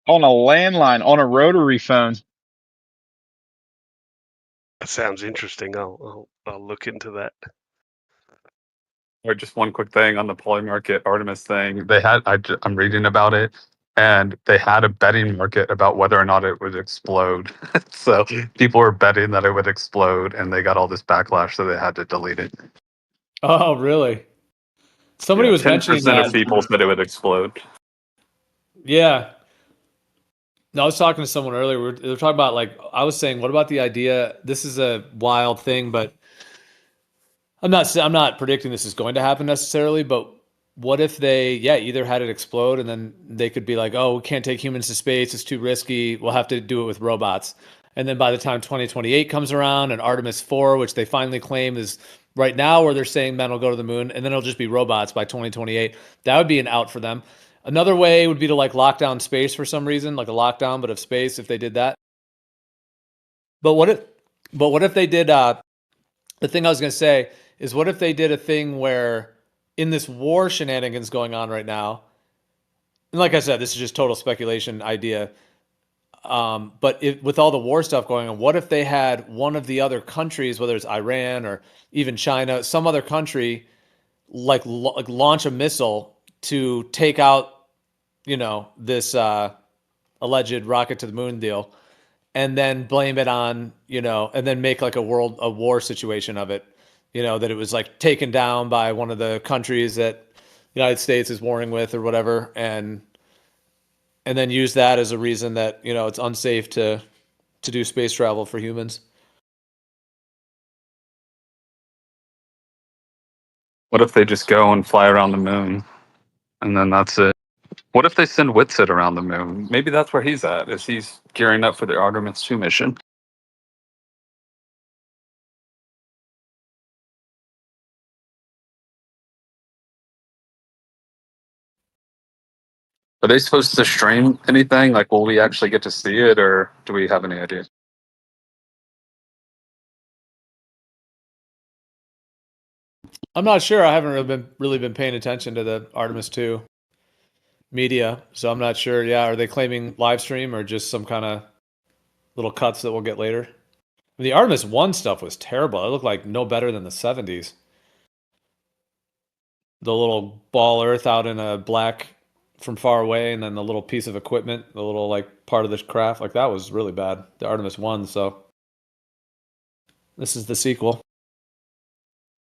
On a landline, on a rotary phone. That sounds interesting. I'll look into that. Or just one quick thing on the polymarket Artemis thing. I'm reading about it, and they had a betting market about whether or not it would explode. So people were betting that it would explode, and they got all this backlash, so they had to delete it. Oh, really? Somebody was mentioning 10% that. of people said it would explode. Yeah. No, I was talking to someone earlier. They were talking about, like, I was saying, what about the idea? This is a wild thing, but I'm not predicting this is going to happen necessarily. But what if they, either had it explode and then they could be like, oh, we can't take humans to space. It's too risky. We'll have to do it with robots. And then by the time 2028 comes around and Artemis 4, which they finally claim is right now where they're saying men will go to the moon, and then it'll just be robots by 2028. That would be an out for them. Another way would be to like lock down space for some reason, like a lockdown, but of space if they did that. But what if they did, the thing I was going to say is what if they did a thing where in this war shenanigans going on right now, and like I said, this is just total speculation idea. But with all the war stuff going on, what if they had one of the other countries, whether it's Iran or even China, some other country, like launch a missile to take out, this alleged rocket to the moon deal, and then blame it on, and then make like a war situation of it, that it was like taken down by one of the countries that the United States is warring with or whatever, and then use that as a reason that, it's unsafe to do space travel for humans. What if they just go and fly around the moon, and then that's it? What if they send Whitsit around the moon? Maybe that's where he's at, is he's gearing up for the Artemis 2 mission. Are they supposed to stream anything? Like, will we actually get to see it, or do we have any idea? I'm not sure. I haven't really been paying attention to the Artemis 2 media, so I'm not sure. Yeah, are they claiming live stream or just some kind of little cuts that we'll get later? The Artemis 1 stuff was terrible. It looked like no better than the 70s. The little ball Earth out in a black from far away, and then the little piece of equipment, the little like part of the craft, like that was really bad. The Artemis 1, so this is the sequel.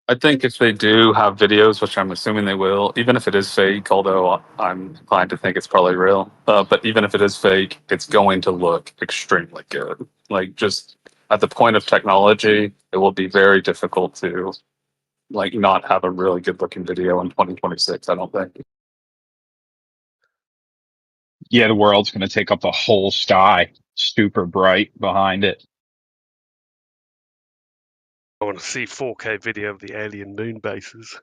I think if they do have videos, which I'm assuming they will, even if it is fake, although I'm inclined to think it's probably real, but even if it is fake, it's going to look extremely good. Like, just at the point of technology, it will be very difficult to like not have a really good looking video in 2026, I don't think. Yeah, the world's going to take up the whole sky, super bright behind it. I want to see 4K video of the alien moon bases.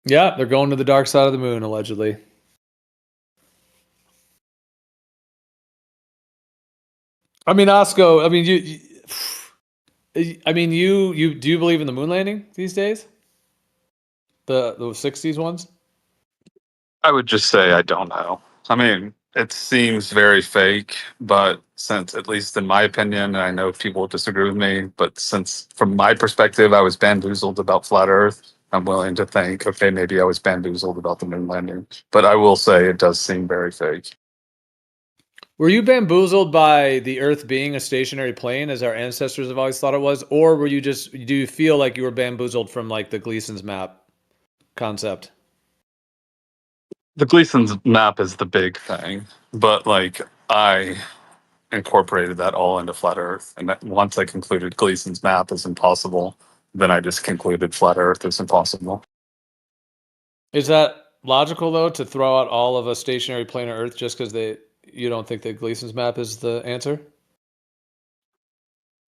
Yeah, they're going to the dark side of the moon, allegedly. I mean, Osco, I mean, you do you believe in the moon landing these days? The 60s ones? I would just say I don't know. I mean, it seems very fake, but since, at least in my opinion, and I know people disagree with me, but since from my perspective, I was bamboozled about flat Earth, I'm willing to think, okay, maybe I was bamboozled about the moon landing. But I will say it does seem very fake. Were you bamboozled by the Earth being a stationary plane, as our ancestors have always thought it was, or were you just? Do you feel like you were bamboozled from like the Gleason's map concept? The Gleason's map is the big thing, but like I incorporated that all into flat Earth, and that once I concluded Gleason's map is impossible, then I just concluded flat Earth is impossible. Is that logical though, to throw out all of a stationary plane of Earth just because you don't think that Gleason's map is the answer?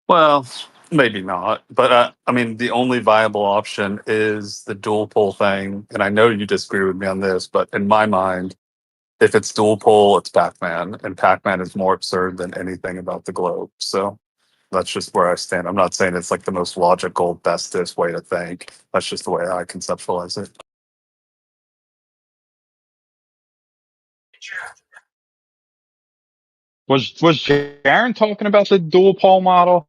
Well, maybe not, but I mean, the only viable option is the dual pole thing, and I know you disagree with me on this, but in my mind, if it's dual pole, it's Pac-Man, and Pac-Man is more absurd than anything about the globe. So that's just where I stand. I'm not saying it's like the most logical, bestest way to think. That's just the way I conceptualize it. Was Sharon talking about the dual pole model?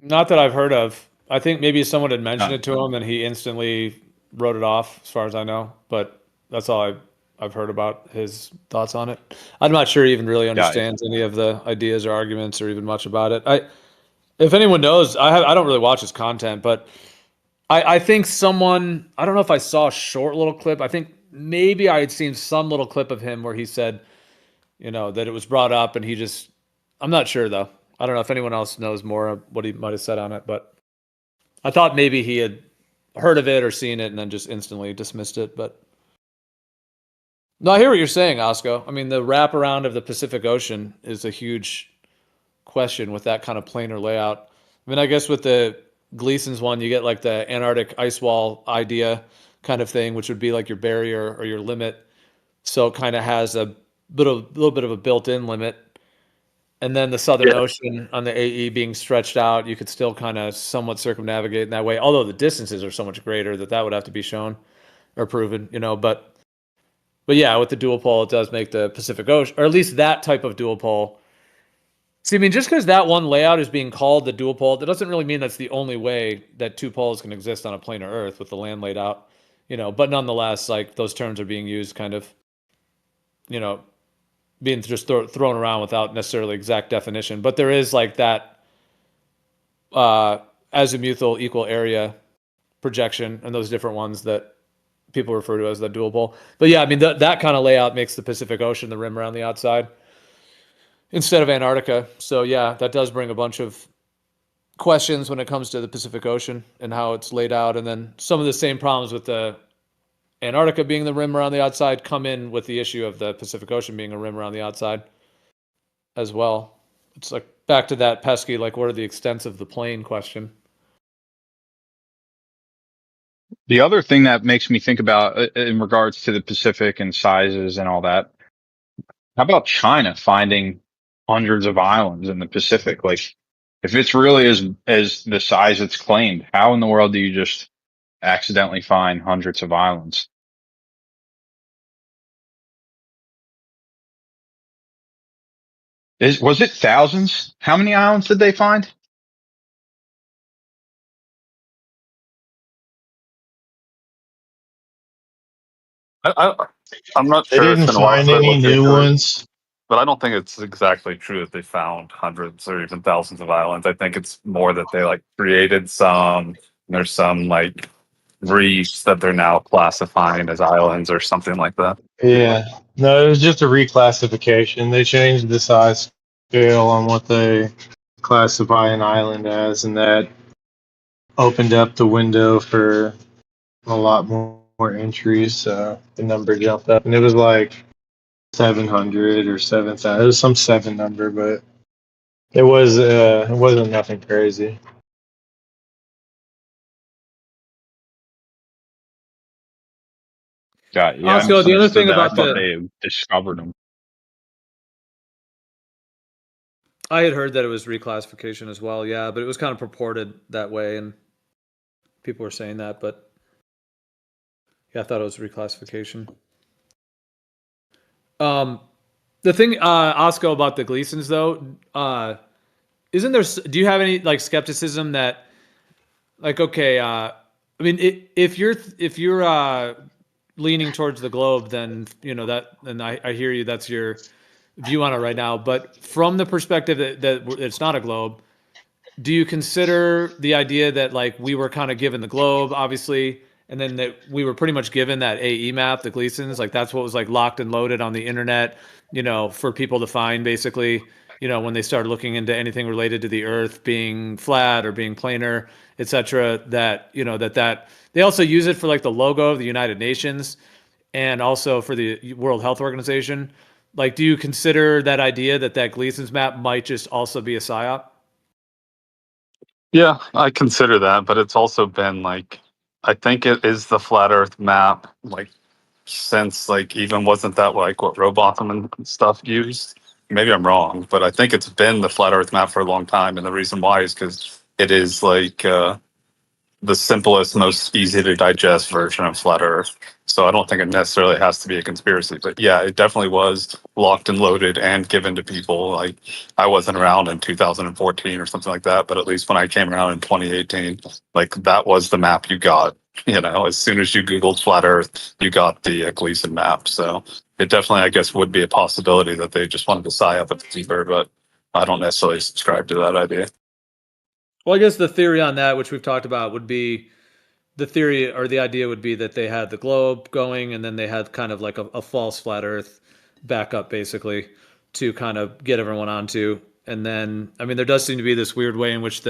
Not that I've heard of. I think maybe someone had mentioned No. it to him and he instantly wrote it off, as far as I know. But that's all I've heard about his thoughts on it. I'm not sure he even really Yeah. understands any of the ideas or arguments or even much about it. If anyone knows, I don't really watch his content, but I think someone, I don't know if I saw a short little clip. I think maybe I had seen some little clip of him where he said, that it was brought up and he just, I'm not sure though. I don't know if anyone else knows more of what he might have said on it, but I thought maybe he had heard of it or seen it and then just instantly dismissed it. But no, I hear what you're saying, Osco. I mean, the wraparound of the Pacific Ocean is a huge question with that kind of planar layout. I mean, I guess with the Gleason's one, you get like the Antarctic ice wall idea kind of thing, which would be like your barrier or your limit. So it kind of has a little bit of a built-in limit. And then the Southern Yeah. Ocean on the AE being stretched out, you could still kind of somewhat circumnavigate in that way. Although the distances are so much greater that would have to be shown or proven, But yeah, with the dual pole, it does make the Pacific Ocean, or at least that type of dual pole. See, I mean, just because that one layout is being called the dual pole, that doesn't really mean that's the only way that two poles can exist on a planar Earth with the land laid out, But nonetheless, like those terms are being used kind of, you know, being just thrown around without necessarily exact definition. But there is like that azimuthal equal area projection and those different ones that people refer to as the dual pole. But yeah, I mean, that kind of layout makes the Pacific Ocean the rim around the outside instead of Antarctica. So yeah, that does bring a bunch of questions when it comes to the Pacific Ocean and how it's laid out. And then some of the same problems with the Antarctica being the rim around the outside come in with the issue of the Pacific Ocean being a rim around the outside as well. It's like back to that pesky, like, what are the extents of the plane question. The other thing that makes me think about in regards to the Pacific and sizes and all that, how about China finding hundreds of islands in the Pacific? Like, if it's really as the size it's claimed, how in the world do you just accidentally find hundreds of islands? Was it thousands? How many islands did they find? I, I'm not They sure. It's didn't been a while find since I any looked new into it, ones. but I don't think it's exactly true that they found hundreds or even thousands of islands. I think it's more that they like created some. And there's some like reefs that they're now classifying as islands or something like that. Yeah. No, it was just a reclassification. They changed the size scale on what they classify an island as, and that opened up the window for a lot more entries. So the number jumped up, and it was like 700 or 7,000. It was some seven number, but it wasn't nothing crazy. Yeah, I Also, the other misunderstood thing that. I about thought they discovered them. I had heard that it was reclassification as well, yeah, but it was kind of purported that way, and people were saying that, but yeah, I thought it was reclassification. The thing, Osco, about the Gleasons though, isn't there? Do you have any like skepticism that, like, okay, I mean, if you're leaning towards the globe, then and I hear you. That's your view on it right now. But from the perspective that it's not a globe, do you consider the idea that like we were kind of given the globe, obviously, and then that we were pretty much given that AE map, the Gleasons, like that's what was like locked and loaded on the internet, for people to find basically, when they started looking into anything related to the Earth being flat or being planar, etc. That that they also use it for like the logo of the United Nations and also for the World Health Organization. Like, do you consider that idea that Gleason's map might just also be a psyop? Yeah, I consider that, but it's also been like, I think it is the flat Earth map, like since like even wasn't that like what Robotham and stuff used? Maybe I'm wrong, but I think it's been the flat Earth map for a long time, and the reason why is because it is like the simplest, most easy to digest version of flat Earth. So I don't think it necessarily has to be a conspiracy. But yeah, it definitely was locked and loaded and given to people. Like I wasn't around in 2014 or something like that, but at least when I came around in 2018, like that was the map you got. You know, as soon as you Googled flat Earth, you got the Gleason map. So it definitely, I guess, would be a possibility that they just wanted to sigh up at the deeper, but I don't necessarily subscribe to that idea. Well, I guess the theory on that, which we've talked about, would be the theory or the idea would be that they had the globe going and then they had kind of like a false flat Earth backup, basically, to kind of get everyone onto. And then, I mean, there does seem to be this weird way in which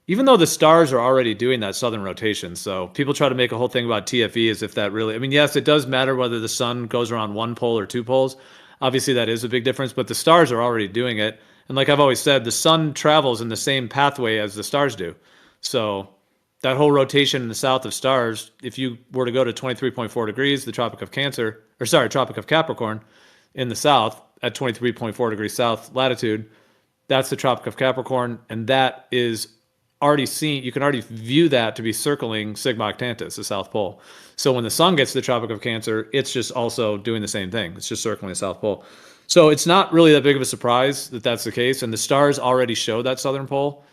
even though the stars are already doing that southern rotation, so people try to make a whole thing about TFE as if that really, I mean, yes, it does matter whether the sun goes around one pole or two poles. Obviously, that is a big difference, but the stars are already doing it. And like I've always said, the sun travels in the same pathway as the stars do. So that whole rotation in the south of stars, if you were to go to 23.4 degrees, the Tropic of Cancer, or sorry, Tropic of Capricorn in the south at 23.4 degrees south latitude, that's the Tropic of Capricorn. And that is already seen, you can already view that to be circling Sigma Octantis, the South Pole. So when the sun gets to the Tropic of Cancer, it's just also doing the same thing. It's just circling the South Pole. So it's not really that big of a surprise that that's the case. And the stars already show that southern pole.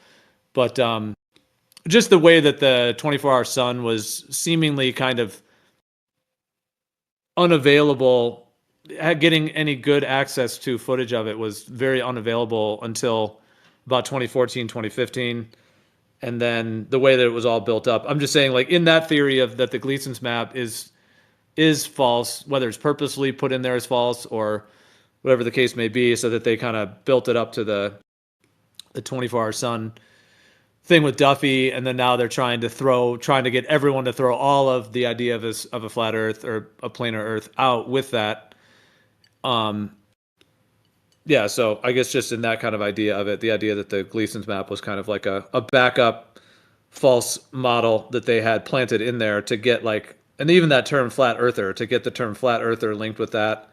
But just the way that the 24-hour sun was seemingly kind of unavailable, getting any good access to footage of it was very unavailable until about 2014, 2015. And then the way that it was all built up. I'm just saying, like, in that theory of that the Gleason's map is false, whether it's purposely put in there as false or whatever the case may be, so that they kind of built it up to the 24-hour sun thing with Duffy, and then now they're trying to get everyone to throw all of the idea of a flat Earth or a planar Earth out with that. Yeah, so I guess just in that kind of idea of it, the idea that the Gleason's map was kind of like a backup false model that they had planted in there to get like, and even that term flat earther, to get the term flat earther linked with that.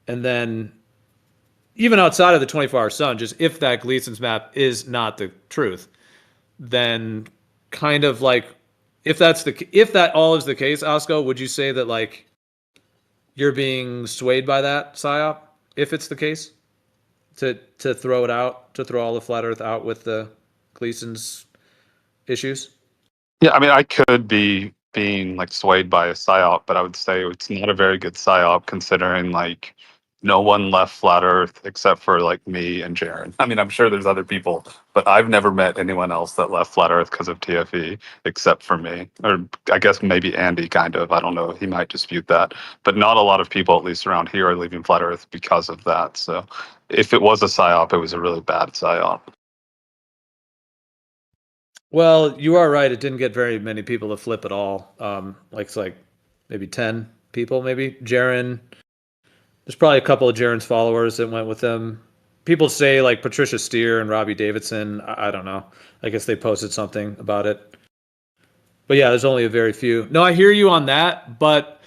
And then even outside of the 24-hour sun, just if that Gleason's map is not the truth, then kind of like, if that all is the case, Osco, would you say that like you're being swayed by that psyop if it's the case? To throw it out, to throw all the flat Earth out with the Gleason's issues? Yeah, I mean, I could be being like swayed by a psyop, but I would say it's not a very good psyop considering like no one left flat Earth except for like me and Jaron. I mean, I'm sure there's other people, but I've never met anyone else that left flat Earth because of TFE except for me. Or I guess maybe Andy kind of. I don't know. He might dispute that. But not a lot of people, at least around here, are leaving flat Earth because of that. So if it was a psyop, it was a really bad psyop. Well, you are right. It didn't get very many people to flip at all. It's like maybe 10 people, maybe. Jaron, there's probably a couple of Jaron's followers that went with them. People say like Patricia Steer and Robbie Davidson. I don't know. I guess they posted something about it. But yeah, there's only a very few. No, I hear you on that, but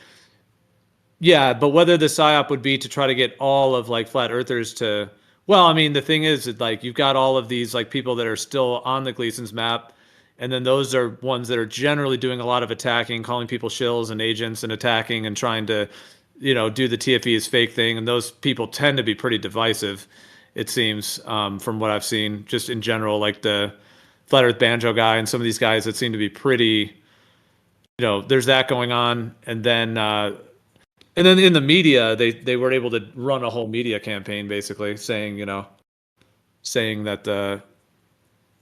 yeah, but whether the psyop would be to try to get all of like flat earthers to, well, I mean, the thing is that like you've got all of these like people that are still on the Gleason's map, and then those are ones that are generally doing a lot of attacking, calling people shills and agents and attacking and trying to, do the TFE is fake thing. And those people tend to be pretty divisive, it seems, from what I've seen, just in general, like the Flat Earth Banjo guy and some of these guys that seem to be pretty, there's that going on. And then in the media, they were able to run a whole media campaign basically saying that the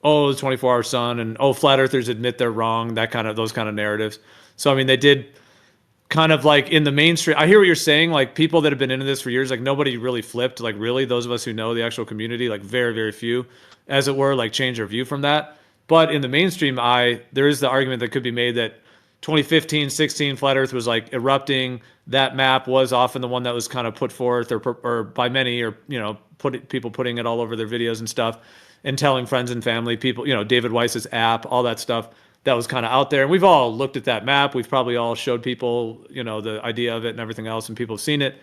24-hour sun and flat earthers admit they're wrong, those kind of narratives. So I mean, they did kind of like in the mainstream. I hear what you're saying, like people that have been into this for years, like nobody really flipped, like really those of us who know the actual community, like very, very few, as it were, like change their view from that. But in the mainstream eye, there is the argument that could be made that 2015, 16 flat earth was like erupting. That map was often the one that was kind of put forth or by many, or, people putting it all over their videos and stuff and telling friends and family, people, David Weiss's app, all that stuff that was kind of out there. And we've all looked at that map. We've probably all showed people, the idea of it and everything else, and people have seen it.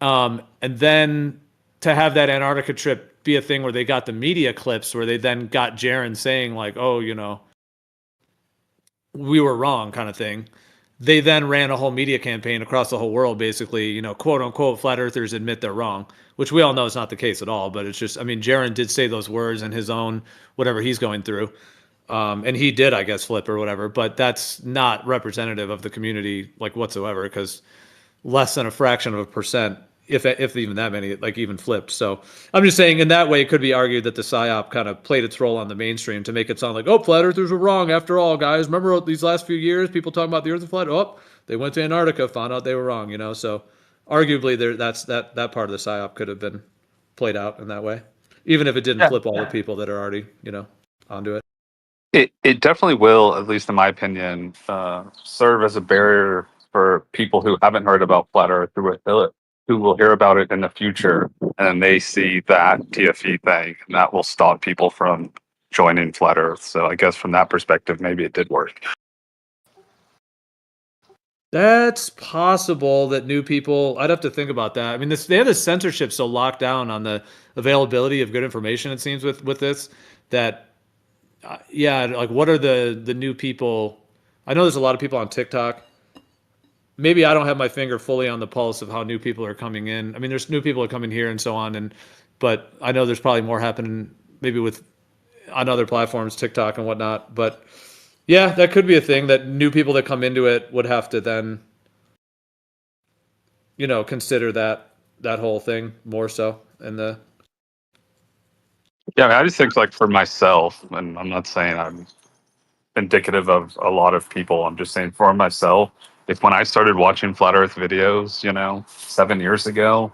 And then to have that Antarctica trip be a thing where they got the media clips where they then got Jaron saying like, we were wrong kind of thing. They then ran a whole media campaign across the whole world, basically, quote unquote, flat earthers admit they're wrong, which we all know is not the case at all. But it's just, I mean, Jaron did say those words in his own, whatever he's going through. And he did, I guess, flip or whatever, but that's not representative of the community, like, whatsoever, because less than a fraction of a percent, if even that many, like, even flipped. So I'm just saying, in that way, it could be argued that the psyop kind of played its role on the mainstream to make it sound like, oh, flat earthers were wrong after all, guys. Remember these last few years, people talking about the earth is flat? Oh, they went to Antarctica, found out they were wrong, So arguably, that part of the psyop could have been played out in that way, even if it didn't flip all the people that are already, onto it. It definitely will, at least in my opinion, serve as a barrier for people who haven't heard about flat Earth, who will hear about it in the future, and then they see that TFE thing, and that will stop people from joining flat Earth. So I guess from that perspective, maybe it did work. That's possible that new people. I'd have to think about that. I mean, they have the censorship so locked down on the availability of good information. It seems with this that yeah, like, what are the new people? I know there's a lot of people on TikTok. Maybe I don't have my finger fully on the pulse of how new people are coming in. I mean, there's new people are coming here and so on, but I know there's probably more happening maybe on other platforms, TikTok and whatnot. But yeah, that could be a thing that new people that come into it would have to then, consider that whole thing more so. And Yeah, I mean, I just think, like, for myself, and I'm not saying I'm indicative of a lot of people. I'm just saying for myself, if when I started watching flat Earth videos, 7 years ago,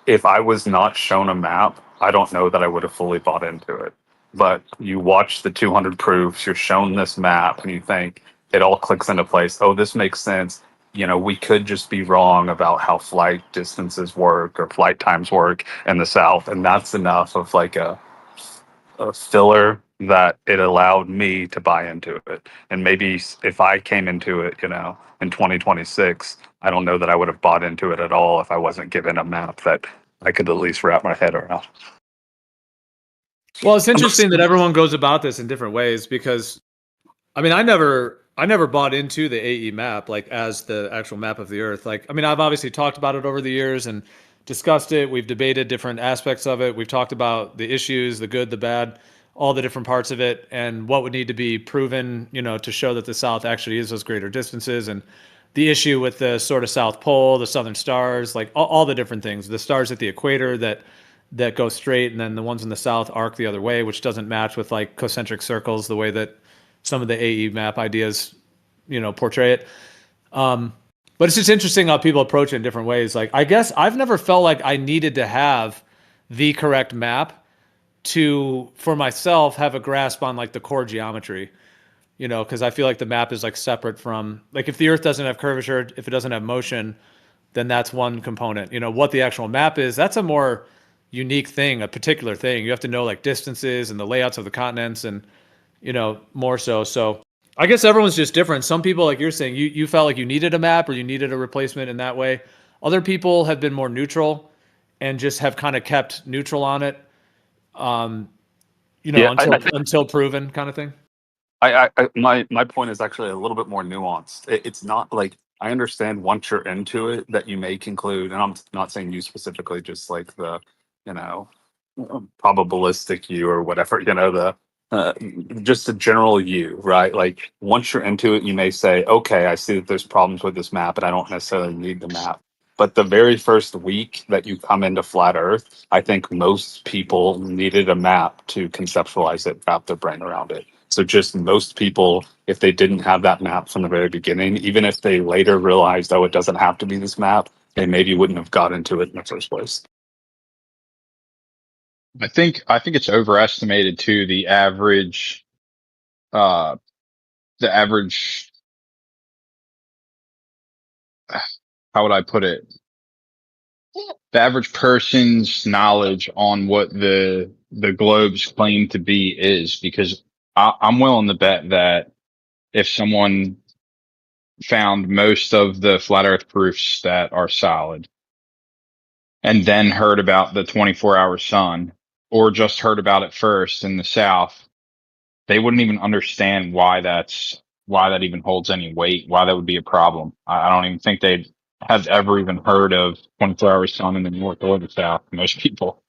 if I was not shown a map, I don't know that I would have fully bought into it. But you watch the 200 proofs, you're shown this map, and you think it all clicks into place. Oh, this makes sense. We could just be wrong about how flight distances work or flight times work in the South. And that's enough of, like, a filler that it allowed me to buy into it. And maybe if I came into it, in 2026, I don't know that I would have bought into it at all if I wasn't given a map that I could at least wrap my head around. well, it's interesting that everyone goes about this in different ways because, I mean, I never bought into the AE map, like, as the actual map of the Earth. Like, I mean, I've obviously talked about it over the years and discussed it. We've debated different aspects of it. We've talked about the issues, the good, the bad, all the different parts of it, and what would need to be proven, to show that the South actually is those greater distances, and the issue with the sort of South Pole, the Southern Stars, like all the different things, the stars at the equator that go straight, and then the ones in the South arc the other way, which doesn't match with, like, concentric circles the way that some of the AE map ideas, portray it. But it's just interesting how people approach it in different ways. Like, I guess I've never felt like I needed to have the correct map to, for myself, have a grasp on, like, the core geometry, because I feel like the map is, like, separate from, like, if the Earth doesn't have curvature, if it doesn't have motion, then that's one component. What the actual map is, that's a more unique thing, a particular thing. You have to know, like, distances and the layouts of the continents and, more so. So I guess everyone's just different. Some people, like you're saying, you felt like you needed a map or you needed a replacement in that way. Other people have been more neutral and just have kind of kept neutral on it, Yeah, until proven, kind of thing. my point is actually a little bit more nuanced. It's not like, I understand once you're into it that you may conclude, and I'm not saying you specifically, just like the probabilistic you or whatever, the just a general you, right? Like, once you're into it, you may say, okay, I see that there's problems with this map, and I don't necessarily need the map. But the very first week that you come into flat Earth, I think most people needed a map to conceptualize it, wrap their brain around it. So just most people, if they didn't have that map from the very beginning, even if they later realized, oh, it doesn't have to be this map, they maybe wouldn't have got into it in the first place. I think it's overestimated too, the average how would I put it? The average person's knowledge on what the globe's claim to be is, because I'm willing to bet that if someone found most of the flat earth proofs that are solid and then heard about the 24-hour sun, or just heard about it first in the South, they wouldn't even understand why that's why that even holds any weight, why that would be a problem. I don't even think they'd have ever even heard of 24-hour sun in the north or the south. Most people.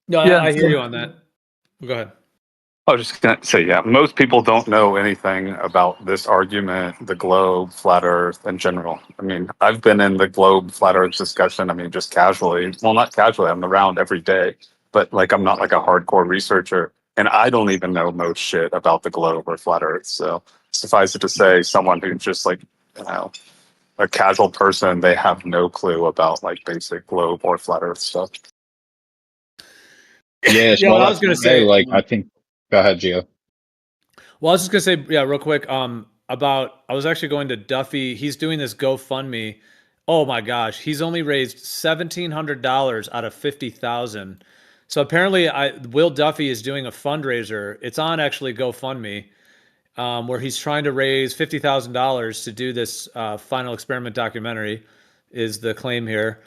No, Yeah. I hear you on that. Go ahead. I was just going to say, yeah, most people don't know anything about this argument, the globe, flat Earth in general. I mean, I've been in the globe, flat Earth discussion. I mean, just casually. Well, not casually. I'm around every day, but like, I'm not like a hardcore researcher, and I don't even know most shit about the globe or flat Earth. So suffice it to say, someone who's just like, you know, a casual person, they have no clue about like basic globe or flat Earth stuff. Yeah, Yeah, so what I I was gonna say. like, I think, go ahead, Gio. Well, I was just gonna say, yeah, real quick. About I was actually going to Duffy. He's doing this GoFundMe. Oh my gosh, he's only raised $1,700 out of 50,000. So apparently, Will Duffy is doing a fundraiser. It's on actually GoFundMe, where he's trying to raise $50,000 to do this final experiment documentary. Is the claim here,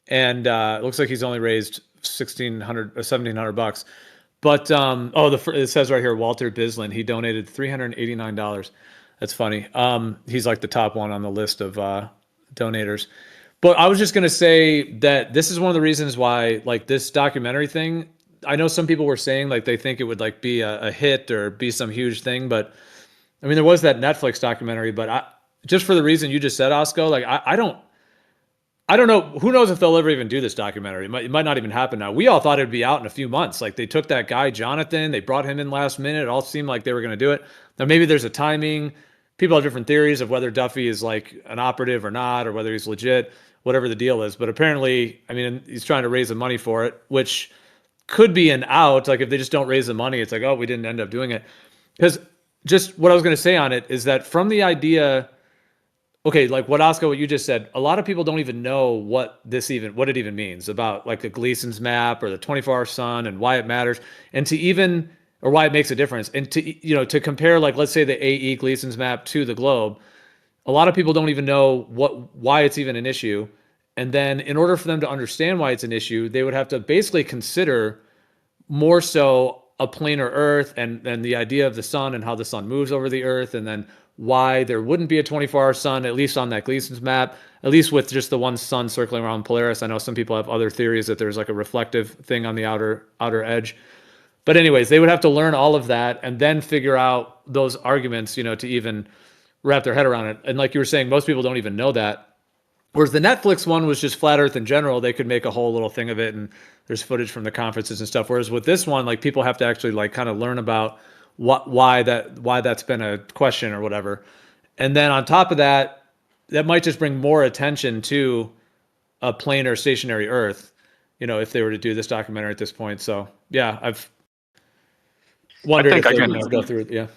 and it looks like he's only raised 1,600 or 1,700 bucks. But it says right here, Walter Bislin, he donated $389. That's funny. He's like the top one on the list of donators. But I was just gonna say that this is one of the reasons why, like, this documentary thing. I know some people were saying like they think it would like be a hit or be some huge thing, but I mean there was that Netflix documentary. But just for the reason you just said, Osco, like I don't know. Who knows if they'll ever even do this documentary? It might not even happen now. We all thought it'd be out in a few months. Like they took that guy, Jonathan, they brought him in last minute. It all seemed like they were going to do it. Now, maybe there's a timing. People have different theories of whether Duffy is like an operative or not, or whether he's legit, whatever the deal is. But apparently, I mean, he's trying to raise the money for it, which could be an out. Like if they just don't raise the money, it's like, oh, we didn't end up doing it. Because just what I was going to say on it is that from the idea, okay, like what you just said, a lot of people don't even know what it even means about like the Gleason's map or the 24-hour sun and why it matters, and to even or why it makes a difference, and to compare, like, let's say the AE Gleason's map to the globe. A lot of people don't even know why it's even an issue, and then in order for them to understand why it's an issue, they would have to basically consider more so a planar Earth and the idea of the sun and how the sun moves over the Earth, and then why there wouldn't be a 24-hour sun, at least on that Gleason's map, at least with just the one sun circling around Polaris. I know some people have other theories that there's like a reflective thing on the outer edge. But anyways, they would have to learn all of that and then figure out those arguments, to even wrap their head around it. And like you were saying, most people don't even know that. Whereas the Netflix one was just flat Earth in general. They could make a whole little thing of it, and there's footage from the conferences and stuff. Whereas with this one, like, people have to actually like kind of learn about why that's been a question or whatever. And then on top of that, that might just bring more attention to a planar stationary Earth, if they were to do this documentary at this point. So yeah, I've wondered if they're going to go through it. Yeah.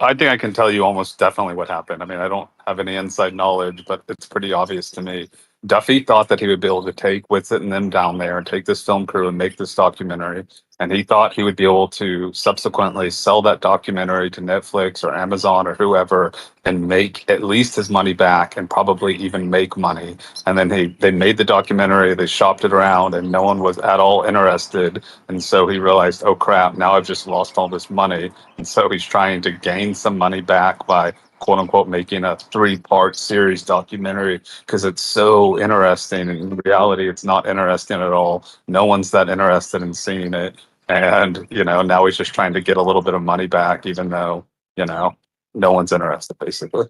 I think I can tell you almost definitely what happened. I mean, I don't have any inside knowledge, but it's pretty obvious to me. Duffy thought that he would be able to take Whitsitt and them down there and take this film crew and make this documentary. And he thought he would be able to subsequently sell that documentary to Netflix or Amazon or whoever and make at least his money back and probably even make money. And then they made the documentary, they shopped it around, and no one was at all interested. And so he realized, oh crap, now I've just lost all this money. And so he's trying to gain some money back by quote unquote making a 3-part series documentary because it's so interesting. And in reality, it's not interesting at all. No one's that interested in seeing it. And, now he's just trying to get a little bit of money back, even though, no one's interested, basically.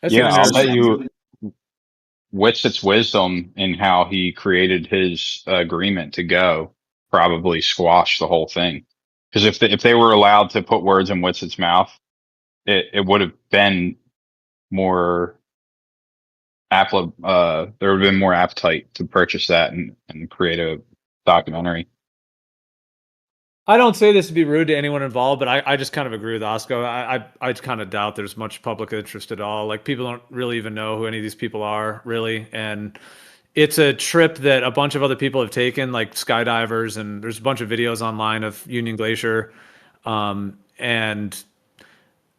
That's Yeah, I'll bet interesting. you Witsitt's wisdom in how he created his agreement to go probably squashed the whole thing. Because if they were allowed to put words in Witsitt's mouth, it would have been more there would have been more appetite to purchase that and create a documentary. I don't say this to be rude to anyone involved, but I just kind of agree with Osco. I kind of doubt there's much public interest at all. Like, people don't really even know who any of these people are, really. And it's a trip that a bunch of other people have taken, like skydivers, and there's a bunch of videos online of Union Glacier. And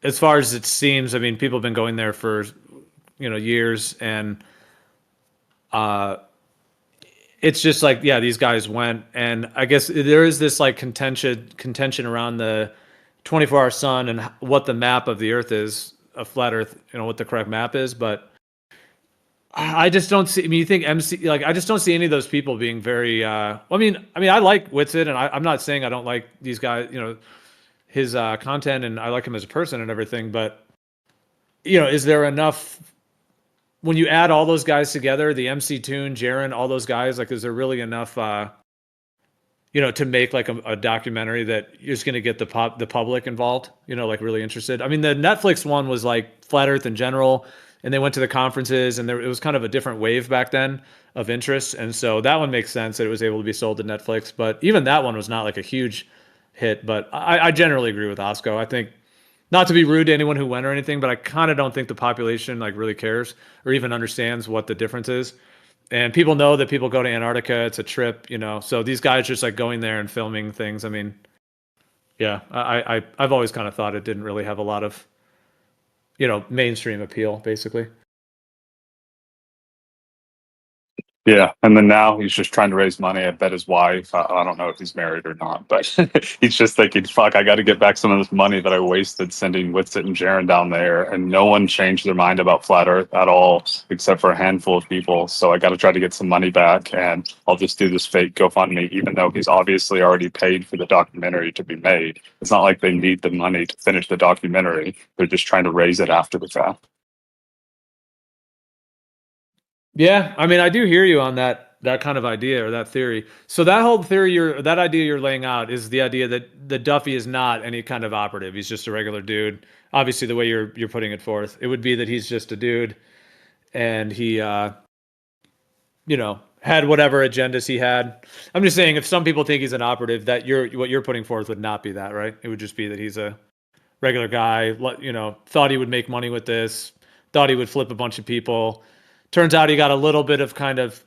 as far as it seems, I mean, people have been going there for, years, and it's just like, yeah, these guys went, and I guess there is this like contention around the 24-hour sun and what the map of the Earth is, a flat Earth, what the correct map is, but I just don't see. I mean, you think MC like I just don't see any of those people being very. I like Whitsitt, and I'm not saying I don't like these guys. His content, and I like him as a person and everything. But is there enough when you add all those guys together? The MC Toon, Jaren, all those guys. Like, is there really enough? To make like a documentary that is going to get the public involved. Like really interested. I mean, the Netflix one was like flat Earth in general, and they went to the conferences, and it was kind of a different wave back then of interest, and so that one makes sense that it was able to be sold to Netflix. But even that one was not like a huge hit. But I generally agree with Osco. I think, not to be rude to anyone who went or anything, but I kind of don't think the population like really cares or even understands what the difference is. And people know that people go to Antarctica. It's a trip, So these guys just like going there and filming things. I mean, yeah, I've always kind of thought it didn't really have a lot of, mainstream appeal, basically. Yeah, and then now he's just trying to raise money. I bet his wife, I don't know if he's married or not, but he's just thinking, fuck, I got to get back some of this money that I wasted sending Whitsitt and Jaren down there. And no one changed their mind about Flat Earth at all, except for a handful of people. So I got to try to get some money back, and I'll just do this fake GoFundMe, even though he's obviously already paid for the documentary to be made. It's not like they need the money to finish the documentary. They're just trying to raise it after the fact. Yeah, I mean, I do hear you on that kind of idea or that theory. So that whole theory, that idea you're laying out is the idea that the Duffy is not any kind of operative. He's just a regular dude. Obviously, the way you're putting it forth, it would be that he's just a dude, and he, had whatever agendas he had. I'm just saying, if some people think he's an operative, that what you're putting forth would not be that, right? It would just be that he's a regular guy. Thought he would make money with this. Thought he would flip a bunch of people. Turns out he got a little bit of kind of,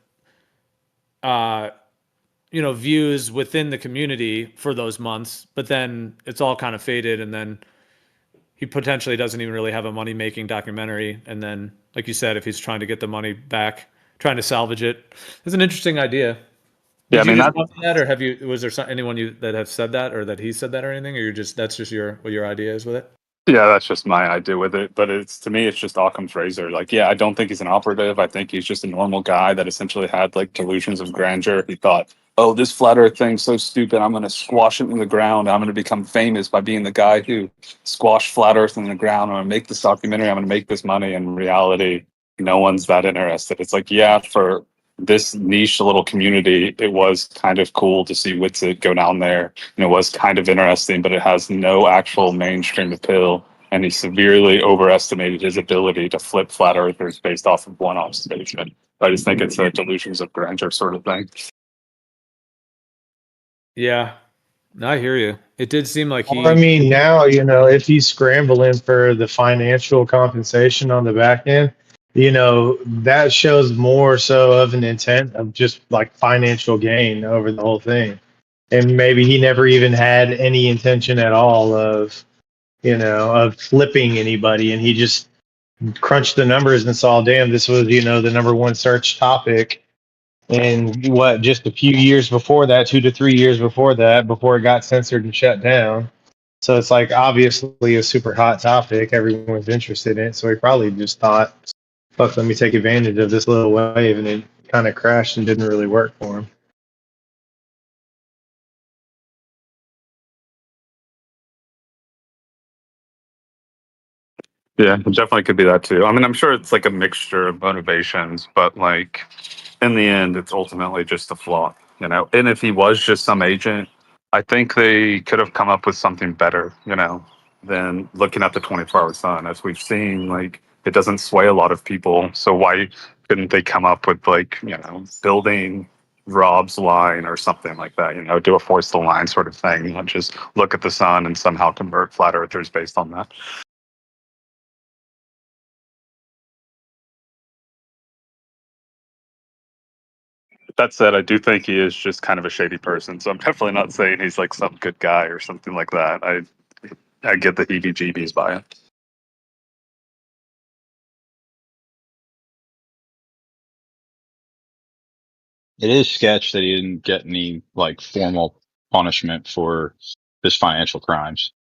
views within the community for those months, but then it's all kind of faded, and then he potentially doesn't even really have a money-making documentary. And then, like you said, if he's trying to get the money back, trying to salvage it, it's an interesting idea. Yeah, I mean, that, or was there anyone that have said that, or that he said that, or anything, or that's just what your idea is with it? Yeah, that's just my idea with it. But to me, it's just Occam's razor. Like, yeah, I don't think he's an operative. I think he's just a normal guy that essentially had like delusions of grandeur. He thought, oh, this flat earth thing's so stupid. I'm going to squash it in the ground. I'm going to become famous by being the guy who squashed flat earth in the ground. I'm going to make this documentary. I'm going to make this money. In reality, no one's that interested. It's like, yeah, for this niche little community, it was kind of cool to see Whitsitt go down there, and it was kind of interesting, but it has no actual mainstream appeal, and he severely overestimated his ability to flip flat earthers based off of one observation. I just think it's a delusions of grandeur sort of thing. Yeah, I hear you. It did seem like I mean, now, if he's scrambling for the financial compensation on the back end, that shows more so of an intent of just like financial gain over the whole thing. And maybe he never even had any intention at all of, of flipping anybody. And he just crunched the numbers and saw, damn, this was, the number one search topic. And just a few years before that, 2 to 3 years before that, before it got censored and shut down. So it's like obviously a super hot topic. Everyone's interested in it. So he probably just thought, fuck, let me take advantage of this little wave, and it kind of crashed and didn't really work for him. Yeah, it definitely could be that too. I mean, I'm sure it's like a mixture of motivations, but like in the end, it's ultimately just a flaw, And if he was just some agent, I think they could have come up with something better, than looking at the 24-hour sun. As we've seen, like it doesn't sway a lot of people. So why couldn't they come up with like, building Rob's line or something like that, do a force the line sort of thing, not just look at the sun and somehow convert flat earthers based on that. That said, I do think he is just kind of a shady person. So I'm definitely not saying he's like some good guy or something like that. I get the heebie-jeebies by it. It is sketch that he didn't get any like formal punishment for his financial crimes.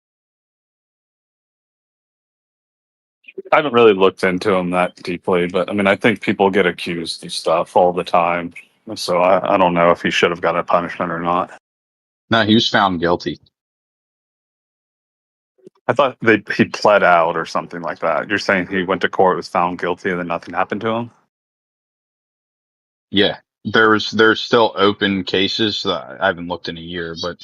I haven't really looked into him that deeply, but I mean, I think people get accused of stuff all the time. So I don't know if he should have got a punishment or not. No, he was found guilty. I thought he pled out or something like that. You're saying he went to court, was found guilty, and then nothing happened to him? Yeah, there's still open cases. I haven't looked in a year, but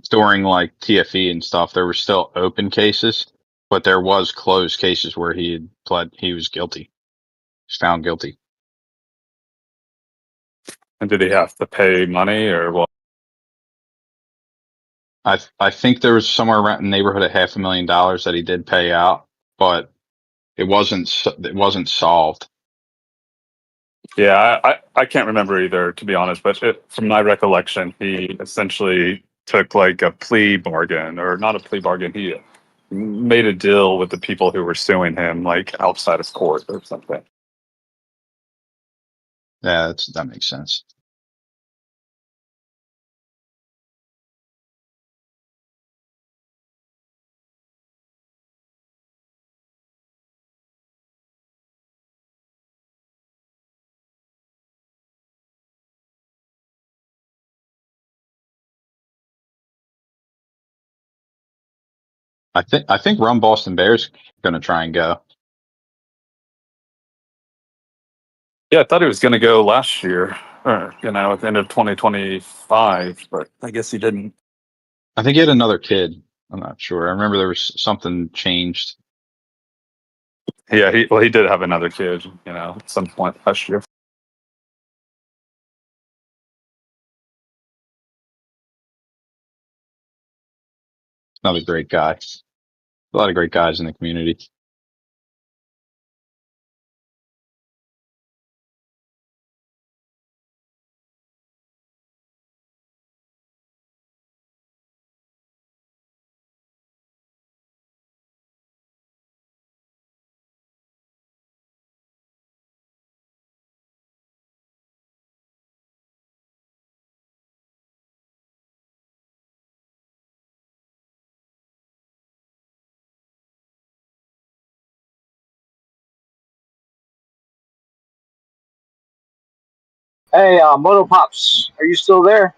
during like TFE and stuff, there were still open cases, but there was closed cases where he had pled he was guilty, was found guilty. And did he have to pay money or what? I think there was somewhere around in the neighborhood of $500,000 that he did pay out, but it wasn't solved. Yeah, I can't remember either, to be honest. But from my recollection, he essentially took like a plea bargain, or not a plea bargain. He made a deal with the people who were suing him, like outside of court or something. Yeah, that makes sense. I think Run Boston Bears going to try and go. Yeah, I thought he was going to go last year, or at the end of 2025, but I guess he didn't. I think he had another kid. I'm not sure. I remember there was something changed. Yeah, he did have another kid, at some point last year. Another great guy. A lot of great guys in the community. Hey, Moto Pops, are you still there?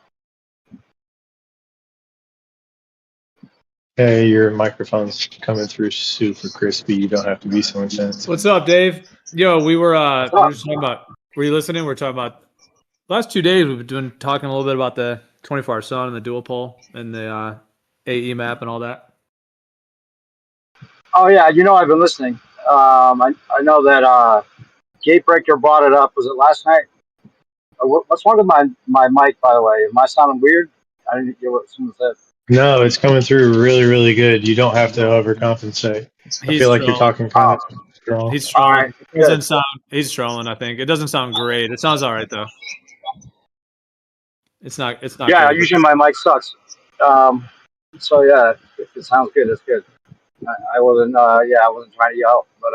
Hey, your microphone's coming through super crispy. You don't have to be so intense. What's up, Dave? Yo, we were What's we up? were just talking about. Were you listening? We're talking about last 2 days. We've been talking a little bit about the 24-hour sun and the dual pole and the AE map and all that. Oh yeah, I've been listening. I know that Gatebreaker brought it up. Was it last night? What's wrong with my mic, by the way? Am I sounding weird? I didn't get what someone said. No, it's coming through really, really good. You don't have to overcompensate. I feel like you're talking kind Oh, of strong. He's all strolling. right, It doesn't good. sound. He's strolling. I think it doesn't sound great. It sounds all right though. It's not. It's not Yeah, great. usually my mic sucks. Um, so yeah, if it sounds good, it's good. I wasn't. I wasn't trying to yell, but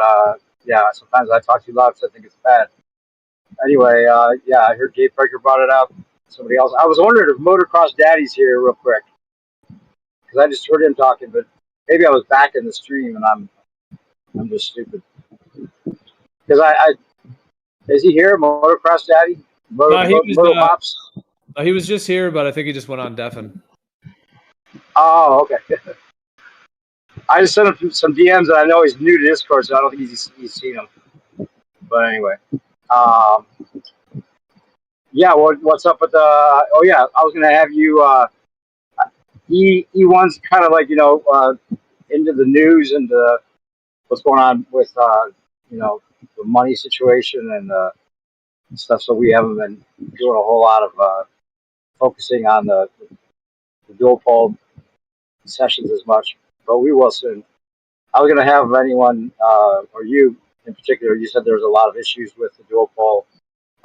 yeah, sometimes I talk too loud, so I think it's bad. Anyway, yeah, I heard Gatebreaker brought it up. Somebody else. I was wondering if Motocross Daddy's here real quick because I just heard him talking, but maybe I was back in the stream and I'm just stupid. Because I is he here, Motocross Daddy? No, Moto Pops? he was just here, but I think he just went on deafen. Oh, okay. I just sent him some DMs, and I know he's new to Discord, so I don't think he's seen them. But anyway, um, yeah. What's up with the? Oh yeah, I was gonna have you. E1's kind of like into the news and what's going on with the money situation and stuff. So we haven't been doing a whole lot of focusing on the dual pole sessions as much, but we will soon. I was going to have anyone, or you in particular, you said there was a lot of issues with the dual pole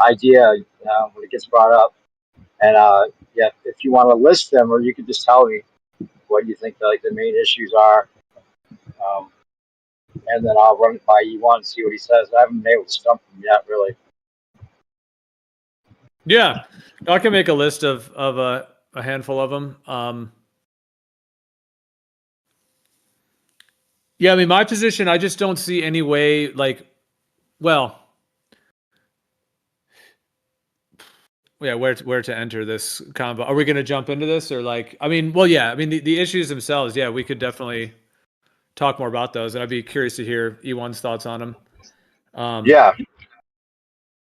idea when it gets brought up. And yeah, if you want to list them, or you could just tell me what you think the main issues are. Um, and then I'll run it by E1 and see what he says. I haven't been able to stump him yet, really. Yeah, I can make a list of a handful of them. Yeah, I mean, my position, I just don't see any way. Like, well, yeah, where to enter this combo? Are we going to jump into this, or like? I mean, well, yeah. I mean, the issues themselves. Yeah, we could definitely talk more about those, and I'd be curious to hear E1's thoughts on them. Yeah,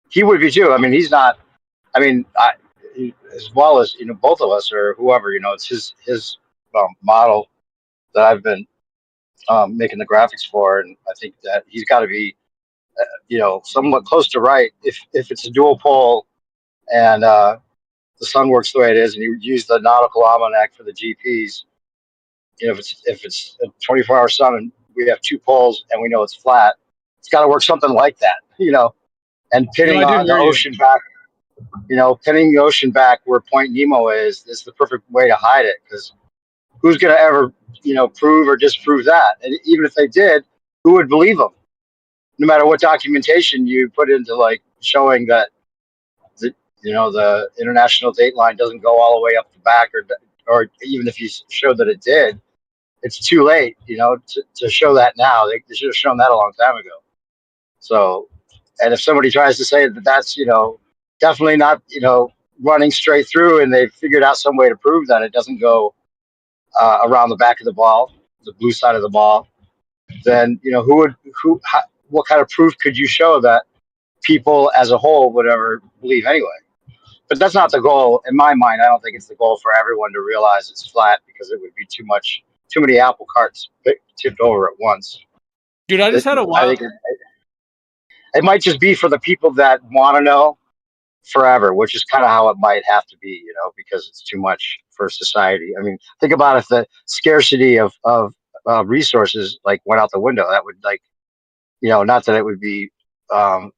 he would be too. I mean, he's not. I mean, as well as both of us or whoever, it's his model that I've been making the graphics for, and I think that he's got to be, somewhat close to right if it's a dual pole and the sun works the way it is, and you use the nautical almanac for the GPS. If it's a 24-hour sun and we have two poles and we know it's flat, it's got to work something like that, and No, pinning I do on the hear you. ocean back. Pinning the ocean back where Point Nemo is the perfect way to hide it, because who's going to ever, prove or disprove that? And even if they did, who would believe them? No matter what documentation you put into like showing that the, the international date line doesn't go all the way up the back, or even if you showed that it did, it's too late, to show that now. They should have shown that a long time ago. So, and if somebody tries to say that that's, definitely not, running straight through, and they've figured out some way to prove that it doesn't go around the back of the ball, the blue side of the ball, then, what kind of proof could you show that people as a whole would ever believe anyway? But that's not the goal in my mind. I don't think it's the goal for everyone to realize it's flat, because it would be too many apple carts tipped over at once. Dude, I just had a I wild. think it might just be for the people that want to know forever, which is kind of how it might have to be, because it's too much for society. I mean, think about if the scarcity of resources like went out the window. That would, like, not that it would be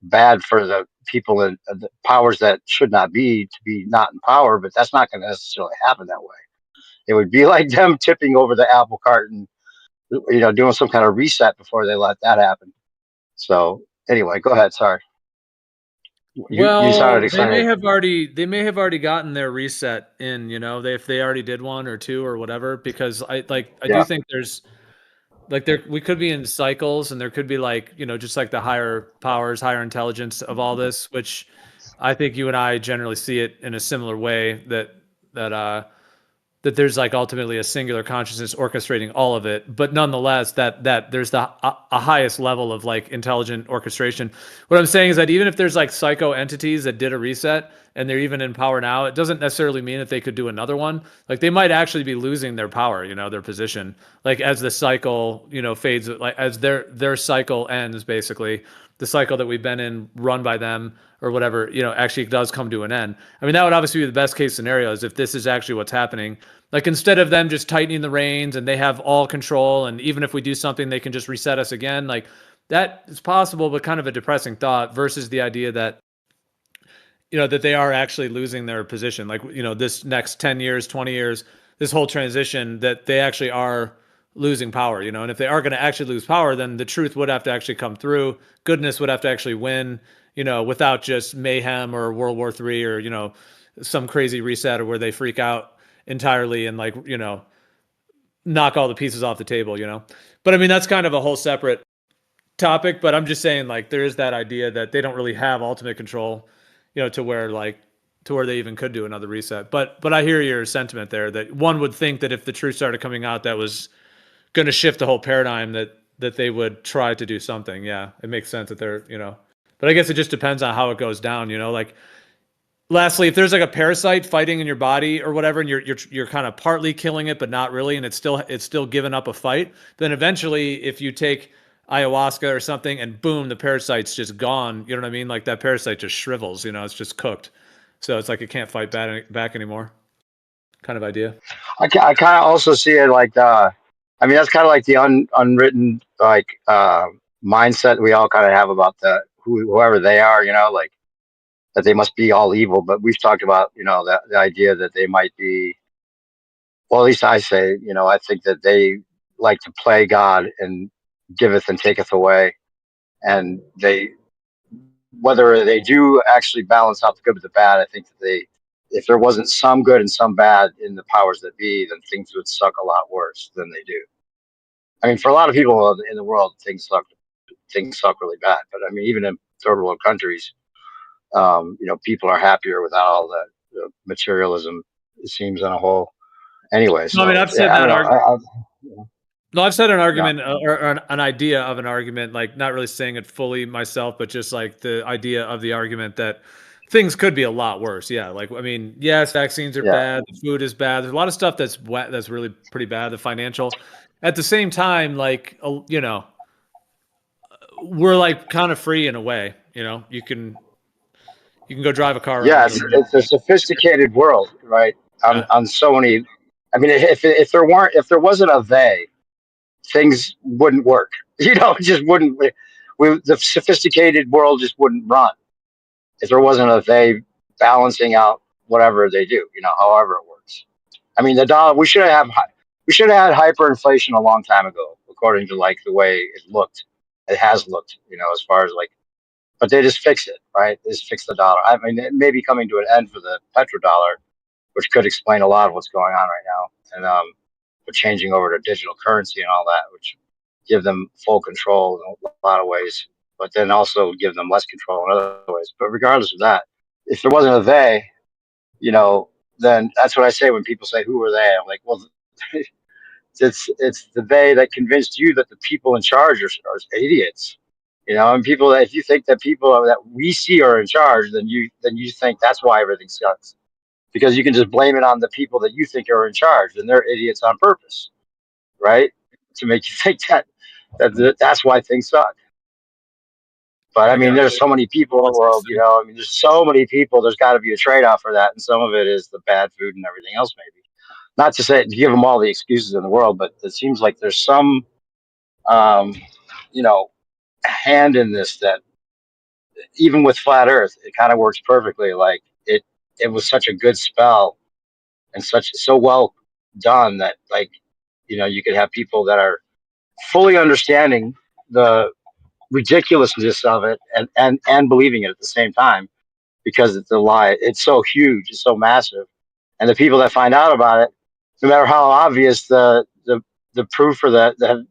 bad for the people in the powers that should not be to be not in power, but that's not going to necessarily happen that way. It would be like them tipping over the apple cart and doing some kind of reset before they let that happen. So anyway, go ahead. Sorry, you sounded Well, excited. they may have already gotten their reset in, if they already did one or two or whatever, because I do Yeah, think there's like we could be in cycles, and there could be like, just like the higher powers, higher intelligence of all this, which I think you and I generally see it in a similar way, that there's like ultimately a singular consciousness orchestrating all of it, but nonetheless that there's a highest level of like intelligent orchestration. What I'm saying is that even if there's like psycho entities that did a reset and they're even in power now, it doesn't necessarily mean that they could do another one. Like they might actually be losing their power, their position, like as the cycle fades, like as their cycle ends, basically the cycle that we've been in run by them or whatever, actually does come to an end. I mean, that would obviously be the best case scenario, is if this is actually what's happening. Like instead of them just tightening the reins and they have all control, and even if we do something, they can just reset us again. Like that is possible, but kind of a depressing thought versus the idea that, that they are actually losing their position. Like, this next 10 years, 20 years, this whole transition, that they actually are losing power, and if they are going to actually lose power, then the truth would have to actually come through. Goodness would have to actually win, without just mayhem or World War III or, some crazy reset or where they freak out entirely and like, knock all the pieces off the table. But I mean, that's kind of a whole separate topic, but I'm just saying, like, there is that idea that they don't really have ultimate control, to where they even could do another reset. But I hear your sentiment there, that one would think that if the truth started coming out that was going to shift the whole paradigm, that they would try to do something. Yeah, it makes sense that they're. But I guess it just depends on how it goes down, like, lastly, if there's like a parasite fighting in your body or whatever, and you're kind of partly killing it but not really, and it's still giving up a fight, then eventually if you take ayahuasca or something and boom, the parasite's just gone, you know what I mean? Like that parasite just shrivels, it's just cooked. So it's like it can't fight back anymore, kind of idea. I kind of also see it like, I mean, that's kind of like the unwritten like mindset we all kind of have about whoever they are, like that they must be all evil. But we've talked about, the idea that they might be. Well, at least I say, I think that they like to play God and giveth and taketh away, and whether they do actually balance out the good with the bad, I think that if there wasn't some good and some bad in the powers that be, then things would suck a lot worse than they do. I mean, for a lot of people in the world, things suck really bad. But I mean, even in third world countries, people are happier without all the materialism. It seems on a whole. Anyway, No, I mean, so I've said yeah, I don't that know. No, I've said an Yeah, argument or an idea of an argument, like not really saying it fully myself, but just like the idea of the argument that things could be a lot worse. Yeah, like I mean, yes, vaccines are yeah, bad, the food is bad. There's a lot of stuff that's wet, that's really pretty bad. The financial, at the same time, like we're like kind of free in a way. You can go drive a car around yeah. the It's middle of it's a sophisticated world, right? the On so many. I mean, if there wasn't a they, things wouldn't work. It just wouldn't. The sophisticated world just wouldn't run if there wasn't a they balancing out whatever they do. However it works. I mean, the dollar. We should have had hyperinflation a long time ago, according to like the way it looked. It has looked, as far as like, but they just fix it, right? They just fix the dollar. I mean, it may be coming to an end for the petrodollar, which could explain a lot of what's going on right now. And we're changing over to digital currency and all that, which give them full control in a lot of ways, but then also give them less control in other ways. But regardless of that, if there wasn't a they, then that's what I say when people say, "Who are they?" I'm like, well, it's the they that convinced you that the people in charge are idiots. And people that if you think that people that we see are in charge, then you think that's why everything sucks because you can just blame it on the people that you think are in charge, and they're idiots on purpose, right? To make you think that's why things suck. But I I mean, got there's you. so many people in the world, I mean, there's so many people. There's got to be a trade-off for that, and some of it is the bad food and everything else, maybe. Not to give them all the excuses in the world, but it seems like there's some, um, you know, hand in this that even with flat Earth, it kind of works perfectly. Like it was such a good spell and so well done that you could have people that are fully understanding the ridiculousness of it and believing it at the same time because it's a lie. It's so huge, it's so massive, and the people that find out about it, no matter how obvious the proof for the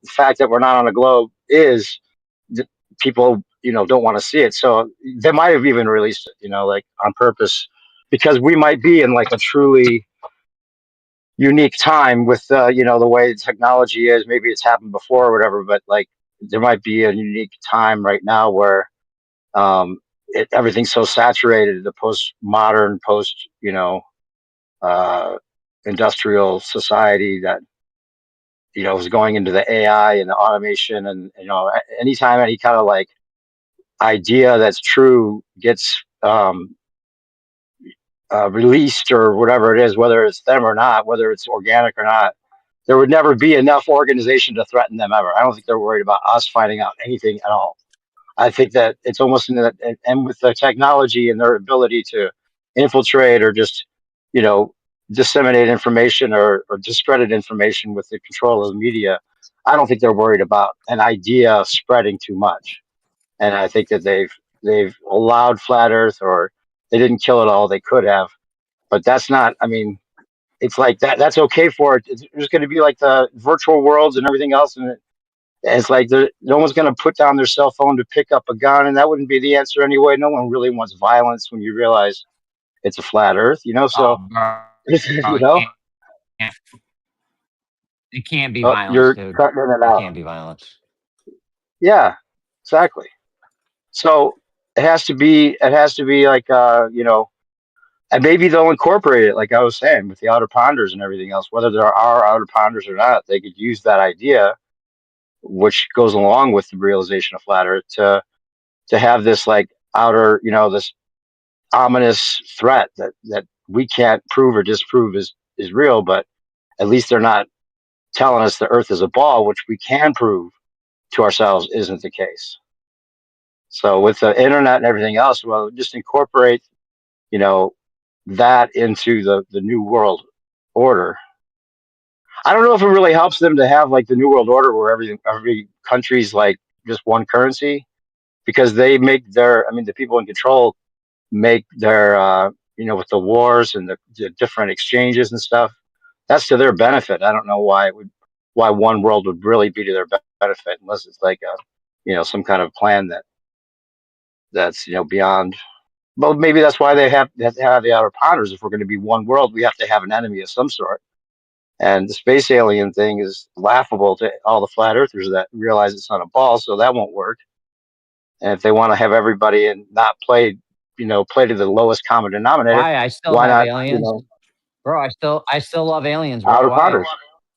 fact that we're not on a globe is, people don't want to see it. So they might have even released it, like on purpose, because we might be in like a truly unique time with the way technology is. Maybe it's happened before or whatever, but like there might be a unique time right now where everything's so saturated, the postmodern post uh, industrial society that is going into the AI and the automation, and anytime any kind of like idea that's true gets released or whatever it is, whether it's them or not, whether it's organic or not, there would never be enough organization to threaten them ever. I don't think they're worried about us finding out anything at all. I think that it's almost in that, and with the technology and their ability to infiltrate or just, you know, disseminate information or discredit information with the control of the media, I don't think they're worried about an idea spreading too much. And I think that they've allowed flat Earth, or they didn't kill it all. They could have, but that's not. I mean, it's like that. That's okay for it. It's going to be like the virtual worlds and everything else, and it's like no one's going to put down their cell phone to pick up a gun, and that wouldn't be the answer anyway. No one really wants violence when you realize it's a flat Earth, So, Oh, bro, you it know, can't, it can't be violence, you're dude. cutting in and It out. can't be violence. Yeah, exactly. So it has to be. It has to be like and maybe they'll incorporate it, like I was saying, with the outer ponders and everything else. Whether there are outer ponders or not, they could use that idea, which goes along with the realization of flat Earth, to have this like outer, this ominous threat that we can't prove or disprove is real, but at least they're not telling us the Earth is a ball, which we can prove to ourselves isn't the case. So with the internet and everything else, well, just incorporate, you know, that into the new world order. I don't know if it really helps them to have like the new world order where every country's like just one currency. because they make their, I mean, the people in control make their, with the wars and the different exchanges and stuff, that's to their benefit. I don't know why one world would really be to their benefit unless it's like some kind of plan that's beyond. Well, maybe that's why they have to have the outer ponders. If we're going to be one world, we have to have an enemy of some sort. And the space alien thing is laughable to all the flat earthers that realize it's not a ball, so that won't work. And if they want to have everybody and not play to the lowest common denominator, Why? I still why have not, aliens, bro. I still love aliens, bro. outer Why? ponders?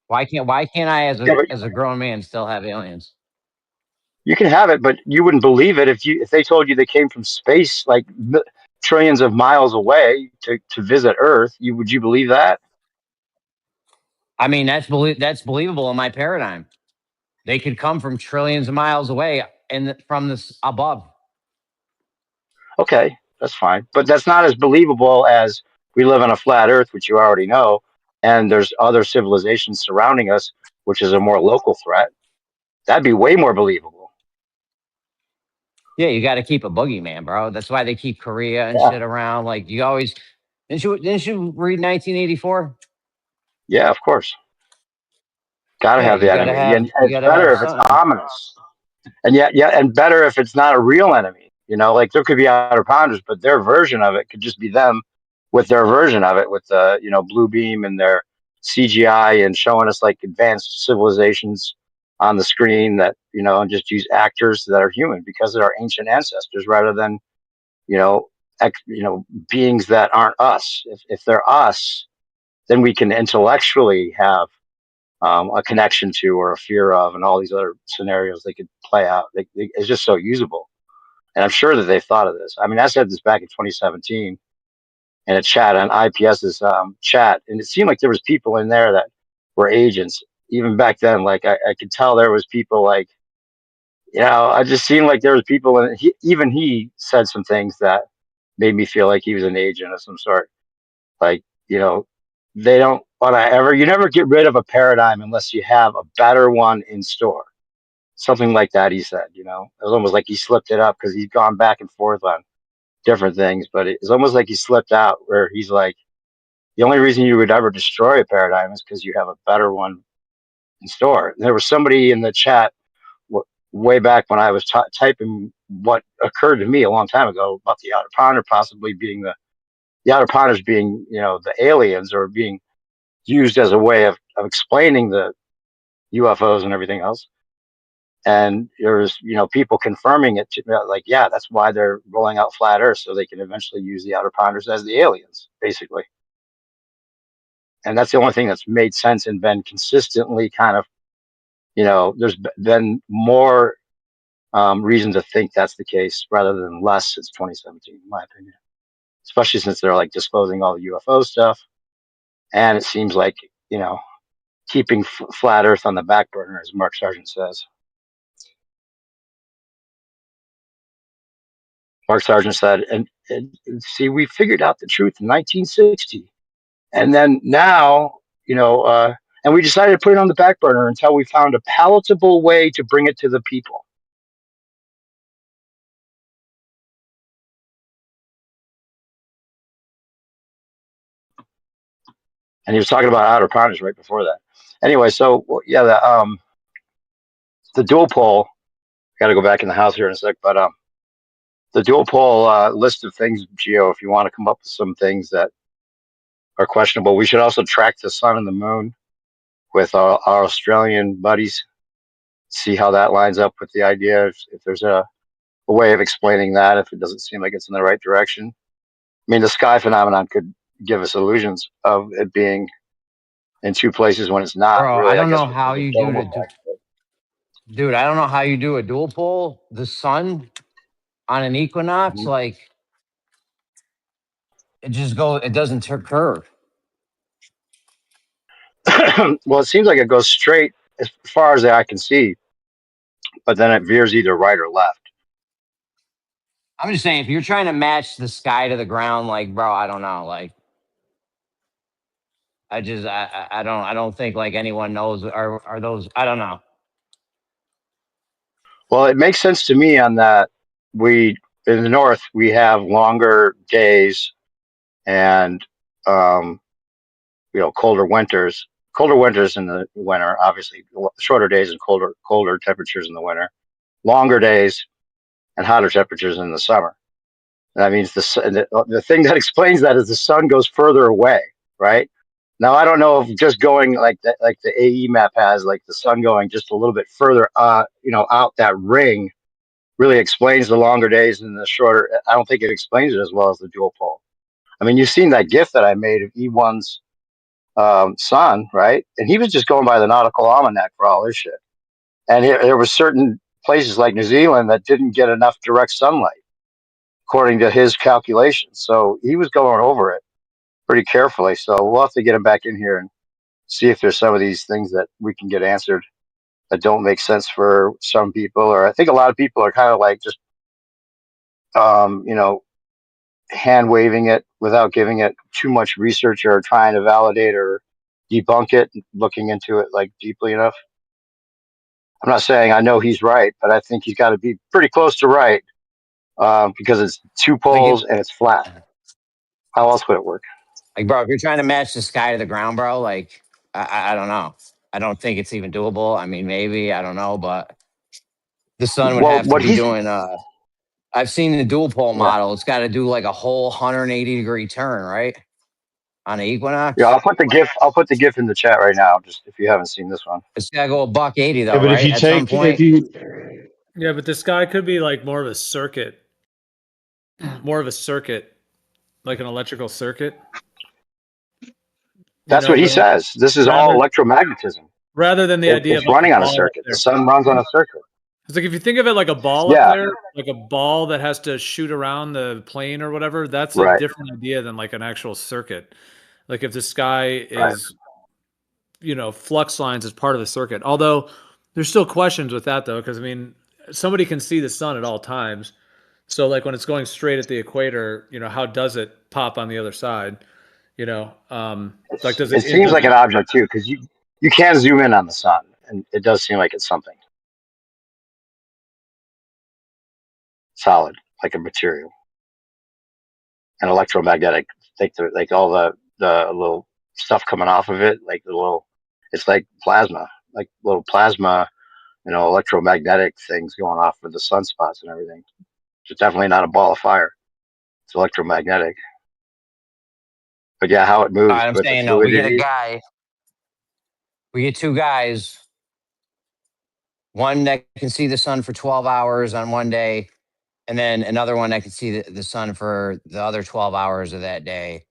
Why can't I Yeah, but as a grown man still have aliens? you can have it, but you wouldn't believe it if they told you they came from space, like trillions of miles away to visit Earth. Would you believe that? I mean, that's believable in my paradigm. They could come from trillions of miles away and from this above. Okay, that's fine, but that's not as believable as we live on a flat Earth, which you already know, and there's other civilizations surrounding us, which is a more local threat. That'd be way more believable. Yeah, you got to keep a boogeyman, bro. That's why they keep Korea and Yeah, shit around. Like you always didn't you read 1984? yeah, of course. Got to Yeah, have the enemy, and you it's gotta have better if it's something. ominous. And and better if it's not a real enemy. Like there could be outer ponders, but their version of it could just be them with their version of it, with the blue beam and their CGI and showing us like advanced civilizations on the screen that and just use actors that are human because they're our ancient ancestors rather than you know beings that aren't us. If they're us, then we can intellectually have a connection to or a fear of, and all these other scenarios they could play out. It's just so usable. And I'm sure that they've thought of this. I mean, I said this back in 2017 in a chat on IPS's chat, and it seemed like there was people in there that were agents. Even back then, like I could tell there was people like, I just seemed like there was people, and even he said some things that made me feel like he was an agent of some sort. Like, they don't want to you never get rid of a paradigm unless you have a better one in store. Something like that, he said, it was almost like he slipped it up because he's gone back and forth on different things, but it's almost like he slipped out where he's like, the only reason you would ever destroy a paradigm is because you have a better one in store. And there was somebody in the chat way back when I was typing what occurred to me a long time ago about the outer ponder possibly being the outer ponders being, the aliens or being used as a way of explaining the UFOs and everything else. And there's, people confirming it, like, yeah, that's why they're rolling out flat Earth so they can eventually use the outer ponders as the aliens, basically. And that's the only thing that's made sense and been consistently kind of, there's been more reason to think that's the case rather than less since 2017, in my opinion. Especially since they're like disclosing all the UFO stuff, and it seems like keeping flat Earth on the back burner, as Mark Sargent says. Mark Sargent said, and see, we figured out the truth in 1960, and then now, and we decided to put it on the back burner until we found a palatable way to bring it to the people. And he was talking about outer ponders right before that. Anyway, so yeah, the dual pole. Got to go back in the house here in a sec, but the dual pole list of things, Geo. If you want to come up with some things that are questionable, we should also track the sun and the moon with our Australian buddies. See how that lines up with the idea. If there's a way of explaining that, if it doesn't seem like it's in the right direction. I mean, the sky phenomenon could give us illusions of it being in two places when it's not Bro, I really. I don't guess know because how of you do dome to effect. dude, I don't know how you do a dual pole. The sun on an equinox, like it doesn't curve. Well, it seems like it goes straight as far as the eye can see, but then it veers either right or left. I'm just saying, if you're trying to match the sky to the ground, like, bro, I don't know, like, I don't think like anyone knows are those, I don't know. Well, it makes sense to me on that we in the north we have longer days and colder winters. Colder winters in the winter, obviously shorter days and colder temperatures in the winter. Longer days and hotter temperatures in the summer. That means the thing that explains that is the sun goes further away, right? Now I don't know if just going like the AE map has, like the sun going just a little bit further, out that ring, really explains the longer days and the shorter. I don't think it explains it as well as the dual pole. I mean, you've seen that GIF that I made of E1's son, right? And he was just going by the nautical almanac for all his shit. And there were certain places like New Zealand that didn't get enough direct sunlight, according to his calculations. So he was going over it pretty carefully. So we'll have to get him back in here and see if there's some of these things that we can get answered that don't make sense for some people. Or I think a lot of people are kind of like just, hand waving it without giving it too much research or trying to validate or debunk it, looking into it like deeply enough. I'm not saying I know he's right, but I think he's got to be pretty close to right, because it's two poles and it's flat. How else would it work? Like, bro, if you're trying to match the sky to the ground, bro, like, I don't know. I don't think it's even doable. I mean, maybe, I don't know, but the sun would Well, have to what be he's doing, I've seen the dual pole yeah. model. It's got to do like a whole 180-degree turn, right? On an Yeah, equinox. I'll put the GIF. I'll put the GIF in the chat right now, just if you haven't seen this one. It's got to go a buck 80 Yeah, though, but if right? you At some take if point. you Yeah, but the sky could be like more of a circuit, like an electrical circuit. That's what he says. This is all electromagnetism. Rather than the idea It's of like running a on a ball up circuit. there. The sun runs on a circuit. It's like if you think of it like a ball up Yeah. there, like a ball that has to shoot around the plane or whatever, that's a Right. different idea than like an actual circuit. Like if the sky Right. is, flux lines as part of the circuit. Although there's still questions with that though, because I mean, somebody can see the sun at all times. So like when it's going straight at the equator, how does it pop on the other side? Like does It it? seems like an object too, because you can zoom in on the sun, and it does seem like it's something solid, like a material, and electromagnetic. Like all the little stuff coming off of it, like the little, it's like plasma, like little plasma, electromagnetic things going off of the sunspots and everything. It's definitely not a ball of fire. It's electromagnetic. But yeah, how it moves I'm with the saying, no, we get a fluidity. guy, we get two guys, one that can see the sun for 12 hours on one day, and then another one that can see the sun for the other 12 hours of that day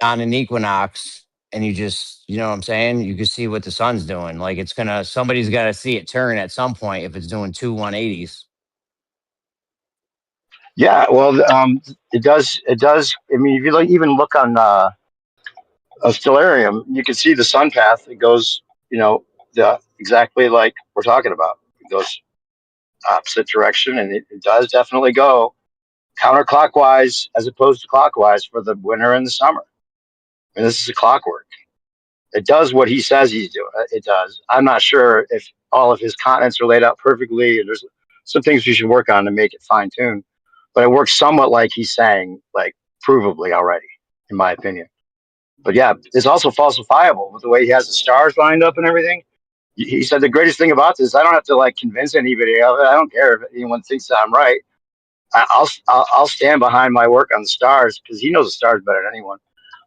on an equinox. And you just, you know what I'm saying? You can see what the sun's doing. Like somebody's got to see it turn at some point if it's doing two 180s. Yeah, well, it does. It does. I mean, if you even look on a stellarium, you can see the sun path. It goes, exactly like we're talking about. It goes opposite direction, and it does definitely go counterclockwise as opposed to clockwise for the winter and the summer. And this is a clockwork. It does what he says he's doing. It does. I'm not sure if all of his continents are laid out perfectly. There's some things we should work on to make it fine tuned, but it works somewhat like he's saying, like provably already, in my opinion. But yeah, it's also falsifiable with the way he has the stars lined up and everything. He said the greatest thing about this, I don't have to like convince anybody of it. I don't care if anyone thinks that I'm right. I'll stand behind my work on the stars because he knows the stars better than anyone.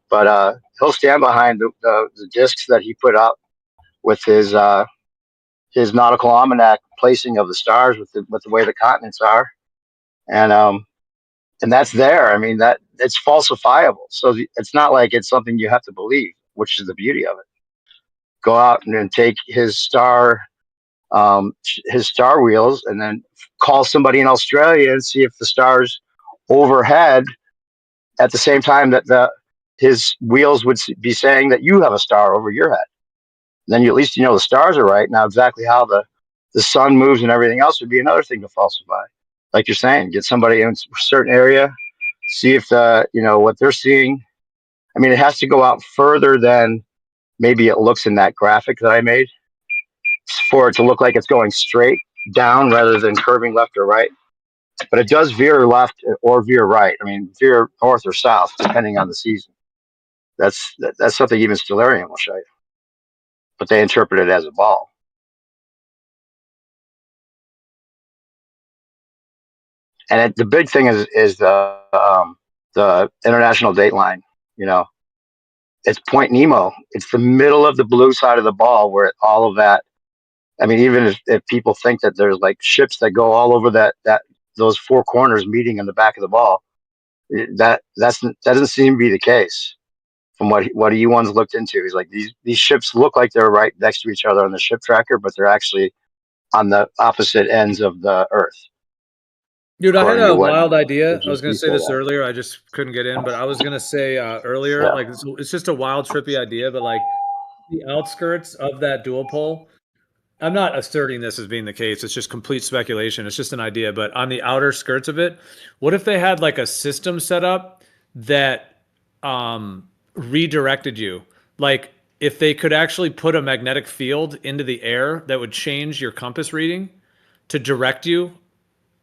But he'll stand behind the discs that he put up with his nautical almanac placing of the stars with the way the continents are, and that's there. I mean that it's falsifiable, so it's not like it's something you have to believe, which is the beauty of it. Go out and then take his star wheels, and then call somebody in Australia and see if the stars overhead at the same time that his wheels would be saying that you have a star over your head. Then at least the stars are right. Now exactly how the sun moves and everything else would be another thing to falsify. Like you're saying, get somebody in a certain area, see if what they're seeing. I mean, it has to go out further than maybe it looks in that graphic that I made for it to look like it's going straight down rather than curving left or right. but it does veer left or veer right. I mean, veer north or south depending on the season. That's something even Stellarium will show you, but they interpret it as a ball. And the big thing is the international date line. You know, it's Point Nemo. It's the middle of the blue side of the ball where all of that. I mean, even if people think that there's like ships that go all over that those four corners meeting in the back of the ball, that doesn't seem to be the case. From what E1's looked into, he's like these ships look like they're right next to each other on the ship tracker, but they're actually on the opposite ends of the Earth. Dude, I had According to a what wild idea. I was just going to say said this that. earlier. I just couldn't get in, but I was going to say earlier, Yeah. like it's just a wild, trippy idea, but like the outskirts of that dual pole. I'm not asserting this as being the case. It's just complete speculation. It's just an idea. But on the outer skirts of it, what if they had like a system set up that redirected you? Like if they could actually put a magnetic field into the air that would change your compass reading to direct you,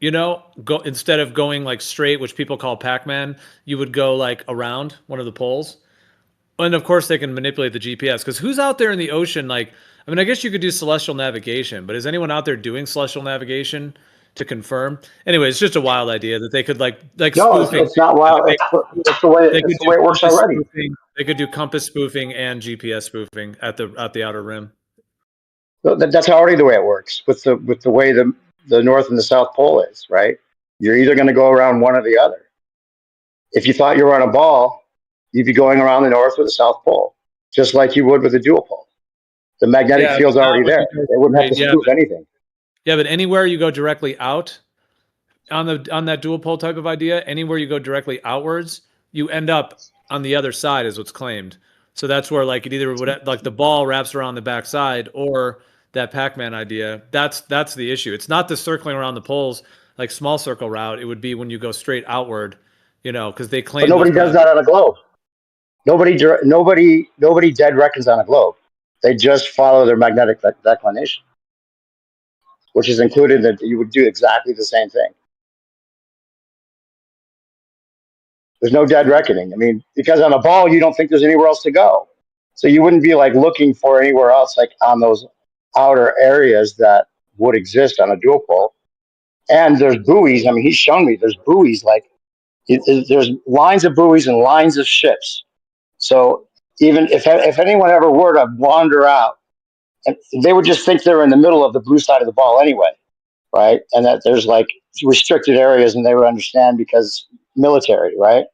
you know, go instead of going like straight, which people call Pac-Man, you would go like around one of the poles. And of course, they can manipulate the GPS because who's out there in the ocean? Like, I mean, I guess you could do celestial navigation, but is anyone out there doing celestial navigation to confirm? Anyway, it's just a wild idea that they could like No, spoofing. it's not wild. It's the way They could do it works compass already. spoofing. They could do compass spoofing and GPS spoofing at the outer rim. That's already the way it works with the way the North and the South Pole is, right? You're either going to go around one or the other. If you thought you were on a ball, you'd be going around the North or the South Pole, just like you would with a dual pole. The magnetic Yeah, field's but not already when there. you go They wouldn't have to straight. spoof anything. Yeah, but anywhere you go directly out on that dual pole type of idea, anywhere you go directly outwards, you end up on the other side, is what's claimed. So that's where like it either would like the ball wraps around the backside or that Pac-Man idea. That's the issue. It's not the circling around the poles like small circle route. It would be when you go straight outward, you know, because they But claim nobody those does that on a globe. Nobody dead reckons on a globe. They just follow their magnetic declination, which is included that you would do exactly the same thing. There's no dead reckoning. I mean, because on a ball, you don't think there's anywhere else to go. So you wouldn't be like looking for anywhere else, like on those outer areas that would exist on a dual pole. And there's buoys. I mean, he's shown me there's buoys, like there's lines of buoys and lines of ships. So even if anyone ever were to wander out, and they would just think they're in the middle of the blue side of the ball anyway, right? And that there's like restricted areas, and they would understand because military, right?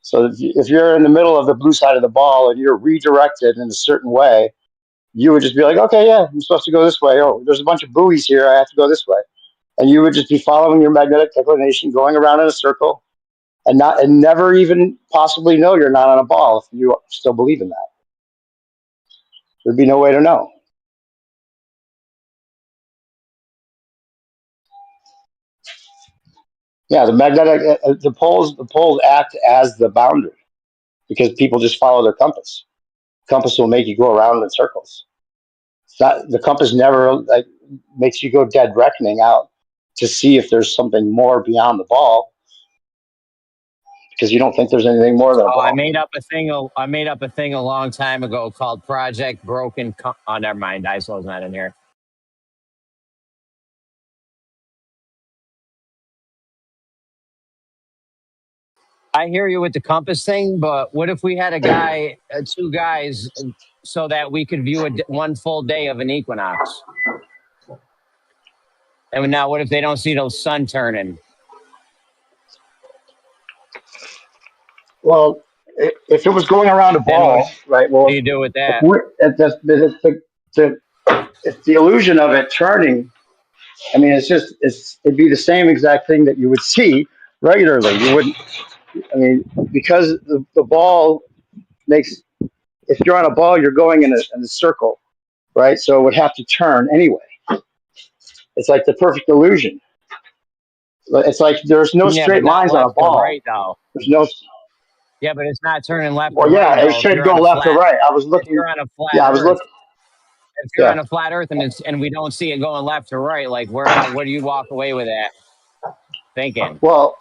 So if you're in the middle of the blue side of the ball and you're redirected in a certain way, you would just be like, okay, yeah, I'm supposed to go this way. Oh, there's a bunch of buoys here. I have to go this way. And you would just be following your magnetic declination, going around in a circle, and never even possibly know you're not on a ball if you still believe in that. There'd be no way to know. Yeah, the poles act as the boundary because people just follow their compass. Compass will make you go around in circles. The compass never like makes you go dead reckoning out to see if there's something more beyond the ball because you don't think there's anything more than a Oh, I ball. made up a thing. I made up a thing a long time ago called Project Broken. Oh, never mind. ISO's not in here. I hear you with the compass thing, but what if we had two guys, so that we could view one full day of an equinox? And now, what if they don't see those sun turning? Well, if it was going around a Then what ball, right? Well, do you do with if that? we're if the illusion of it turning, I mean, it'd be the same exact thing that you would see regularly. You wouldn't. I mean, because the ball makes. If you're on a ball, you're going in a circle, right? So it would have to turn anyway. It's like the perfect illusion. It's like there's no Yeah, but straight not lines on a left to ball. right though. There's no. Yeah, but it's not turning left to Well, right yeah, it though. If should you're go on a left or flat, right. I was if looking. you're on a flat Yeah, I was Earth, looking. if you're Yeah. on a flat Earth and we don't see it going left to right, like what do you walk away with that? thinking. Well,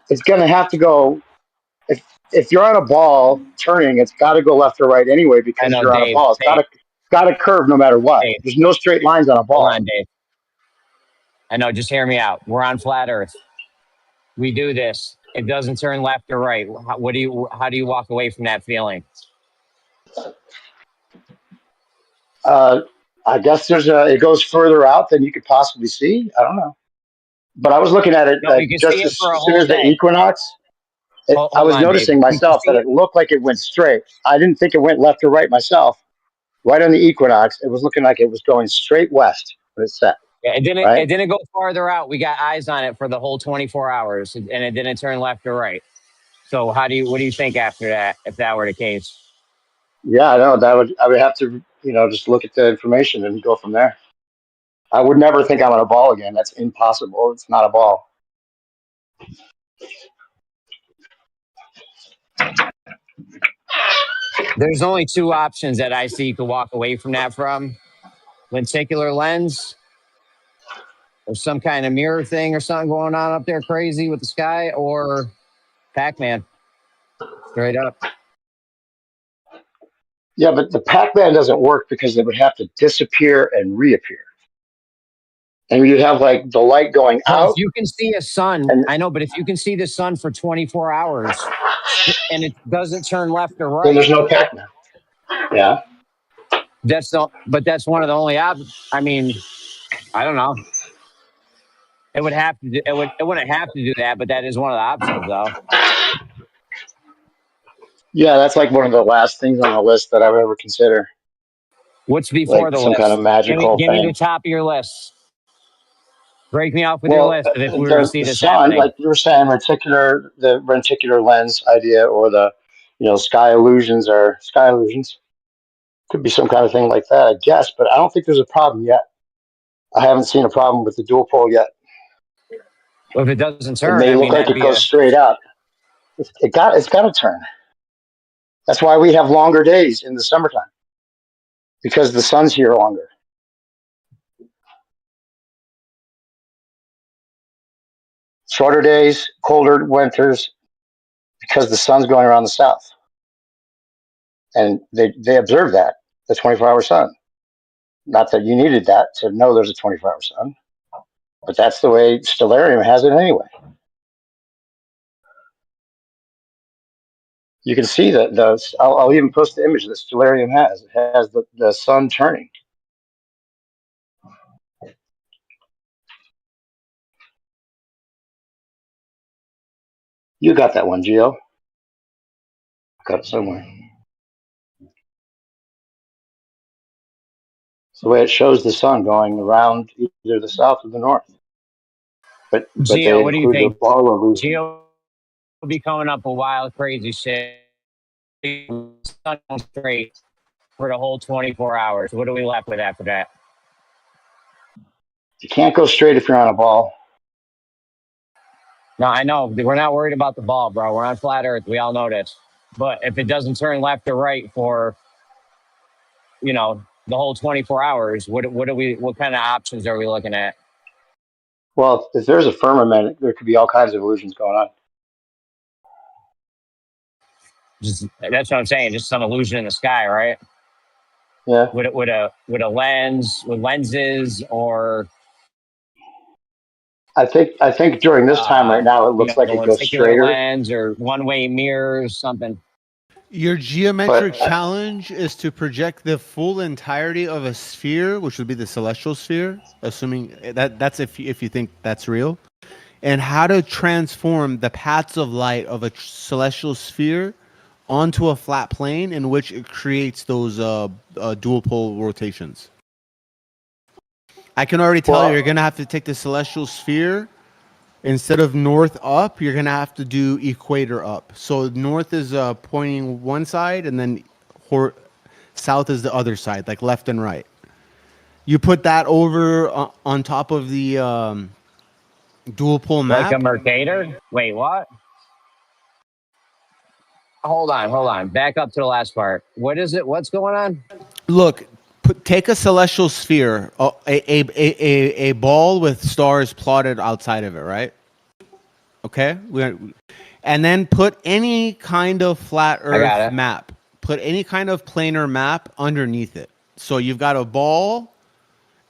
it's going to have to go. If you're on a ball turning, it's got to go left or right anyway I because know, you're on a Dave. ball. Dave, It's got to curve no matter what. Dave, There's no straight lines on a hold ball. on, Dave. I know. Just hear me out. We're on flat Earth. We do this. It doesn't turn left or right. How do you walk away from that feeling? Uh, I guess it goes further out than you could possibly see. I don't know. But I was looking at it No, you can see just it as for a soon whole as the day. equinox. I Hold was on, Dave. noticing You can myself see that it. it looked like it went straight. I didn't think it went left or right myself. Right on the equinox, it was looking like it was going straight west when it set. Yeah, it didn't. Right? It didn't go farther out. We got eyes on it for the whole 24 hours, and it didn't turn left or right. So what do you think after that? If that were the case, Yeah, I know I would have to, just look at the information and go from there. I would never think I'm on a ball again. That's impossible. It's not a ball. there's only two options that I see to walk away from that from: lenticular lens, or some kind of mirror thing, or something going on up there crazy with the sky, or Pac-Man. Straight up. Yeah, but the Pac-Man doesn't work because it would have to disappear and reappear. And you'd have like the light going Well, if out you can see a sun, and I know, but if you can see the sun for 24 hours and it doesn't turn left or then right, there's no Pac-Man. Yeah. that's one of the only options. I mean, I don't know. It would have to do, it wouldn't have to do that, but that is one of the options though. Yeah, that's like one of the last things on the list that I would ever consider. What's before Like the some kind of list? magical Give me the thing. top of your list. Break me off with your Well, list of if we were to see the this sun, happening. like you were saying, the reticular lens idea, or the, sky illusions or sky illusions. Could be some kind of thing like that, I guess. But I don't think there's a problem yet. I haven't seen a problem with the dual pole yet. Well, if it doesn't It turn, may I look mean, like that'd it be goes a. straight out. It's got to turn. That's why we have longer days in the summertime because the sun's here longer. Shorter days, colder winters because the sun's going around the south. And they observe that, the 24-hour sun. Not that you needed that to know there's a 24-hour sun, but that's the way Stellarium has it anyway. You can see that I'll even post the image that Stellarium has. It has the sun turning. You got that one, Gio. Got it somewhere. It's the way it shows the sun going around either the south or the north. But they Gio, what do you include the think? ball illusion. Gio will be coming up with wild, crazy shit. Sun straight for the whole 24 hours. What are we left with after that? You can't go straight if you're on a ball. No, I know. We're not worried about the ball, bro. We're on flat Earth. We all know this. But if it doesn't turn left or right for, the whole 24 hours, what kind of options are we looking at? Well, if there's a firmament, there could be all kinds of illusions going on. That's what I'm saying. Just some illusion in the sky, right? Yeah. With a lens, with lenses, or I think during this time right now, it looks like the it goes lenticular straighter. lens, or one-way mirrors, something. Your geometric But challenge is to project the full entirety of a sphere, which would be the celestial sphere, assuming that's if you think that's real, and how to transform the paths of light of a celestial sphere onto a flat plane in which it creates those dual pole rotations. I can already tell you're going to have to take the celestial sphere. Instead of north up, you're going to have to do equator up. So north is pointing one side, and then south is the other side, like left and right. You put that over on top of the dual pole Like a map. Mercator? Wait, what? Hold on. Back up to the last part. What is it? What's going on? Look, take a celestial sphere, a ball with stars plotted outside of it, right? Okay, and then put any kind of flat I got Earth it. map. Put any kind of planar map underneath it. So you've got a ball,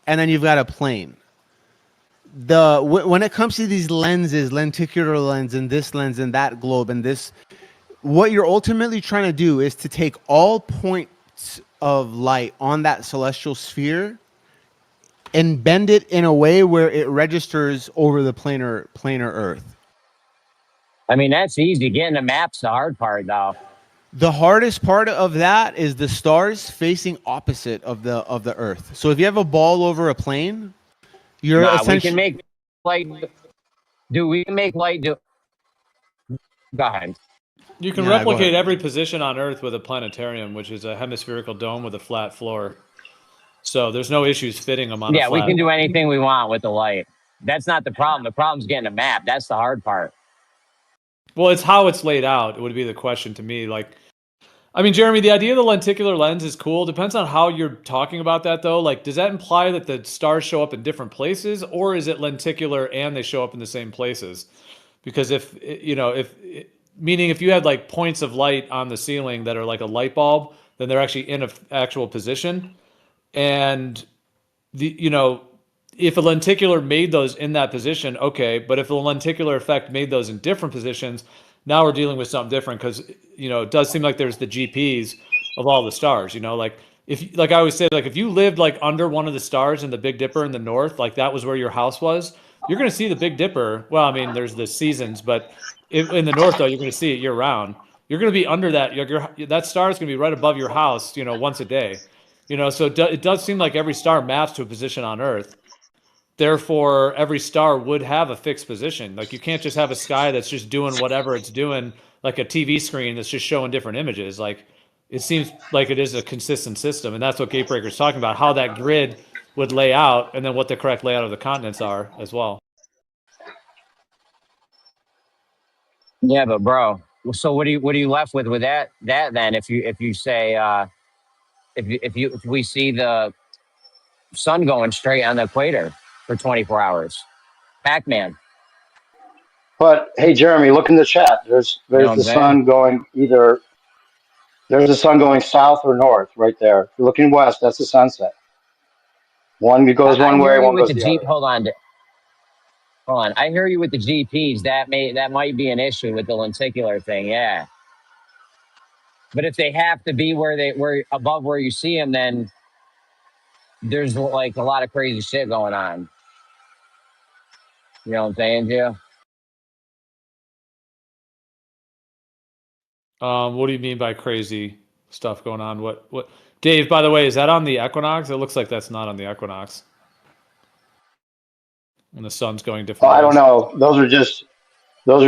and then you've got a plane. When it comes to these lenses, lenticular lens, and this lens, and that globe, and this, what you're ultimately trying to do is to take all points of light on that celestial sphere and bend it in a way where it registers over the planar Earth. I mean, that's easy. Getting the map's the hard part, though. The hardest part of that is the stars facing opposite of the Earth. So if you have a ball over a plane, you're Nah, we can essentially make light. Do we can make light? Do go ahead. You can Yeah, go replicate ahead. every position on Earth with a planetarium, which is a hemispherical dome with a flat floor. So there's no issues fitting them on a Yeah, we flat. can do anything we want with the light. That's not the problem. The problem's getting a map. That's the hard part. Well, it's how it's laid out. It would be the question to me. Like, I mean, Jeremy, the idea of the lenticular lens is cool. Depends on how you're talking about that, though. Like, does that imply that the stars show up in different places, or is it lenticular and they show up in the same places? Because if you know, if meaning if you had like points of light on the ceiling that are like a light bulb, then they're actually in an actual position. And if a lenticular made those in that position, okay. But if the lenticular effect made those in different positions, now we're dealing with something different because it does seem like there's the GPs of all the stars. Like like I always say, like if you lived like under one of the stars in the Big Dipper in the north, like that was where your house was, you're going to see the Big Dipper. Well, I mean, there's the seasons, but in the north though, you're going to see it year round. You're going to be under that. That star is going to be right above your house, once a day. So it does seem like every star maps to a position on Earth. Therefore, every star would have a fixed position. Like you can't just have a sky that's just doing whatever it's doing, like a TV screen that's just showing different images. Like it seems like it is a consistent system, and that's what Gatebreaker's talking about, how that grid would lay out, and then what the correct layout of the continents are as well. Yeah, but bro, so what are you left with that then? If you say if we see the sun going straight on the equator for 24 hours, Pac-Man. But hey, Jeremy, look in the chat. You know what There's I'm the saying? sun going either. There's the sun going south or north right there. If you're looking west, that's the sunset. One goes I one hear way, you one with goes the the Jeep. other. Hold on. I hear you with the GPs. That might be an issue with the lenticular thing. Yeah. But if they have to be where above where you see them, then there's like a lot of crazy shit going on. You know what I'm saying, Joe? What do you mean by crazy stuff going on? What? Dave, by the way, is that on the equinox? It looks like that's not on the equinox. When the sun's going different I don't ways. know. Those are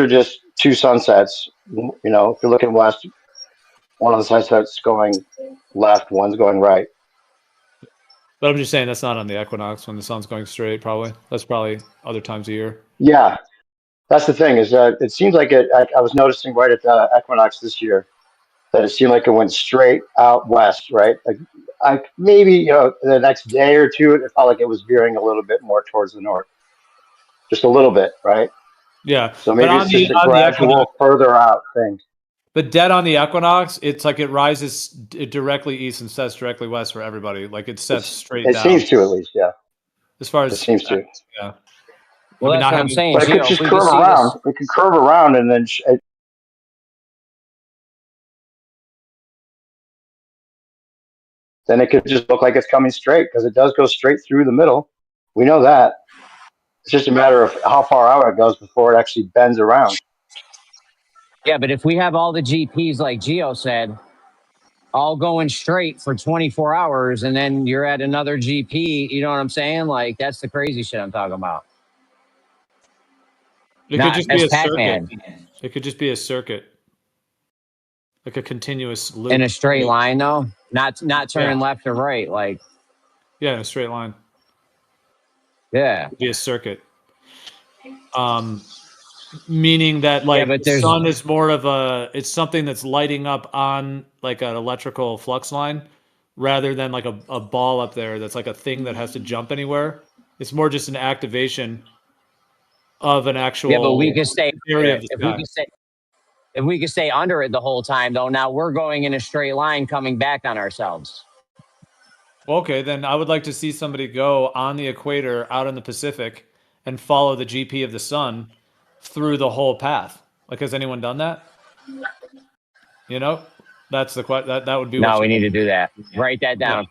just two sunsets. If you're looking west, one of the sunsets going left, one's going right. But I'm just saying that's not on the equinox when the sun's going straight, probably. That's probably other times of year. Yeah, that's the thing. Is that it seems like it. I was noticing right at the equinox this year that it seemed like it went straight out west, right? Like, maybe the next day or two, it felt like it was veering a little bit more towards the north, just a little bit, right? Yeah. So But maybe it's just a on the equinox, gradual further out thing. but dead on the equinox, it's like it rises directly east and sets directly west for everybody. Like it sets straight It down. seems to, at least, yeah. As far It as seems to. yeah. Well, I mean, that's not what I'm having, saying, But it could Gio. If just we could curve see around. this, It could curve around and then it could just look like it's coming straight because it does go straight through the middle. We know that. It's just a matter of how far out it goes before it actually bends around. yeah. But if we have all the GPs, like Gio said, all going straight for 24 hours, and then you're at another GP, you know what I'm saying? Like that's the crazy shit I'm talking about. it could Not just be as a circuit. Pac-Man It could just be a circuit. Like a continuous loop. in a straight line, though. Not Yeah. turning left or right. Like, Yeah, in a straight line. yeah, It'd be a circuit. Meaning that yeah. like But the there's sun is more of it's something that's lighting up on like an electrical flux line rather than like a ball up there that's like a thing that has to jump anywhere. It's more just an activation of an actual Yeah, but we could stay area of the if sky. we could stay if we could stay under it the whole time, though. Now we're going in a straight line, coming back on ourselves. Okay, then I would like to see somebody go on the equator out in the Pacific and follow the GP of the sun through the whole path. Like, has anyone done that? You know, that's the that would be No, what we you need to do that. Write that down.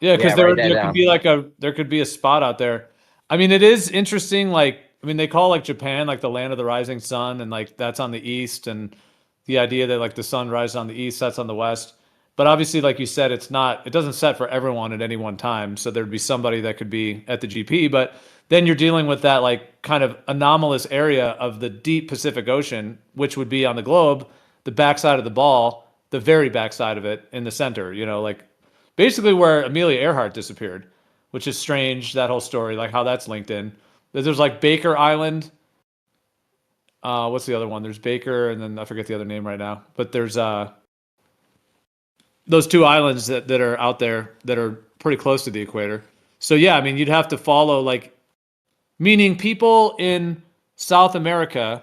Yeah, because write that there down. could be like there could be a spot out there. I mean, it is interesting. Like, I mean, they call like Japan like the land of the rising sun, and like that's on the east, and the idea that like the sun rises on the east, sets on the west. But obviously, like you said, it's not. It doesn't set for everyone at any one time. So there'd be somebody that could be at the GP, but then you're dealing with that like kind of anomalous area of the deep Pacific Ocean, which would be on the globe, the backside of the ball, the very backside of it in the center. You know, like basically where Amelia Earhart disappeared, which is strange. That whole story, like how that's linked in. There's like Baker Island. What's the other one? There's Baker, and then I forget the other name right now. But there's those two islands that are out there that are pretty close to the equator. So yeah, I mean, you'd have to follow like, meaning people in South America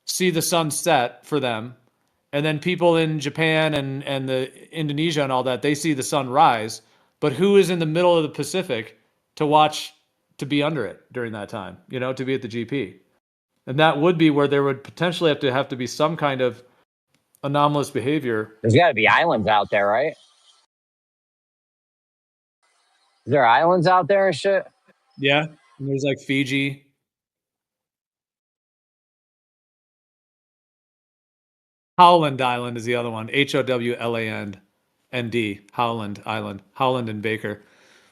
see the sun set for them, and then people in Japan and the Indonesia and all that, they see the sun rise. But who is in the middle of the Pacific to watch, to be under it during that time? You know, to be at the GP, and that would be where there would potentially have to be some kind of anomalous behavior. There's got to be islands out there, right? Is there islands out there and shit? Yeah, and there's like Fiji. Howland Island is the other one. Howland, Howland Island, Howland and Baker.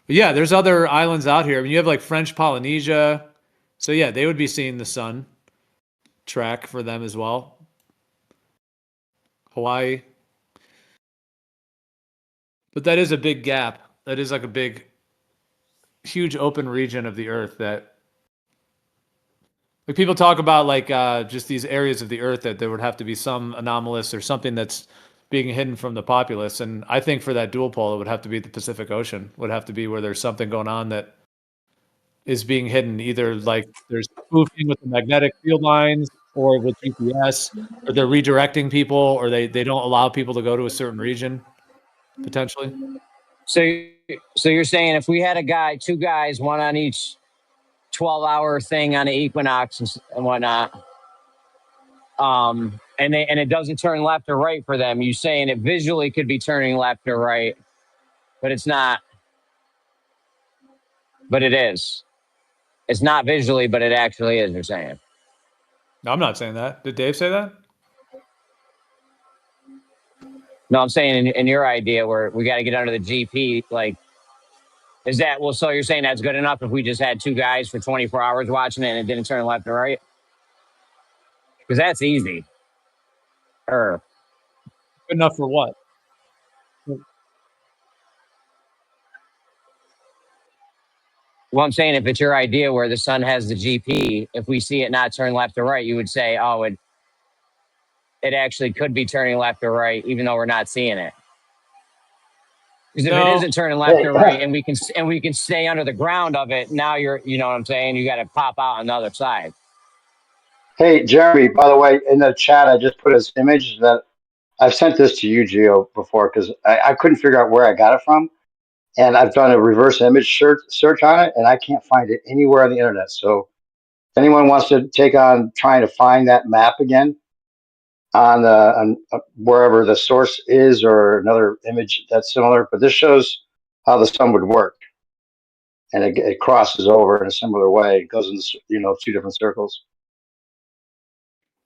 But yeah, there's other islands out here. I mean, you have like French Polynesia. So yeah, they would be seeing the sun track for them as well. Hawaii. But that is a big gap. That is like a big, huge open region of the earth that, like, people talk about like just these areas of the earth that there would have to be some anomalous or something that's being hidden from the populace. And I think for that dual pole, it would have to be the Pacific Ocean. Would have to be where there's something going on that is being hidden. Either like there's spoofing with the magnetic field lines, or with GPS, or they're redirecting people, or they don't allow people to go to a certain region potentially. So you're saying if we had two guys, one on each 12-hour thing on the equinox and whatnot, and it doesn't turn left or right for them, you saying it visually could be turning left or right, but it's not. But it is. It's not visually, but it actually is. You're saying. No, I'm not saying that. Did Dave say that? No, I'm saying in your idea where we got to get under the GP, like, is that, well, so you're saying that's good enough if we just had two guys for 24 hours watching it and it didn't turn left or right? Because that's easy. Good enough for what? Well, I'm saying if it's your idea where the sun has the GP, if we see it not turn left or right, you would say, oh, it actually could be turning left or right, even though we're not seeing it. Because if it isn't turning left or right, and we can stay under the ground of it, now you know what I'm saying? You got to pop out on the other side. Hey, Jeremy, by the way, in the chat, I just put his image that I've sent this to you, Gio, before, because I couldn't figure out where I got it from. And I've done a reverse image search on it, and I can't find it anywhere on the internet. So if anyone wants to take on trying to find that map again on wherever the source is, or another image that's similar, but this shows how the sun would work. And it crosses over in a similar way. It goes in, two different circles.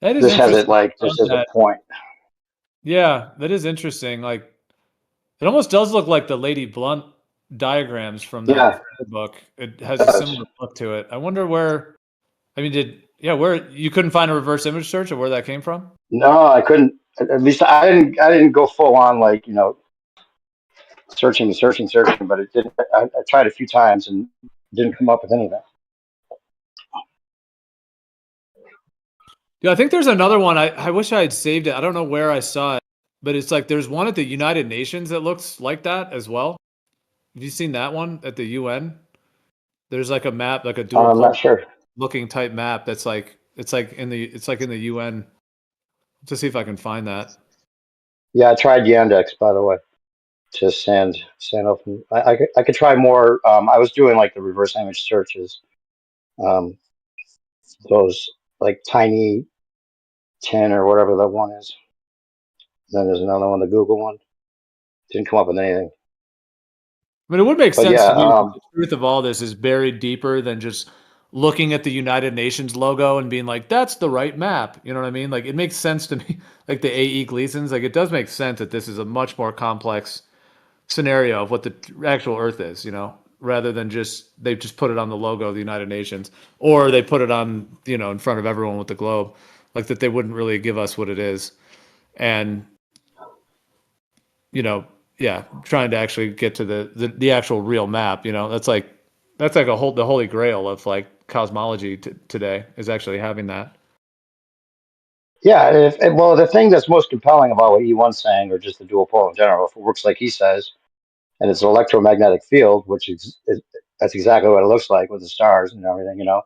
That is This has interesting. it like just as a point. Yeah, that is interesting. Like, it almost does look like the Lady Blunt diagrams from that book. It has a similar look to it. I wonder where. I mean, where you couldn't find a reverse image search of where that came from? No, I couldn't. At least I didn't go full on like searching, but it didn't. I tried a few times and didn't come up with anything. Yeah, I think there's another one. I wish I had saved it. I don't know where I saw it, but it's like there's one at the United Nations that looks like that as well. Have you seen that one at the UN? There's like a map, like a dual. I'm not sure. looking type map that's like it's like in the UN. To see if I can find that. Yeah, I tried Yandex, by the way, to send off. I could try more. I was doing like the reverse image searches, um, those like Tiny 10 or whatever that one is. Then there's another one, the Google one. Didn't come up with anything. I mean, it would make But sense yeah, to me that the truth of all this is buried deeper than just looking at the United Nations logo and being like, that's the right map. You know what I mean? Like, it makes sense to me, like the A.E. Gleasons, like, it does make sense that this is a much more complex scenario of what the actual Earth is, you know, rather than just, they just put it on the logo of the United Nations, or they put it on, you know, in front of everyone with the globe, like that they wouldn't really give us what it is. And, you know, yeah, trying to actually get to the actual real map, you know, that's like the holy grail of like cosmology today is actually having that. yeah. Well, the thing that's most compelling about what E1's saying, or just the dual pole in general, if it works like he says, and it's an electromagnetic field, which is that's exactly what it looks like with the stars and everything. You know,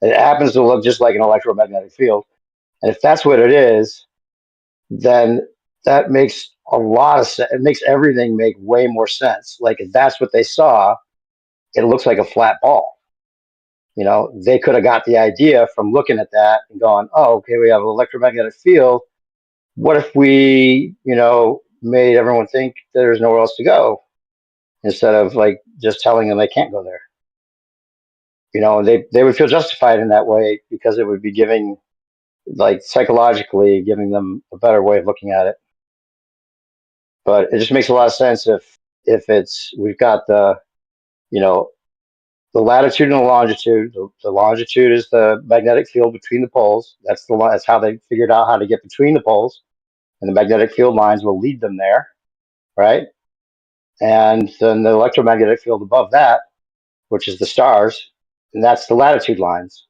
it happens to look just like an electromagnetic field, and if that's what it is, then that makes a lot of sense. It makes everything make way more sense. Like if that's what they saw, it looks like a flat ball. You know, they could have got the idea from looking at that and going, oh, okay, we have an electromagnetic field. What if we, you know, made everyone think there's nowhere else to go instead of like just telling them they can't go there? You know, they would feel justified in that way because it would be giving, like psychologically, giving them a better way of looking at it. But it just makes a lot of sense if it's we've got the, you know, the latitude and the longitude. The longitude is the magnetic field between the poles. That's how they figured out how to get between the poles, and the magnetic field lines will lead them there, right? And then the electromagnetic field above that, which is the stars, and that's the latitude lines.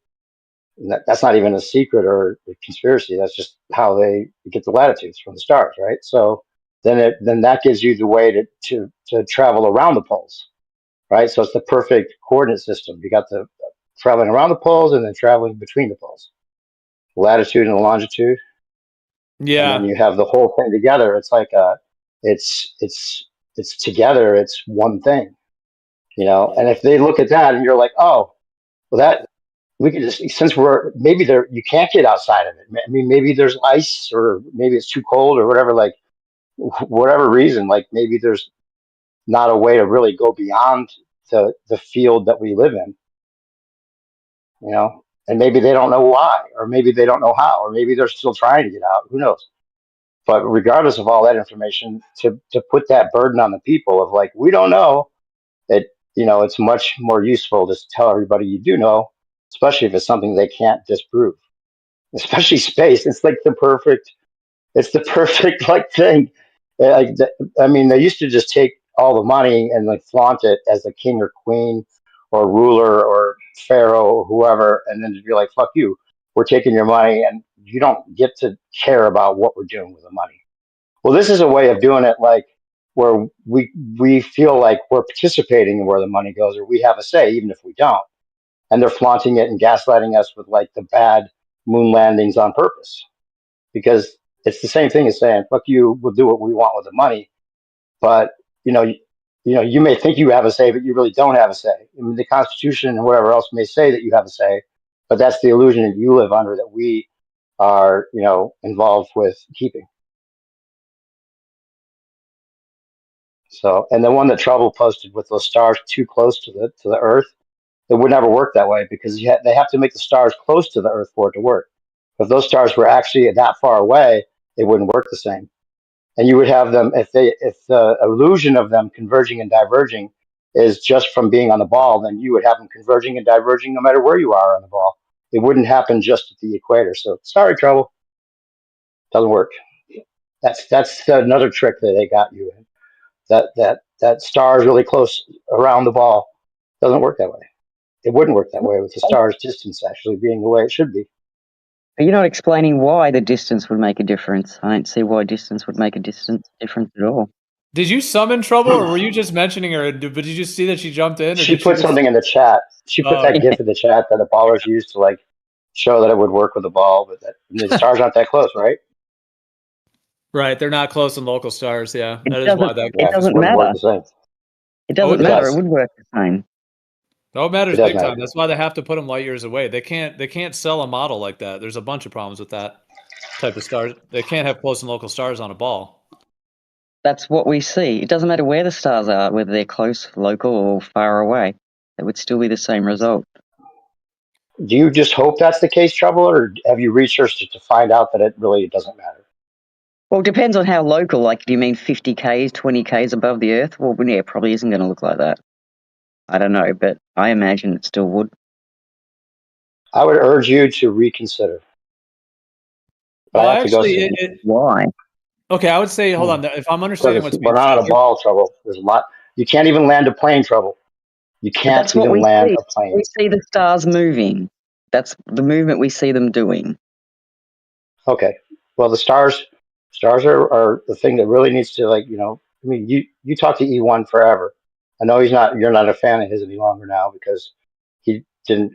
And that's not even a secret or a conspiracy. That's just how they get the latitudes from the stars, right? So then that gives you the way to travel around the poles, right? So it's the perfect coordinate system. You got the traveling around the poles and then traveling between the poles, latitude and longitude, and then Yeah. you have the whole thing together. It's like it's together. It's one thing, you know. And if they look at that and you're like, oh, well, that we could just since we're maybe there you can't get outside of it. I mean, maybe there's ice or maybe it's too cold or whatever. Like whatever reason, like maybe there's not a way to really go beyond the field that we live in, you know. And maybe they don't know why, or maybe they don't know how, or maybe they're still trying to get out. Who knows? But regardless of all that information, to put that burden on the people of like we don't know, it you know it's much more useful to tell everybody you do know, especially if it's something they can't disprove. Especially space, it's the perfect like thing. Like I mean, they used to just take all the money and like flaunt it as a king or queen or ruler or pharaoh or whoever, and then just be like, "Fuck you, we're taking your money, and you don't get to care about what we're doing with the money." Well, this is a way of doing it, like where we feel like we're participating in where the money goes, or we have a say, even if we don't. And they're flaunting it and gaslighting us with like the bad moon landings on purpose because it's the same thing as saying fuck you, we'll do what we want with the money. But you know you may think you have a say, but you really don't have a say. I mean, the constitution and whatever else may say that you have a say, but that's the illusion that you live under, that we are, you know, involved with keeping. So, and the one that Trouble posted with those stars too close to the earth, it would never work that way because they have to make the stars close to the earth for it to work. If those stars were actually that far away, it wouldn't work the same. And you would have them if the illusion of them converging and diverging is just from being on the ball, then you would have them converging and diverging no matter where you are on the ball. It wouldn't happen just at the equator. So sorry, Trouble, doesn't work. That's another trick that they got you in. That star is really close around the ball. Doesn't work that way. It wouldn't work that way with the star's distance actually being the way it should be. But you're not explaining why the distance would make a difference. I don't see why distance would make a difference at all. Did you summon trouble, or were you just mentioning her? But did you see that she jumped in? Or She did put just... something in the chat. She put that GIF in the chat that the ballers used to like show that it would work with the ball, but the stars aren't that close, right? Right, they're not close in local stars. Yeah, It that is why doesn't. that It Yeah, GIF is it doesn't wouldn't matter. work the same. It doesn't it matter. does. It would work the same. No, it matters It does big matter. time. That's why they have to put them light years away. They can't sell a model like that. There's a bunch of problems with that type of stars. They can't have close and local stars on a ball. That's what we see. It doesn't matter where the stars are, whether they're close, local, or far away. It would still be the same result. Do you just hope that's the case, Trouble, or have you researched it to find out that it really doesn't matter? Well, it depends on how local. Like, do you mean 50 Ks, 20 Ks above the Earth? Well, yeah, it probably isn't going to look like that. I don't know, but I imagine it still would. I would urge you to reconsider. But Well, I have to go actually, soon Why? okay. I would say, hold on. If I'm understanding because what's we're being not said, on a ball, Trouble. There's a lot. You can't even land a plane, Trouble. You But can't that's what even we land see. a plane. We see the stars moving. That's the movement we see them doing. Okay. Well, the stars are the thing that really needs to, like, I mean, you talk to E1 forever. I know you're not a fan of his any longer now because he didn't,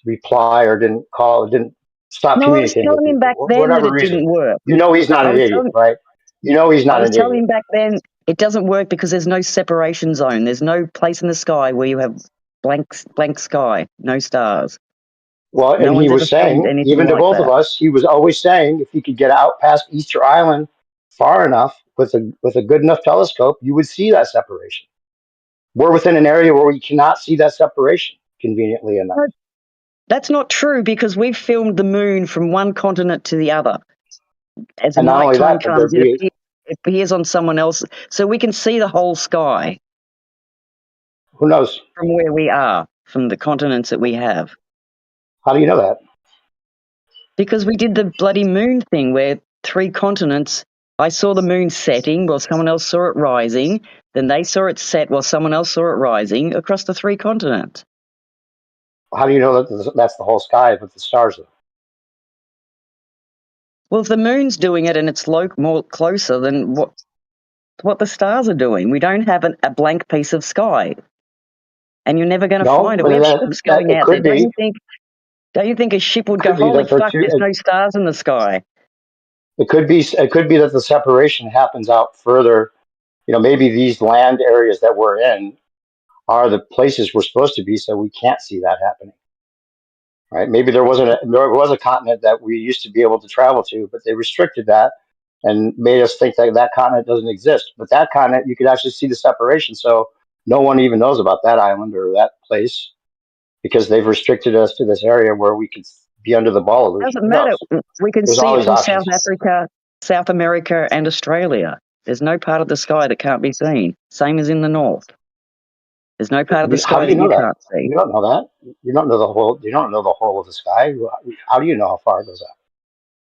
reply or didn't call or didn't stop No, I was communicating with telling him people back for then that whatever it reason. didn't work. You know he's not I an was idiot, telling, right? You know he's I not was an telling idiot. him back then it doesn't work because there's no separation zone. There's no place in the sky where you have blank sky, no stars. Well, No and he one's ever was filmed saying, anything even to like both of that. us, he was always saying if he could get out past Easter Island far enough with a good enough telescope, you would see that separation. We're within an area where we cannot see that separation conveniently enough. No, that's not true because we've filmed the moon from one continent to the other. As And not only nighttime that, but comes, it appears on someone else, so we can see the whole sky who knows? from where we are, from the continents that we have. How do you know that? Because we did the bloody moon thing where 3 continents, I saw the moon setting while someone else saw it rising, then they saw it set while someone else saw it rising across the 3 continents. How do you know that that's the whole sky with the stars? Well, if the moon's doing it and it's more closer than what the stars are doing, we don't have a blank piece of sky, and you're never going to No, find it. but We have ships going it out there. could be. Don't you think a ship would go, Could be holy that they're fuck, two. there's no stars in the sky? It could be. It could be that the separation happens out further. Maybe these land areas that we're in are the places we're supposed to be, so we can't see that happening. Right? Maybe there was a continent that we used to be able to travel to, but they restricted that and made us think that that continent doesn't exist. But that continent, you could actually see the separation. So no one even knows about that island or that place because they've restricted us to this area where we could be under the ball illusion. Doesn't Who matter. knows? We can There's see it always from South options. Africa, South America, and Australia. There's no part of the sky that can't be seen. Same as in the north. There's no part of the How sky do you that know you that? can't see. You don't know that. You don't know the whole. You don't know the whole of the sky. How do you know how far it goes out?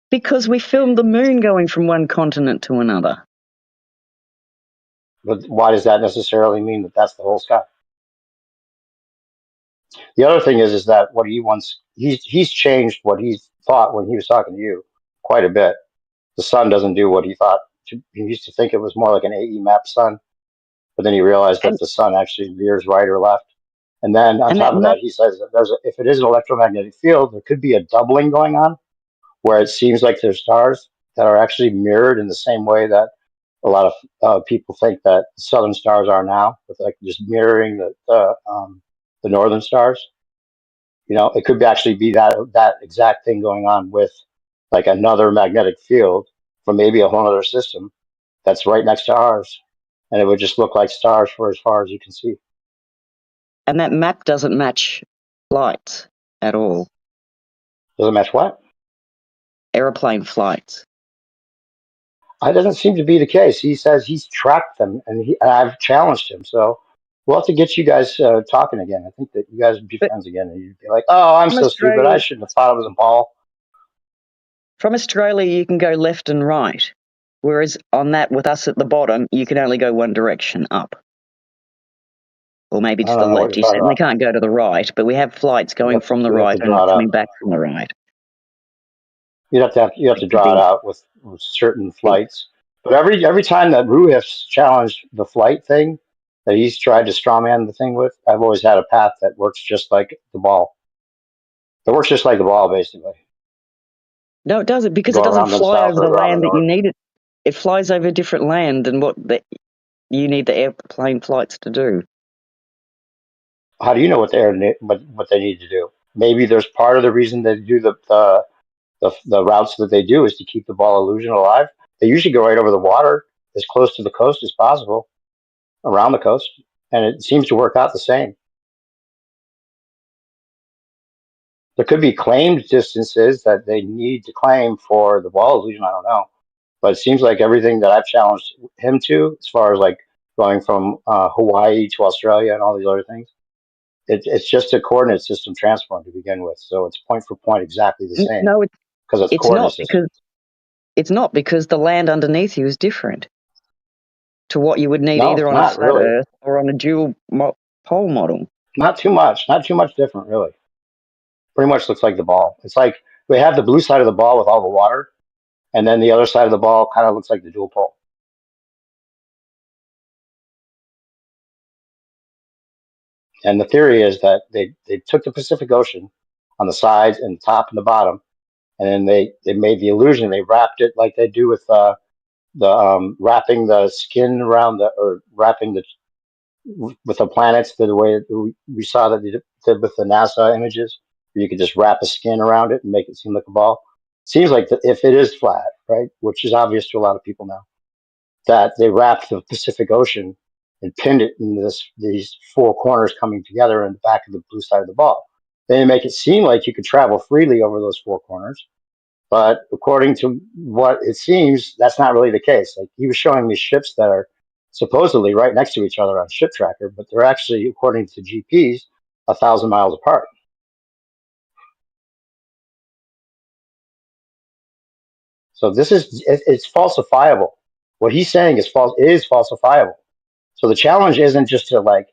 Because we filmed the moon going from one continent to another. But why does that necessarily mean that that's the whole sky? The other thing is that what he's changed what he thought when he was talking to you quite a bit. The sun doesn't do what he thought. He used to think it was more like an AE map sun, but then he realized that And the sun actually veers right or left. And then on and that top of map, that, he says that if it is an electromagnetic field, there could be a doubling going on, where it seems like there's stars that are actually mirrored in the same way that a lot of people think that southern stars are now, with like just mirroring the northern stars. It could actually be that exact thing going on with like another magnetic field from maybe a whole other system that's right next to ours, and it would just look like stars for as far as you can see. and that map doesn't match flights at all. Doesn't match what? Aeroplane flights. That doesn't seem to be the case. He says he's tracked them, and I've challenged him. So we'll have to get you guys talking again. I think that you guys would be But friends again, and you'd be like, "Oh, I'm from so stupid. I Australia, shouldn't have thought it was a ball." you can go left and right. Whereas on that, with us at the bottom, you can only go one direction up. Or maybe I to the don't know what left. you're You talking certainly about. can't go to the right, but we have flights going from the You'd have right to and draw it coming out. back from the right. You have to It could draw it be, out with certain it, flights. But every time that Ruhif's challenged the flight thing that he's tried to strawman the thing with, I've always had a path that works just like the ball. It works just like the ball, basically. No, it doesn't, because it Go doesn't around them fly south over or the around the land that you north. need it. It flies over different land than what you need the airplane flights to do. How do you know what they need to do? Maybe there's part of the reason they do the routes that they do is to keep the ball illusion alive. They usually go right over the water, as close to the coast as possible, around the coast, and it seems to work out the same. There could be claimed distances that they need to claim for the ball illusion. I don't know, but it seems like everything that I've challenged him to, as far as like going from Hawaii to Australia and all these other things, it's just a coordinate system transform to begin with. So it's point for point exactly the same No, because it's a it's coordinate not, system. because the land underneath you is different to what you would need No, either it's on a not flat really. Earth or on a dual pole model. Not too much. Not too much different, really. Pretty much looks like the ball. It's like we have the blue side of the ball with all the water, and then the other side of the ball kind of looks like the dual pole. And the theory is that they took the Pacific Ocean on the sides and the top and the bottom, and then they made the illusion. They wrapped it like they do with the wrapping the skin around or wrapping the with the planets the way we saw that they did with the NASA images, where you could just wrap a skin around it and make it seem like a ball. Seems like if it is flat, right, which is obvious to a lot of people now, that they wrapped the Pacific Ocean and pinned it in these four corners coming together in the back of the blue side of the ball. They make it seem like you could travel freely over those four corners, but according to what it seems, that's not really the case. Like he was showing me ships that are supposedly right next to each other on Ship Tracker, but they're actually, according to GPS, 1,000 miles apart. So this it's falsifiable. What he's saying is false. It is falsifiable. So the challenge isn't just to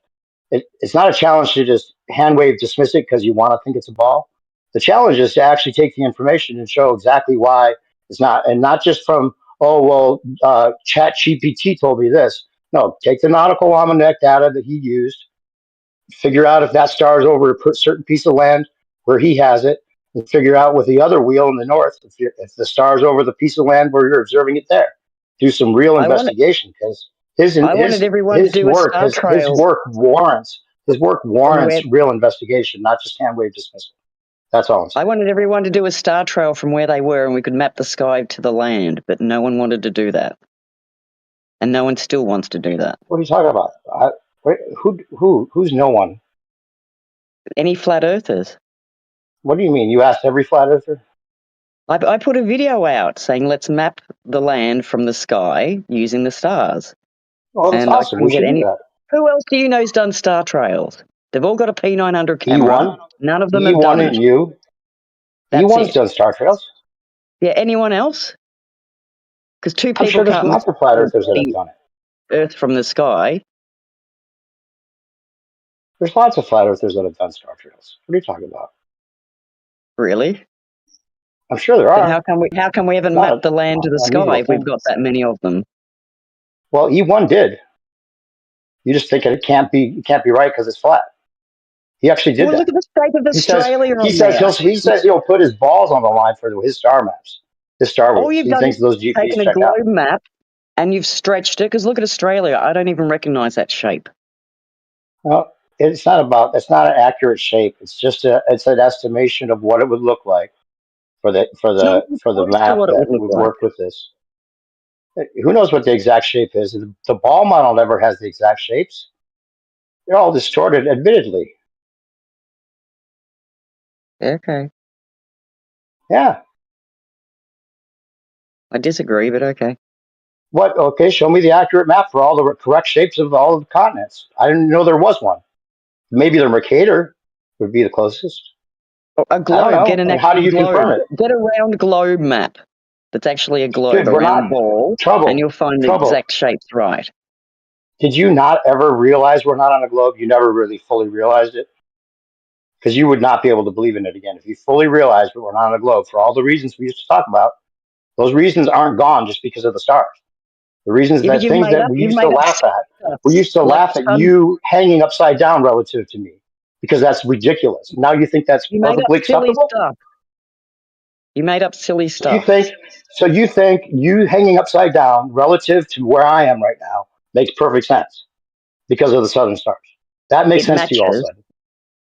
it's not a challenge to just hand wave dismiss it because you want to think it's a ball. The challenge is to actually take the information and show exactly why it's not, and not just from, oh, well, Chat GPT told me this. No, take the nautical almanac data that he used, figure out if that star is over a certain piece of land where he has it, and figure out with the other wheel in the north if the star is over the piece of land where you're observing it there. Do some real I wanted, investigation because I wanted everyone to do a star his trail work from where warrants real investigation, not just hand wave dismissal. That's all I'm I saying. wanted everyone to do a star trail from where they were, and we could map the sky to the land, but no one wanted to do that, and no one still wants to do that. What are you talking about? Who's no one? Any flat earthers? What do you mean? You asked every flat earther? I put a video out saying let's map the land from the sky using the stars, Oh, that's and I awesome. We couldn't get should do any. that. Who else do you know's done star trails? They've all got a P900 camera. E1, None of them have E1, done and it. you. That's E1's it. done star trails. Yeah, anyone else? Because two I'm people sure there's can't lots of flat map earthers that have the done it. Earth from the sky. There's lots of flat earthers that have done star trails. What are you talking about? Really? I'm sure there Then are. how come we It's haven't not mapped the land to the an sky unusual if we've thing. got that many of them? Well, E1 did. You just think it can't be right because it's flat. He actually did Well, that. look at the state of He says Australia he on says there. he'll put his balls on the line for his star maps, his star All wheels. you've He done is thinks those GPS taken a check out. globe map and you've stretched it, because look at Australia. I don't even recognise that shape. Well, it's not an accurate shape. It's an estimation of what it would look like for It's not even the close to map what it that would look would like. work with this. Who knows what the exact shape is? The ball model never has the exact shapes. They're all distorted, admittedly. Okay. Yeah. I disagree, but okay. What? Okay, show me the accurate map for all the correct shapes of all of the continents. I didn't know there was one. Maybe the Mercator would be the closest. A I don't globe, get know. an And how do actual you globe. confirm it? Get a round globe map that's actually a globe, Dude, a we're not round ball, and trouble. you'll find the Trouble. exact shapes right. Did you not ever realize we're not on a globe? You never really fully realized it? Because you would not be able to believe in it again. If you fully realized that we're not on a globe for all the reasons we used to talk about, those reasons aren't gone just because of the stars. The reasons Yeah, but that things that we you've used to made up laugh at, stuff. we used to Like laugh at sun, you hanging upside down relative to me because that's ridiculous. Now you think that's you made up perfectly silly acceptable? stuff. You made up silly So you stuff. think, so you think you hanging upside down relative to where I am right now makes perfect sense because of the southern stars. That makes It sense to you all of a matches. sudden.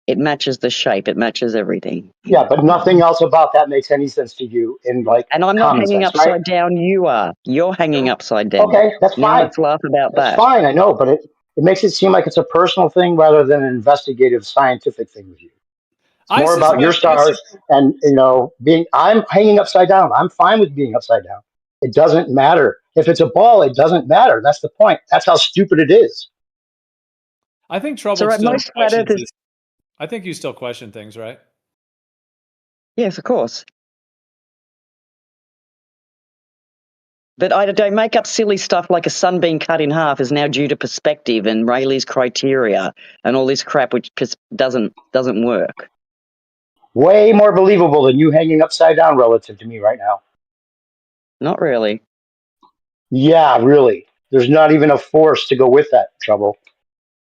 It matches the shape. It matches everything. Yeah, but nothing else about that makes any sense to you in like And I'm not common hanging sense, right? upside down. You are. You're hanging upside down. Okay, that's Now fine. let's laugh about That's that. fine. I know, but it makes it seem like it's a personal thing rather than an investigative scientific thing with you. It's I more about your suspect. stars and being. I'm hanging upside down. I'm fine with being upside down. It doesn't matter if it's a ball. It doesn't matter. That's the point. That's how stupid it is. I think So Trouble right, still most flat questions earthers. this. I think you still question things, right? Yes, of course. But I don't make up silly stuff like a sun being cut in half is now due to perspective and Rayleigh's criteria and all this crap, which just doesn't work. Way more believable than you hanging upside down relative to me right now. Not really. Yeah, really. There's not even a force to go with that trouble.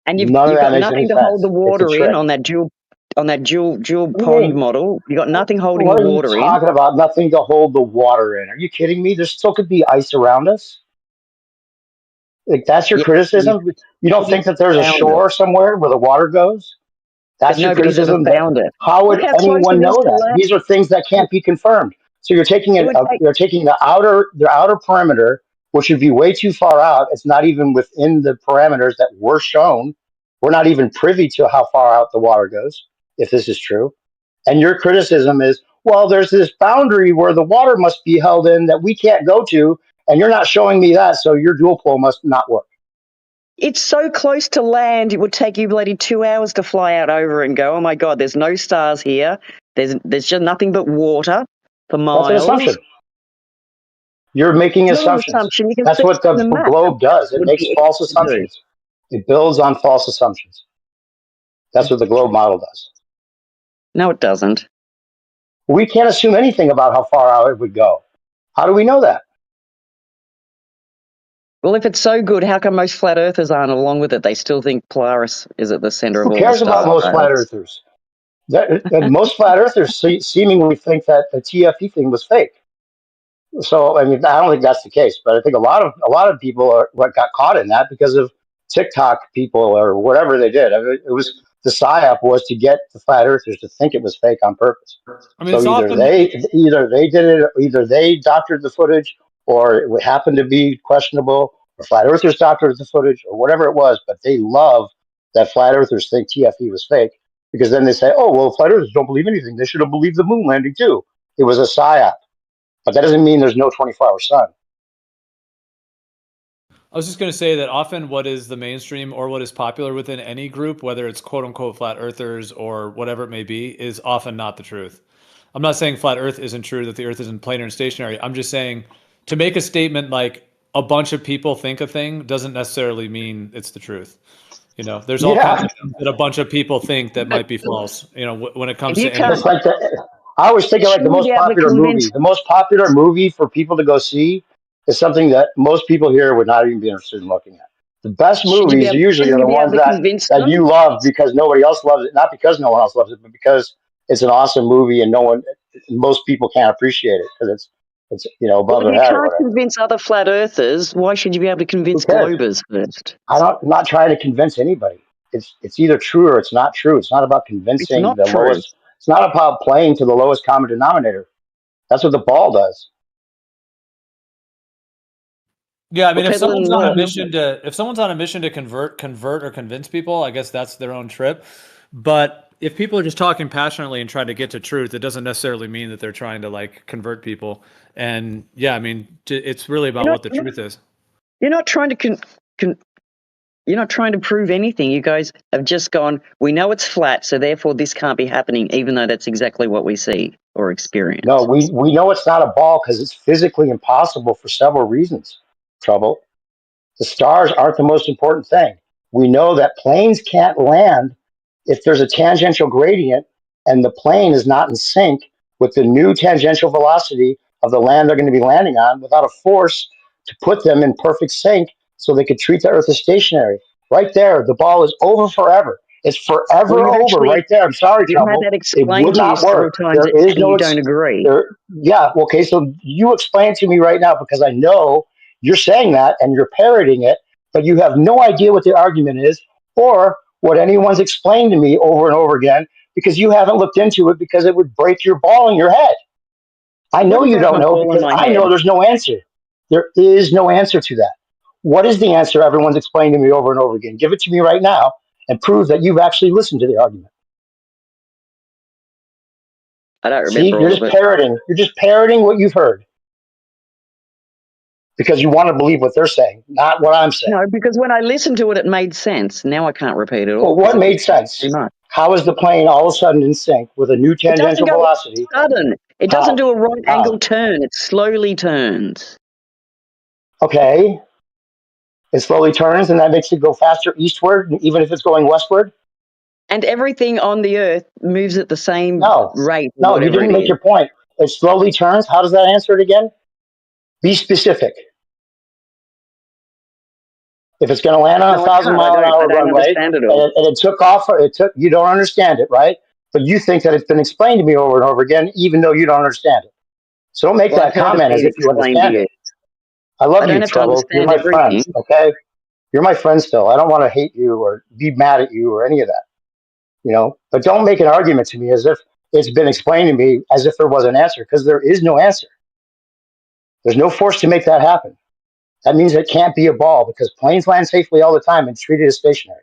And None of you've that got makes any nothing to hold the sense. It's a water in trick. on that dual What do you pond mean? model. You got nothing holding What the are you water in. talking about? Nothing to hold the water in. Are you kidding me? There still could be ice around us. Like that's your Yeah, you criticism? You don't think that there's a found it. shore somewhere where the water goes? But That's your nobody's ever criticism? That found it. how Look would how close anyone it is know to that? land. These are things that can't be confirmed. So you're taking It would take the outer perimeter, which would be way too far out. It's not even within the parameters that were shown. We're not even privy to how far out the water goes, if this is true. And your criticism is, well, there's this boundary where the water must be held in that we can't go to, and you're not showing me that, so your dual pole must not work. It's so close to land, it would take you bloody 2 hours to fly out over and go, oh my God, there's no stars here. There's just nothing but water for That's an miles. assumption. You're making It's not an assumptions. assumption. You can That's see what it the in the map. globe does. It It would makes be false easy to do. assumptions. It builds on false assumptions. That's what the globe model does. No, it doesn't. We can't assume anything about how far out it would go. How do we know that? Well, if it's so good, how come most flat earthers aren't along with it? They still think Polaris is at the center of Who all the cares about stars. most flat earthers? Most flat earthers seemingly think that the TFE thing was fake. So I mean, I don't think that's the case, but I think a lot of people are what got caught in that because of TikTok people or whatever they did. I mean, it was the psyop was to get the flat earthers to think it was fake on purpose. I mean, So it's often. either they did it, either they doctored the footage, or it happened to be questionable, or flat earthers doctored the footage, or whatever it was. But they love that flat earthers think TFE was fake because then they say, "Oh well, flat earthers don't believe anything. They should have believed the moon landing too. It was a psyop." But that doesn't mean there's no 24-hour sun. I was just going to say that often what is the mainstream or what is popular within any group, whether it's quote unquote flat earthers or whatever it may be, is often not the truth. I'm not saying flat earth isn't true, that the earth isn't planar and stationary. I'm just saying to make a statement like a bunch of people think a thing doesn't necessarily mean it's the truth. You know, there's all kinds Yeah, of things that a bunch of people think that might be false, you know, when it comes If to you any. can't, it's like I always think of like the shouldn't you be most able to popular convince? movie. The most popular movie for people to go see is something that most people here would not even be interested in looking at. The best movies usually are Shouldn't you the be able ones to convince that them? you love because nobody else loves it. Not because no one else loves it, but because it's an awesome movie and most people can't appreciate it because it's Well, above if their you head or can't whatever. convince other flat earthers, why should you be able to Who convince cares? Globers first? I'm not trying to convince anybody. It's either true or it's not true. It's not about It's convincing not the true. lowest. It's not about playing to the lowest common denominator. That's what the ball does. Yeah, I We're mean, if peddling someone's on a what? mission to convert or convince people, I guess that's their own trip. But if people are just talking passionately and trying to get to truth, it doesn't necessarily mean that they're trying to like convert people. And yeah, I mean, it's really about You're what not. the truth is. You're not trying to you're not trying to prove anything. You guys have just gone, we know it's flat, so therefore this can't be happening, even though that's exactly what we see or No, experience. we know it's not a ball because it's physically impossible for several reasons. Trouble. The stars aren't the most important thing. We know that planes can't land if there's a tangential gradient and the plane is not in sync with the new tangential velocity of the land they're going to be landing on without a force to put them in perfect sync so they could treat the Earth as stationary. Right there, the ball is over forever. It's Well, forever over right there. I'm sorry, you've had Trouble. that It explained would to you not several work. times, There is and no you don't agree. there. Yeah, okay. So you explain it to me right now because I know you're saying that and you're parroting it, but you have no idea what the argument is or what anyone's explained to me over and over again because you haven't looked into it because it would break your ball in your head. I know Wouldn't you break don't my know ball in because my I head. know there's no answer. There is no answer to that. What is the answer everyone's explained to me over and over again? Give it to me right now and prove that you've actually listened to the argument. I don't See, remember you're all of just it. parroting. You're just parroting what you've heard because you want to believe what they're saying, not what I'm saying. No, because when I listened to it, it made sense. Now I can't repeat it all. Well, what made sense? Too much. How is the plane all of a sudden in sync with a new It doesn't tangential go velocity? sudden. It doesn't How? do a right How? angle turn. It slowly turns. Okay. It slowly turns and that makes it go faster eastward, even if it's going westward? And everything on the Earth moves at the same No. rate, or No, you whatever didn't it make is. your point. It slowly turns. How does that answer it again? Be specific. If it's going to land on a No, I 1,000 can't. mile an I hour don't runway understand it all. and it took off, you don't understand it, right? But you think that it's been explained to me over and over again, even though you don't understand it. So don't make Well, I've that heard comment as it if you explained to understand it. you. I I love don't you, have to Trouble. You're understand my friend, everything. okay? You're my friend still. I don't want to hate you or be mad at you or any of that, But don't make an argument to me as if it's been explained to me as if there was an answer, because there is no answer. There's no force to make that happen. That means it can't be a ball because planes land safely all the time and treated as stationary.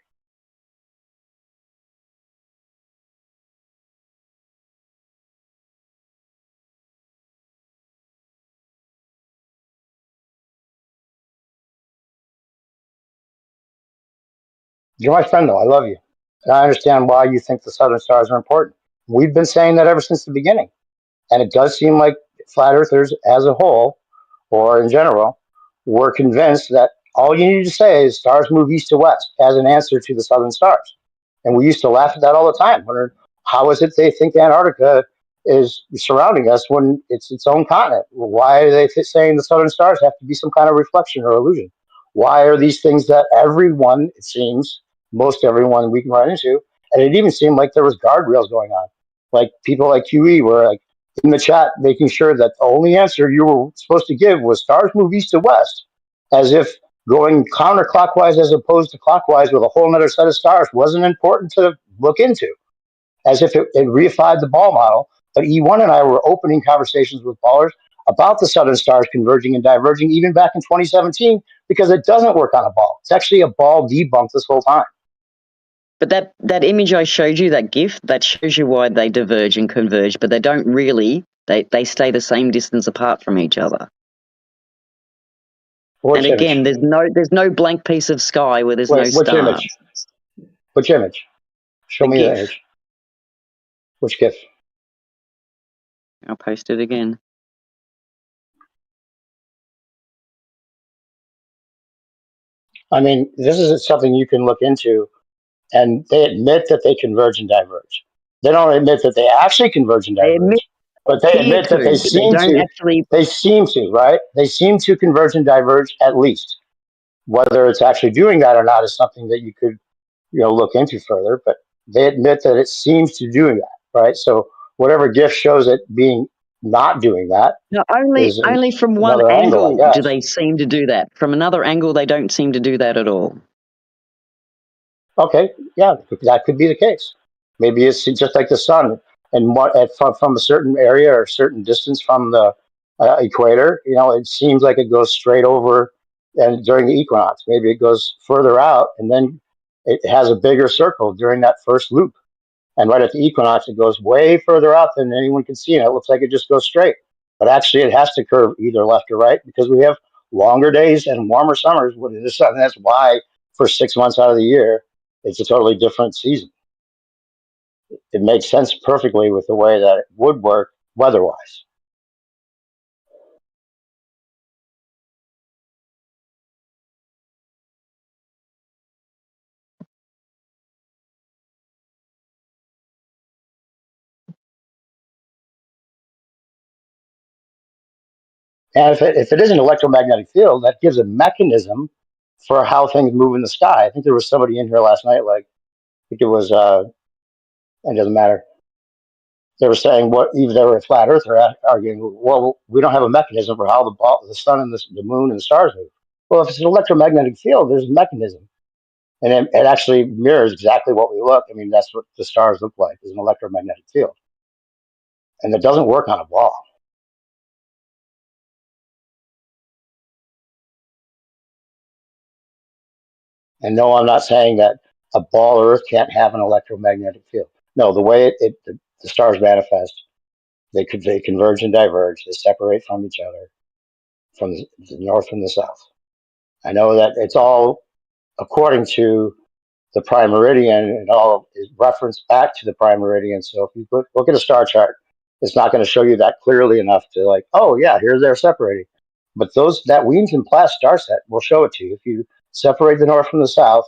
You're my friend, though. I love you. And I understand why you think the Southern Stars are important. We've been saying that ever since the beginning. And it does seem like flat earthers as a whole, or in general, were convinced that all you need to say is stars move east to west as an answer to the Southern Stars. And we used to laugh at that all the time, wondering how is it they think Antarctica is surrounding us when it's its own continent? Why are they saying the Southern Stars have to be some kind of reflection or illusion? Why are these things that everyone, it seems, most everyone we can run into, and it even seemed like there was guardrails going on. Like people like QE were like in the chat making sure that the only answer you were supposed to give was stars move east to west, as if going counterclockwise as opposed to clockwise with a whole other set of stars wasn't important to look into, as if it reified the ball model. But E1 and I were opening conversations with ballers about the Southern Stars converging and diverging even back in 2017 because it doesn't work on a ball. It's actually a ball debunked this whole time. But that image I showed you, that GIF, that shows you why they diverge and converge, but they don't really. They stay the same distance apart from each other. Which And again, image? there's no blank piece of sky where there's no Wait, which stars. image? Which image? Show The me the GIF. image. Which GIF? I'll post it again. I mean, this is something you can look into, and they admit that they converge and diverge. They don't admit that they actually converge and They admit diverge, but they here admit that they to, but they seem don't to. actually. They seem to, right? They seem to converge and diverge at least. Whether it's actually doing that or not is something that you could, look into further. But they admit that it seems to doing that, right? So whatever GIF shows it being not doing that No, is only from one another angle, I angle do guess. they seem to do that. From another angle, they don't seem to do that at all. Okay, yeah, that could be the case. Maybe it's just like the sun, and from a certain area or a certain distance from the equator, it seems like it goes straight over, and during the equinox, maybe it goes further out, and then it has a bigger circle during that first loop. And right at the equinox, it goes way further out than anyone can see, and it looks like it just goes straight. But actually, it has to curve either left or right because we have longer days and warmer summers with the sun. That's why for 6 months out of the year, it's a totally different season. It makes sense perfectly with the way that it would work weather-wise. And if it is an electromagnetic field, that gives a mechanism for how things move in the sky. I think there was somebody in here last night, like, I think it was, it doesn't matter. They were saying what, even they were a flat earther arguing, well, we don't have a mechanism for how the sun and the moon and the stars move. Well, if it's an electromagnetic field, there's a mechanism. And it actually mirrors exactly what we look. I mean, that's what the stars look like, is an electromagnetic field. And it doesn't work on a ball. And no, I'm not saying that a ball Earth can't have an electromagnetic field. No, the way the stars manifest, they converge and diverge. They separate from each other, from the north and the south. I know that it's all according to the prime meridian, and all is referenced back to the prime meridian. So if you look at a star chart, it's not going to show you that clearly enough to like, oh yeah, here they're separating. But that Weems and Platt star set will show it to you. If you separate the north from the south,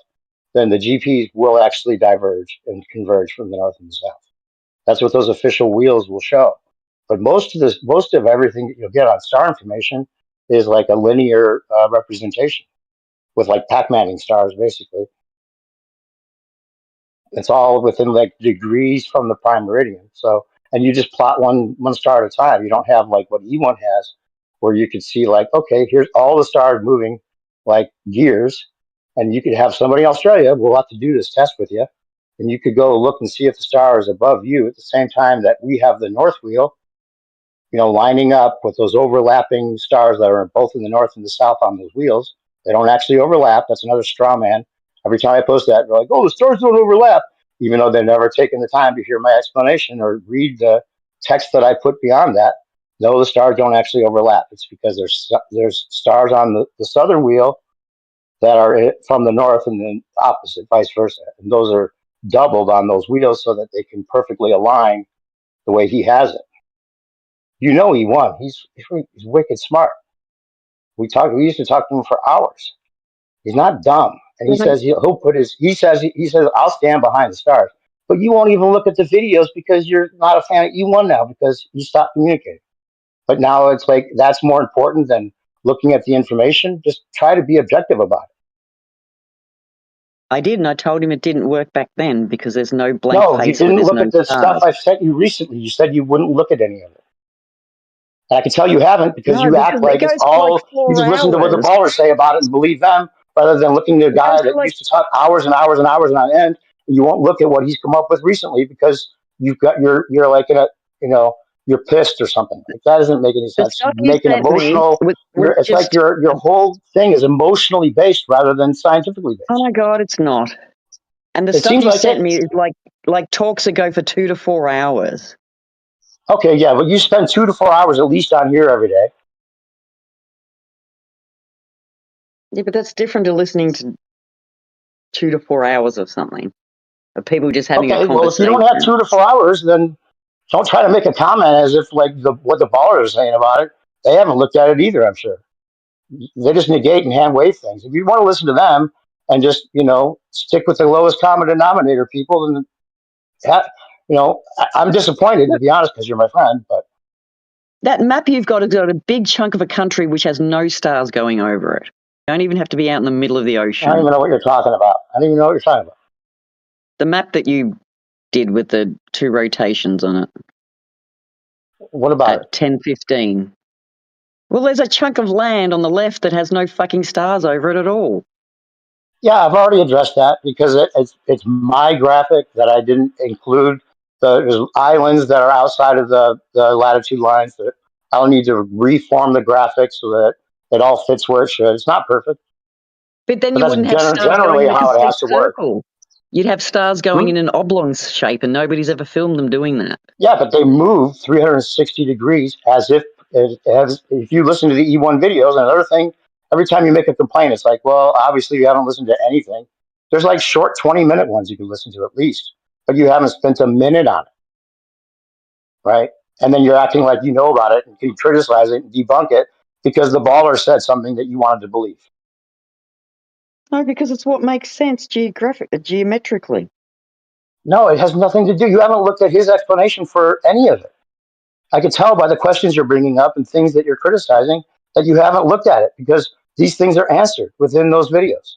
then the GPs will actually diverge and converge from the north and the south. That's what those official wheels will show. But most of everything that you'll get on star information is like a linear representation with like Pac-Manning stars, basically. It's all within like degrees from the prime meridian. So, and you just plot one star at a time. You don't have like what E1 has, where you could see like, okay, here's all the stars moving like gears, and you could have somebody in Australia. We'll have to do this test with you, and you could go look and see if the star is above you at the same time that we have the north wheel, lining up with those overlapping stars that are both in the north and the south on those wheels. They don't actually overlap. That's another straw man. Every time I post that, they're like, oh, the stars don't overlap, even though they've never taken the time to hear my explanation or read the text that I put beyond that. No, the stars don't actually overlap. It's because there's stars on the southern wheel that are from the north and then opposite, vice versa. And those are doubled on those wheels so that they can perfectly align the way he has it. He won. He's wicked smart. We used to talk to him for hours. He's not dumb. And he says he says I'll stand behind the stars. But you won't even look at the videos because you're not a fan of E1 now because you stopped communicating. But now it's like that's more important than looking at the information. Just try to be objective about it. I did, and I told him it didn't work back then because there's no blank No, you face where didn't there's look no at the stars. stuff I sent you recently. You said you wouldn't look at any of it. And I can tell you haven't because No, you because act it like it's goes for like all, you 4 just listen to what the hours. ballers say about it and believe them rather than looking to a It goes guy for that like used to talk hours and hours and hours on end. And you won't look at what he's come up with recently because you're like you're pissed or something. Like that doesn't make any the sense. You stuff you make an sent me emotional, was it's like just. your whole thing is emotionally based rather than scientifically Oh based. my God, it's not. And the It stuff seems you like sent it. me is like talks that go for 2 to 4 hours. Okay, yeah, but you spend 2 to 4 hours at least on here every day. Yeah, but that's different to listening to 2 to 4 hours of something. Of people just having a Okay, well, if you don't conversation. have 2 to 4 hours, then don't try to make a comment as if like what the ballers are saying about it. They haven't looked at it either, I'm sure. They just negate and hand wave things. If you want to listen to them and just stick with the lowest common denominator people, then I'm disappointed to be honest because you're my friend. But That map you've got has got a big chunk of a country which has no stars going over it. You don't even have to be out in the middle of the I don't ocean. even know what you're talking about. I don't even know what you're talking about. The map that you did with the 2 rotations on it What about it? at 10:15. Well, there's a chunk of land on the left that has no fucking stars over it at all. Yeah, I've already addressed that because it's my graphic that I didn't include. There's islands that are outside of the latitude lines that I'll need to reform the graphic so that it all fits where it should. It's not perfect, But then but you that's wouldn't have stars going generally in a how it complete has to work. circle. You'd have stars going Hmm? in an oblong shape, and nobody's ever filmed them doing that. Yeah, but they move 360 degrees as if you listen to the E1 videos. And another thing, every time you make a complaint, it's like, well, obviously you haven't listened to anything. There's like short 20-minute ones you can listen to at least, but you haven't spent a minute on it, right? And then you're acting like you know about it and can criticize it and debunk it because the baller said something that you wanted to believe. No, because it's what makes sense geometrically. No, it has nothing to do. You haven't looked at his explanation for any of it. I can tell by the questions you're bringing up and things that you're criticizing that you haven't looked at it, because these things are answered within those videos.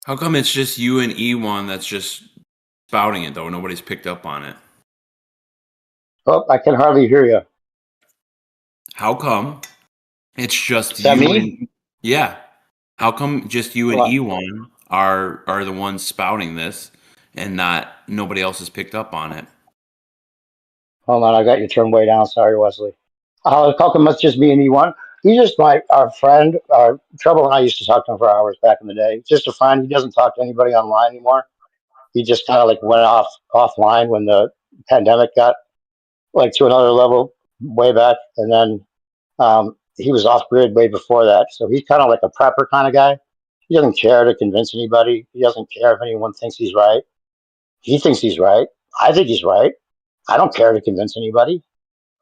How come it's just you and E1 that's just spouting it though? Nobody's picked up on it. Oh, I can hardly hear you. How come it's just Is that you me? and yeah? How come just you and What? E1 are the ones spouting this and not nobody else has picked up on it? Hold on, I got you turned way down. Sorry, Wesley. How come it's just me and E1? He's just our friend. Trouble and I used to talk to him for hours back in the day. Just a friend. He doesn't talk to anybody online anymore. He just kind of like went offline when the pandemic got like to another level way back, and then he was off grid way before that. So he's kind of like a prepper kind of guy. He doesn't care to convince anybody. He doesn't care if anyone thinks he's right. He thinks he's right. I think he's right. I don't care to convince anybody,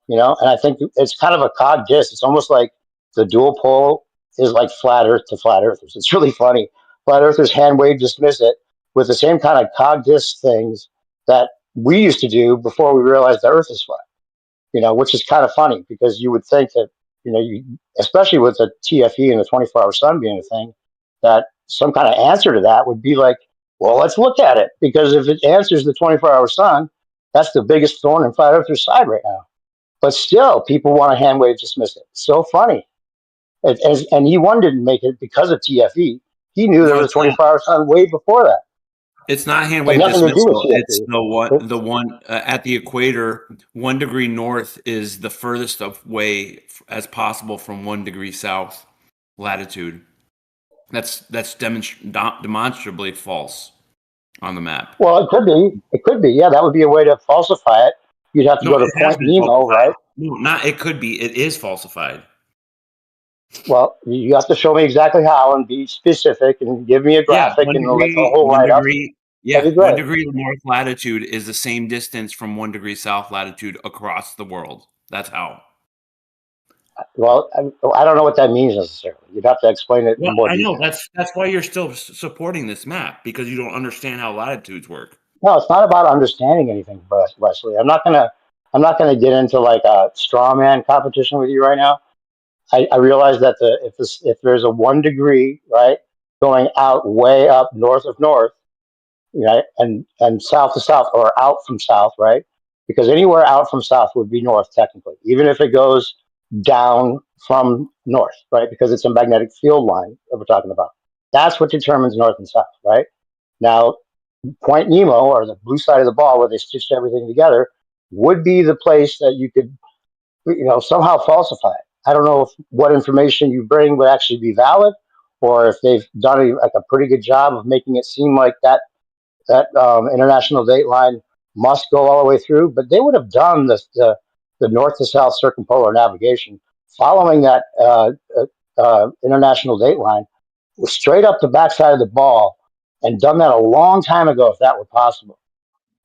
And I think it's kind of a cog diss. It's almost like the dual pole is like flat Earth to flat Earthers. It's really funny. Flat Earthers hand wave dismiss it with the same kind of cog diss things that we used to do before we realized the Earth is flat. Which is kind of funny, because you would think that, especially with the TFE and the 24-hour sun being a thing, that some kind of answer to that would be like, well, let's look at it, because if it answers the 24-hour sun, that's the biggest thorn in flat Earthers' side right now. But still, people want to hand wave dismiss it. So funny. And E1 didn't make it because of TFE. He knew there No, was a 24-hour sun way before that. it's not hand Had wave nothing to do with dismissal. It's TFE. the one at the equator. 1 degree north is the furthest away as possible from 1 degree south latitude. That's demonstrably false on the map. Well, it could be. It could be. Yeah, that would be a way to falsify it. You'd have to No, go to it has Point been Nemo, falsified. right? No, not it could be. It is falsified. Well, you have to show me exactly how and be specific and give me a Yeah, graphic and like a whole 1 write up. degree. That'd Yeah, be 1 great. degree north latitude is the same distance from 1 degree south latitude across the world. That's how. Well, I don't know what that means necessarily. You'd have to explain it Well, in more I know detail. that's why you're still supporting this map, because you don't understand how latitudes work. No, it's not about understanding anything, Wesley. I'm not gonna get into like a straw man competition with you right now. I realize that if there's a 1 degree, right, going out way up north of north, right, and south to south, or out from south, right, because anywhere out from south would be north technically, even if it goes down from north, right, because it's a magnetic field line that we're talking about. That's what determines north and south, right? Now, Point Nemo, or the blue side of the ball where they stitched everything together, would be the place that you could, somehow falsify it. I don't know if what information you bring would actually be valid, or if they've done a pretty good job of making it seem like that international date line must go all the way through. But they would have done the north to south circumpolar navigation following that international date line straight up the backside of the ball, and done that a long time ago if that were possible.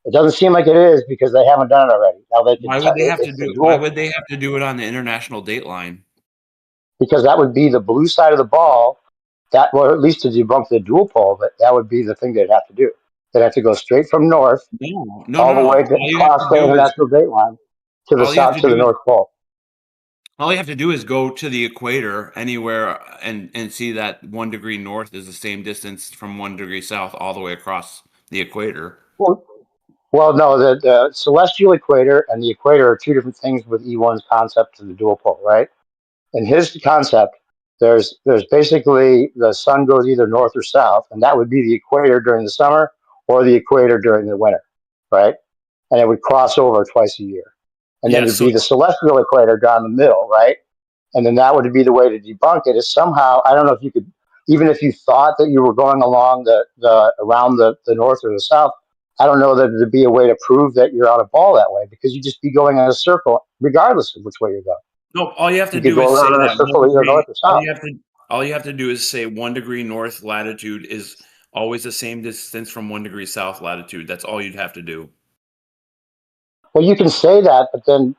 It doesn't seem like it is, because they haven't done it already. Now they could. Why would they have to it's a do it? dual, Why would they have to do it on the international date line? because that would be the blue side of the ball. That, well, at least to debunk the dual pole, but that would be the thing they'd have to do. They'd have to go straight from north No. all the way All you have across to the do is international date line to the all you have south, to to the do is North Pole. all you have to do is go to the equator anywhere and see that 1 degree north is the same distance from 1 degree south all the way across the equator. Well, no, the celestial equator and the equator are two different things with E1's concept to the dual pole, right? In his concept, there's basically the sun goes either north or south, and that would be the equator during the summer or the equator during the winter, right? And it would cross over twice a year. And then Yeah, there'd so be the celestial equator down the middle, right? And then that would be the way to debunk it, is somehow, I don't know if you could, even if you thought that you were going along around the north or the south, I don't know that there'd be a way to prove that you're on a ball that way, because you'd just be going in a circle regardless of which way you're going. no, all you have to You could do go is say around in a that 1 circle either degree. north or south. All you have to do is say 1 degree north latitude is always the same distance from 1 degree south latitude. That's all you'd have to do. Well, you can say that, but then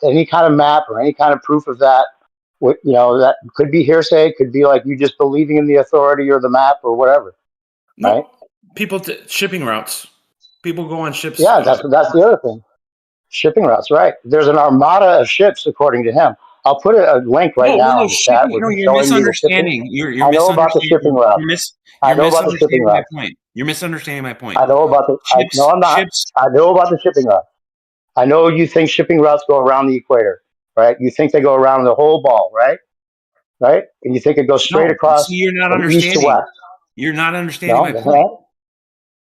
any kind of map or any kind of proof of that, that could be hearsay, could be like you just believing in the authority or the map or whatever, right? No, people shipping routes. People go on ships. Yeah, that's the other thing. Shipping routes, right? There's an armada of ships, according to him. I'll put a link right now No, in the chat shipping. where No, he's you're showing me the shipping. misunderstanding. You're I know about the shipping misunderstanding. routes. I You're know about the shipping misunderstanding my routes. point. You're misunderstanding my point. I know about the. No, I'm not. Ships. I know about the shipping routes. I know you think shipping routes go around the equator, right? You think they go around the whole ball, right? Right? And you think it goes straight No, across see, you're not from east to understanding. west. You're not understanding No, my that's point. not.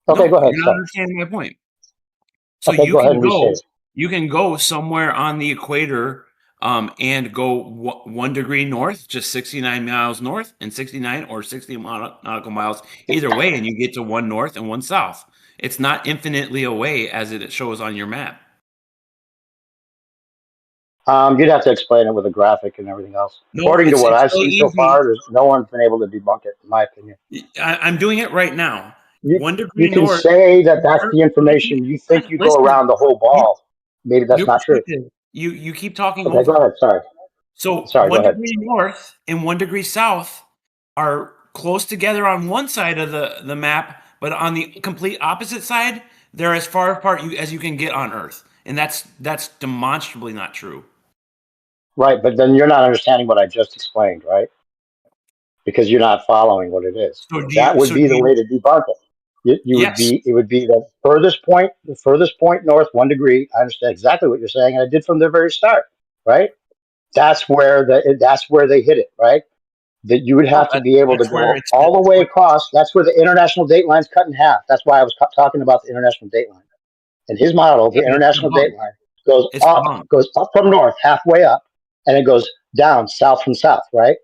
Okay, No, go ahead. you're not Sorry. understanding my point. So Okay, go ahead and restate it. you can go somewhere on the equator, and go 1 degree north, just 69 miles north, and 69 or 60 nautical miles either way, and you get to one north and one south. It's not infinitely away as it shows on your map. You'd have to explain it with a graphic and everything else. No, According to it's what I've so seen so easy. far, there's no one's been able to debunk it, in my opinion. I'm doing it right now. You, 1 degree you can north. say that that's the information. You think you go Listen, around the whole new, ball. Maybe that's new not true. perspective. You keep talking Okay, go over. ahead. Sorry. So Sorry, go one ahead. degree north and 1 degree south are close together on one side of the map, but on the complete opposite side, they're as far apart as you can get on Earth, and that's demonstrably not true. Right, but then you're not understanding what I just explained, right? Because you're not following what it is. So do That you? would So be do the you? way to debunk it. Yes. It would be the furthest point north, 1 degree. I understand exactly what you're saying, and I did from the very start, right? That's where they hit it, right? That you would No, have to be able to that's where go it's. all the way across. That's where the international date line's cut in half. That's why I was talking about the international date line. In his model, Yeah, the but it's international date debunked. line It's debunked. goes up from north, halfway up, and it goes down south from south, right?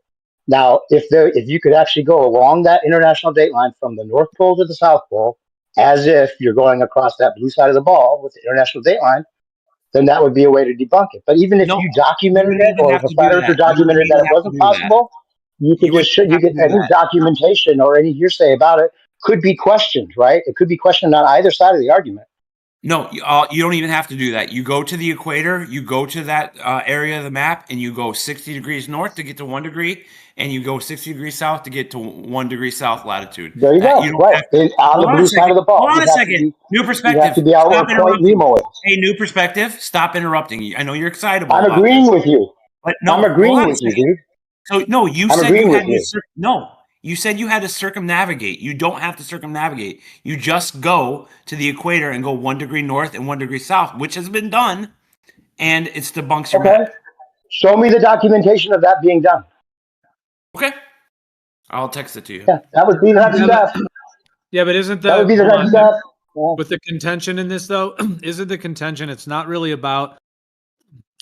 Now, if you could actually go along that international date line from the North Pole to the South Pole, as if you're going across that blue side of the ball with the international date line, then that would be a way to debunk it. But even if No, you you documented wouldn't it, even or if have a to do flat earther that. You wouldn't documented that even it have to wasn't do that. possible, You wouldn't you have to get do any that. documentation or any hearsay about it could be questioned, right? It could be questioned on either side of the argument. No, you don't even have to do that. You go to the equator, you go to that area of the map, and you go 60 degrees north to get to 1 degree, and you go 60 degrees south to get to 1 degree south latitude. There you That you go. don't Right. have to. On the Hold on a blue side second. of the ball. Hold on a second. New You have to perspective. be out where Stop Point interrupting. Nemo is. Hey, new perspective. Stop interrupting. I know you're excitable I'm about agreeing this, with you. but I'm no. Hold agreeing on a with you, second. dude. So no, you I'm said you agreeing had with to. you. No, you said you had to circumnavigate. You don't have to circumnavigate. You just go to the equator and go 1 degree north and 1 degree south, which has been done, and it's debunks your Okay. map. Show me the documentation of that being done. Okay, I'll text it to you. Yeah, that would be the next Yeah, step. but isn't That would the be the hold next on step. Yeah. with the contention in this though? Isn't the contention it's not really about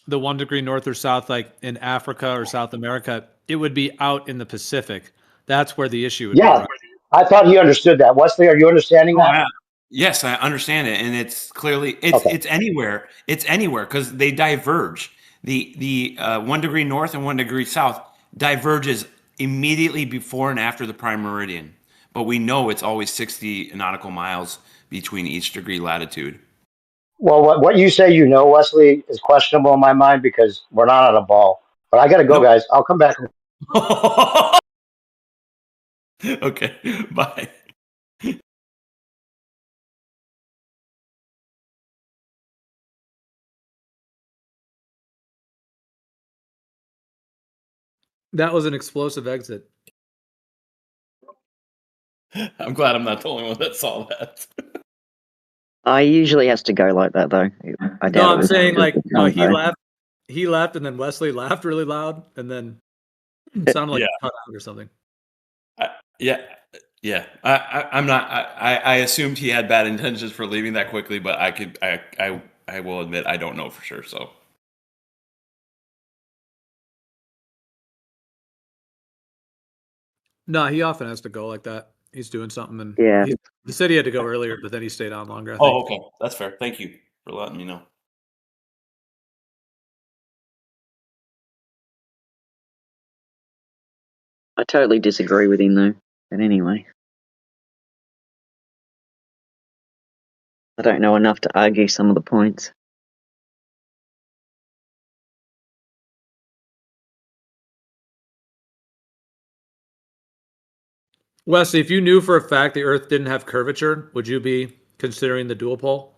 the 1 degree north or south, like in Africa or South America? It would be out in the Pacific. That's where the issue would be, Yeah. right? I thought he understood that. Wesley, are you understanding Oh, that? yes, I understand it, and it's clearly Okay. it's anywhere. It's anywhere because they diverge. The 1 degree north and 1 degree south diverges immediately before and after the prime meridian, but we know it's always 60 nautical miles between each degree latitude. Well, what you say you know, Wesley, is questionable in my mind because we're not on a ball. But I got to go, Nope. guys. I'll come back. Okay, bye. That was an explosive exit. I'm glad I'm not the only one that saw that. I usually has to go like that though. I doubt No, it I'm was saying just like a no, he typo. laughed. He laughed, and then Wesley laughed really loud, and then it sounded like Yeah. cut out or something. Yeah, yeah. I'm not. I assumed he had bad intentions for leaving that quickly, but I will admit I don't know for sure. So No, he often has to go like that. He's doing something, and Yeah. he said he had to go earlier, but then he stayed on longer. I think. oh, okay, that's fair. Thank you for letting me know. I totally disagree with him though. But anyway. I don't know enough to argue some of the points. Wesley, if you knew for a fact the Earth didn't have curvature, would you be considering the dual pole?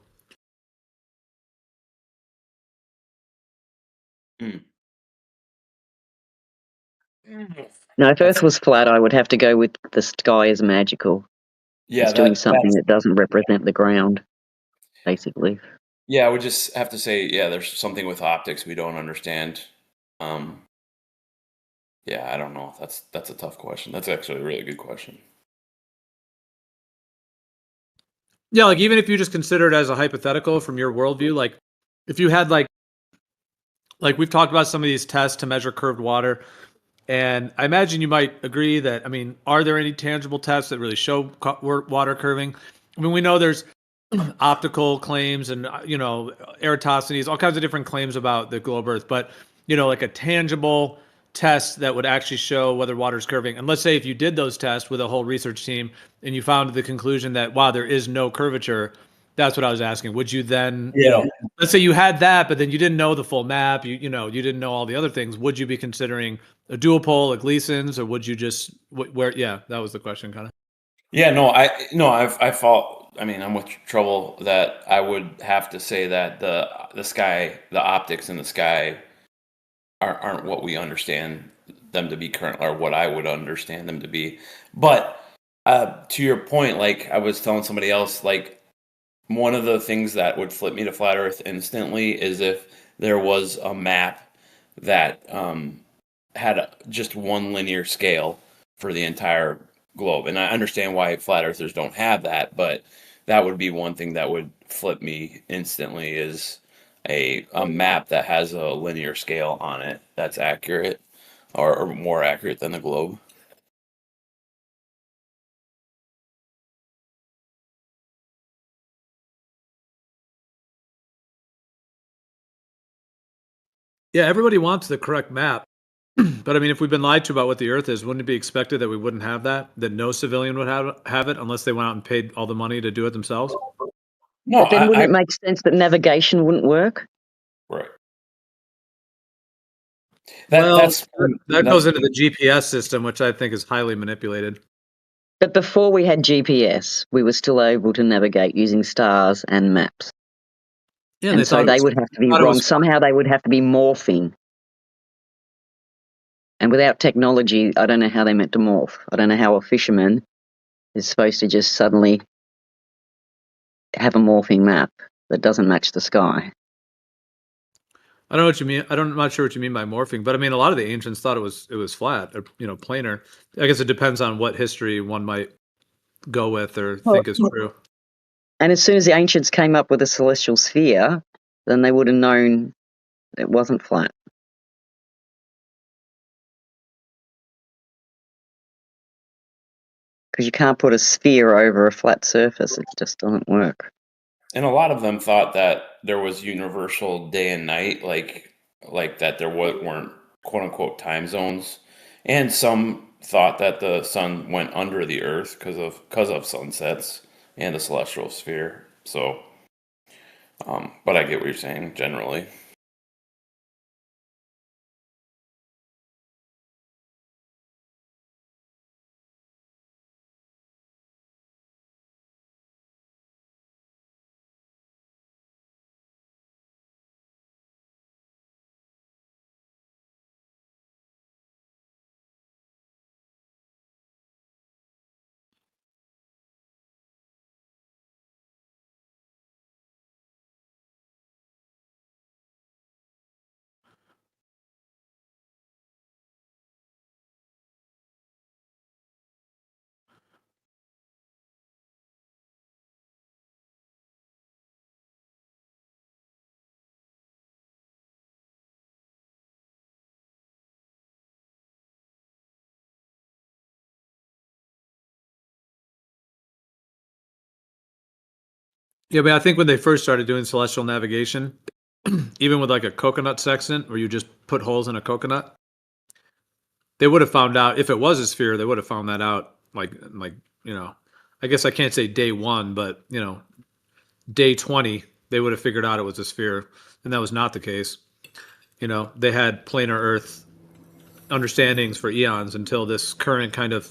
No, if Earth was flat, I would have to go with the sky is magical. Yeah, It's doing that something that's that doesn't represent the ground, basically. yeah. I would just have to say, yeah, there's something with optics we don't understand. Um, yeah, I don't know. That's a tough question. That's actually a really good question. Yeah, like even if you just consider it as a hypothetical from your worldview, like if you had like we've talked about some of these tests to measure curved water, and I imagine you might agree that, I mean, are there any tangible tests that really show water curving? I mean, we know there's optical claims and Eratosthenes, all kinds of different claims about the globe Earth, but like a tangible test that would actually show whether water's curving. And let's say if you did those tests with a whole research team and you found the conclusion that wow, there is no curvature, that's what I was asking. Would you then, Yeah. let's say you had that, but then you didn't know the full map, you didn't know all the other things, would you be considering a dual pole, a Gleason's, or would you just where? Yeah, that was the question, kind of. Yeah, I fault. I mean, I'm with trouble that I would have to say that the sky, the optics in the sky, aren't what we understand them to be currently, or what I would understand them to be. But to your point, like I was telling somebody else, like one of the things that would flip me to flat Earth instantly is if there was a map that had just one linear scale for the entire globe. And I understand why flat earthers don't have that, but that would be one thing that would flip me instantly is a map that has a linear scale on it that's accurate or more accurate than the globe. Yeah, everybody wants the correct map. But I mean, if we've been lied to about what the Earth is, wouldn't it be expected that we wouldn't have that? That no civilian would have it unless they went out and paid all the money to do it themselves? No, But then wouldn't it make sense that navigation wouldn't work? right. That goes into the GPS system, which I think is highly manipulated. But before we had GPS, we were still able to navigate using stars and maps. Yeah, and so they would have to be wrong. Somehow they would have to be morphing. And without technology, I don't know how they meant to morph. I don't know how a fisherman is supposed to just suddenly have a morphing map that doesn't match the sky. I don't know what you mean. I'm not sure what you mean by morphing, but I mean, a lot of the ancients thought it was flat, or planar. I guess it depends on what history one might go with or think is true. And as soon as the ancients came up with a celestial sphere, then they would have known it wasn't flat. Because you can't put a sphere over a flat surface. It just doesn't work. And a lot of them thought that there was universal day and night, like that there weren't quote unquote time zones, and some thought that the sun went under the earth because of sunsets and the celestial sphere. So, but I get what you're saying generally. Yeah, but I think when they first started doing celestial navigation, even with like a coconut sextant, where you just put holes in a coconut, they would have found out if it was a sphere. They would have found that out like I guess I can't say day one, but day 20, they would have figured out it was a sphere, and that was not the case. They had planar Earth understandings for eons until this current kind of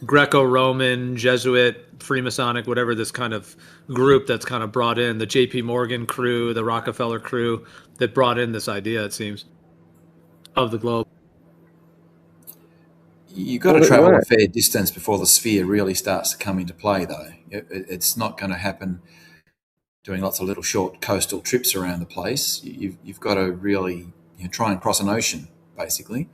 Greco-Roman, Jesuit, Freemasonic, whatever this kind of group that's kind of brought in the J.P. Morgan crew, the Rockefeller crew that brought in this idea, it seems, of the globe. You've got Will to it travel a work? fair distance before the sphere really starts to come into play, though. It's not going to happen doing lots of little short coastal trips around the place. You've got to really try and cross an ocean, basically.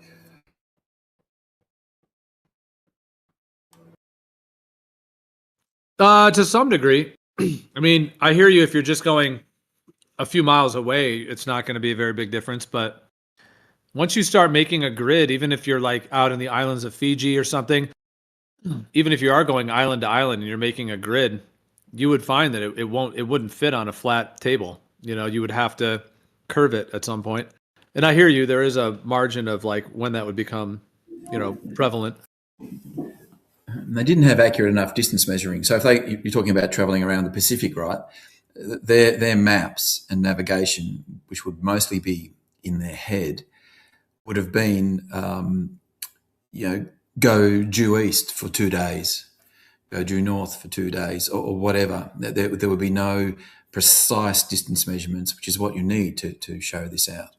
To some degree. I mean, I hear you if you're just going a few miles away, it's not going to be a very big difference. But once you start making a grid, even if you're like out in the islands of Fiji or something, even if you are going island to island and you're making a grid, you would find that it wouldn't fit on a flat table. You would have to curve it at some point. And I hear you, there is a margin of like when that would become, prevalent. And they didn't have accurate enough distance measuring. So you're talking about traveling around the Pacific, right? Their maps and navigation, which would mostly be in their head, would have been, go due east for 2 days, go due north for 2 days, or whatever. There would be no precise distance measurements, which is what you need to show this out.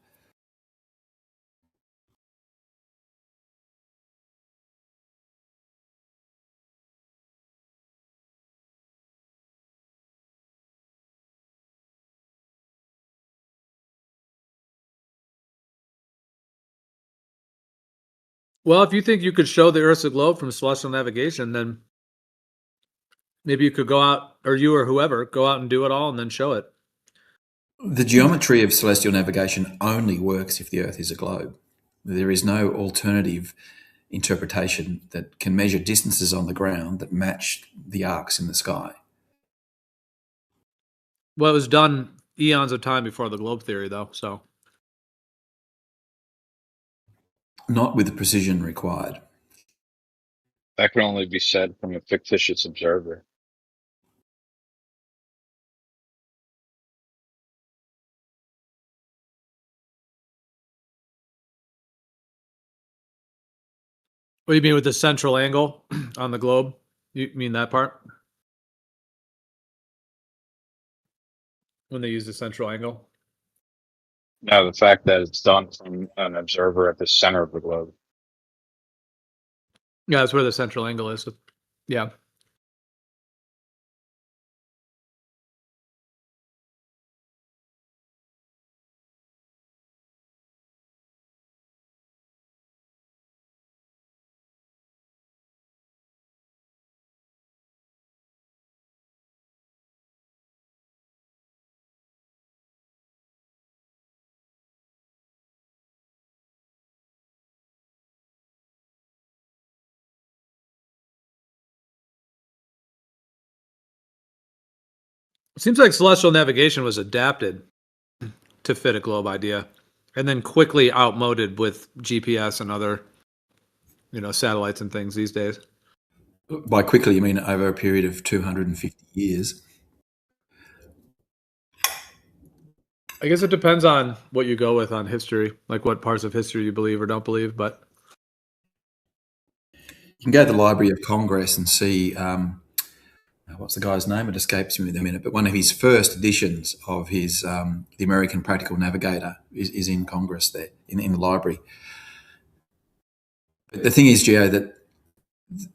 Well, if you think you could show the Earth's a globe from celestial navigation, then maybe you could go out, or you or whoever, go out and do it all and then show it. The geometry of celestial navigation only works if the Earth is a globe. There is no alternative interpretation that can measure distances on the ground that match the arcs in the sky. Well, it was done eons of time before the globe theory, though. So Not with the precision required. That can only be said from a fictitious observer. what do you mean with the central angle on the globe? You mean that part? When they use the central angle? Now, the fact that it's done from an observer at the center of the globe. Yeah, that's where the central angle is. Yeah. It seems like celestial navigation was adapted to fit a globe idea and then quickly outmoded with GPS and other, satellites and things these days. By quickly, you mean over a period of 250 years. I guess it depends on what you go with on history, like what parts of history you believe or don't believe. But You can go to the Library of Congress and see, what's the guy's name? It escapes me in a minute, but one of his first editions of his The American Practical Navigator is in Congress there, in the library. But the thing is, Geo, that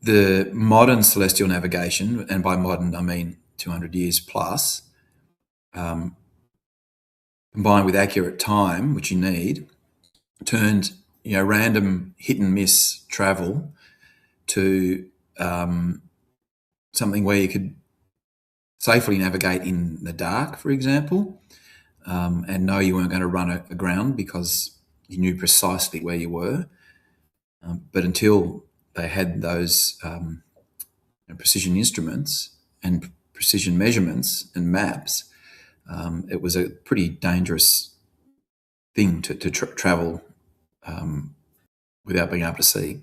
the modern celestial navigation, and by modern I mean 200 years plus, combined with accurate time, which you need, turned random hit and miss travel to something where you could safely navigate in the dark, for example, and know you weren't going to run aground because you knew precisely where you were. But until they had those precision instruments and precision measurements and maps, it was a pretty dangerous thing to travel without being able to see.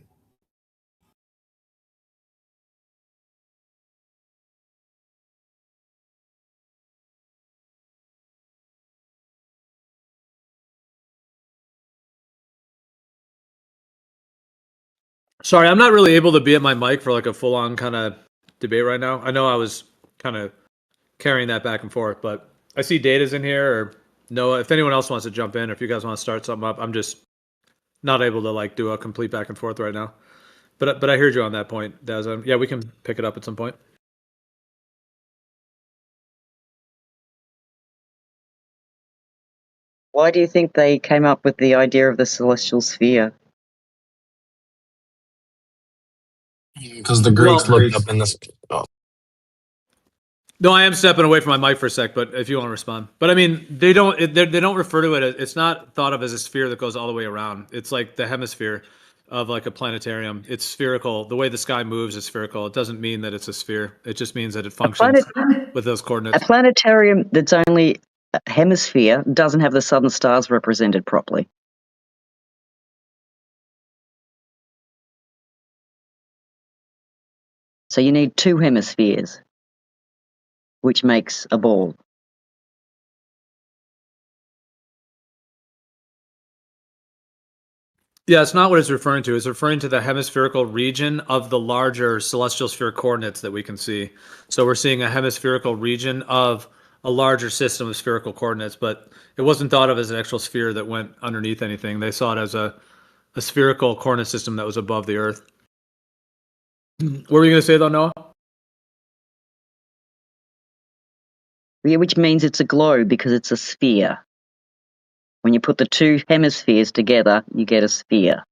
Sorry, I'm not really able to be at my mic for like a full on kind of debate right now. I know I was kind of carrying that back and forth, but I see Data's in here, or Noah. If anyone else wants to jump in, or if you guys want to start something up, I'm just not able to like do a complete back and forth right now. But I heard you on that point, Daz. Yeah, we can pick it up at some point. Why do you think they came up with the idea of the celestial sphere? Because the Greeks looked up in this. Oh. No, I am stepping away from my mic for a sec, but if you want to respond. But I mean, they don't refer to it as, it's not thought of as a sphere that goes all the way around. It's like the hemisphere of like a planetarium. It's spherical. The way the sky moves is spherical. It doesn't mean that it's a sphere. It just means that it functions with those A coordinates. planetarium that's only a hemisphere doesn't have the southern stars represented properly. So you need two hemispheres, which makes a ball. Yeah, it's not what it's referring to. It's referring to the hemispherical region of the larger celestial sphere coordinates that we can see. So we're seeing a hemispherical region of a larger system of spherical coordinates, but it wasn't thought of as an actual sphere that went underneath anything. They saw it as a spherical coordinate system that was above the Earth. What were you going to say though, Noah? Yeah, which means it's a globe because it's a sphere. When you put the two hemispheres together, you get a sphere.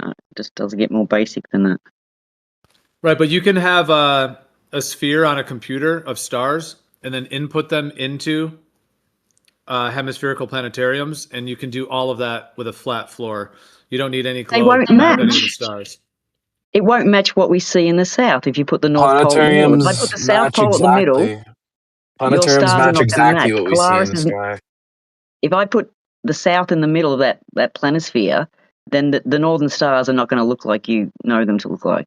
It just doesn't get more basic than that. Right, but you can have a sphere on a computer of stars and then input them into hemispherical planetariums, and you can do all of that with a flat floor. You don't need any They globe won't to map any of the match. stars. It won't match what we see in the south if you put the North Pole in the middle. If I put Planetariums the South match Pole at the middle, exactly. your Planetariums stars are match not going to exactly match. what we see in Polaris the isn't. sky. If I put the south in the middle of that planisphere, then the northern stars are not going to look like you know them to look like.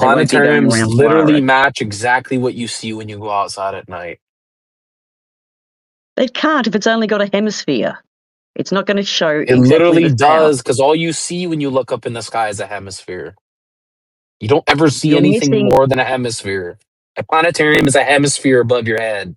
They won't be going Planetariums around literally Polaris. match exactly what you see when you go outside at night. They can't if it's only got a hemisphere. It's not going to show It exactly literally the south. does, because all you see when you look up in the sky is a hemisphere. You don't ever see You're anything missing, more than a hemisphere. A planetarium is a hemisphere above your head.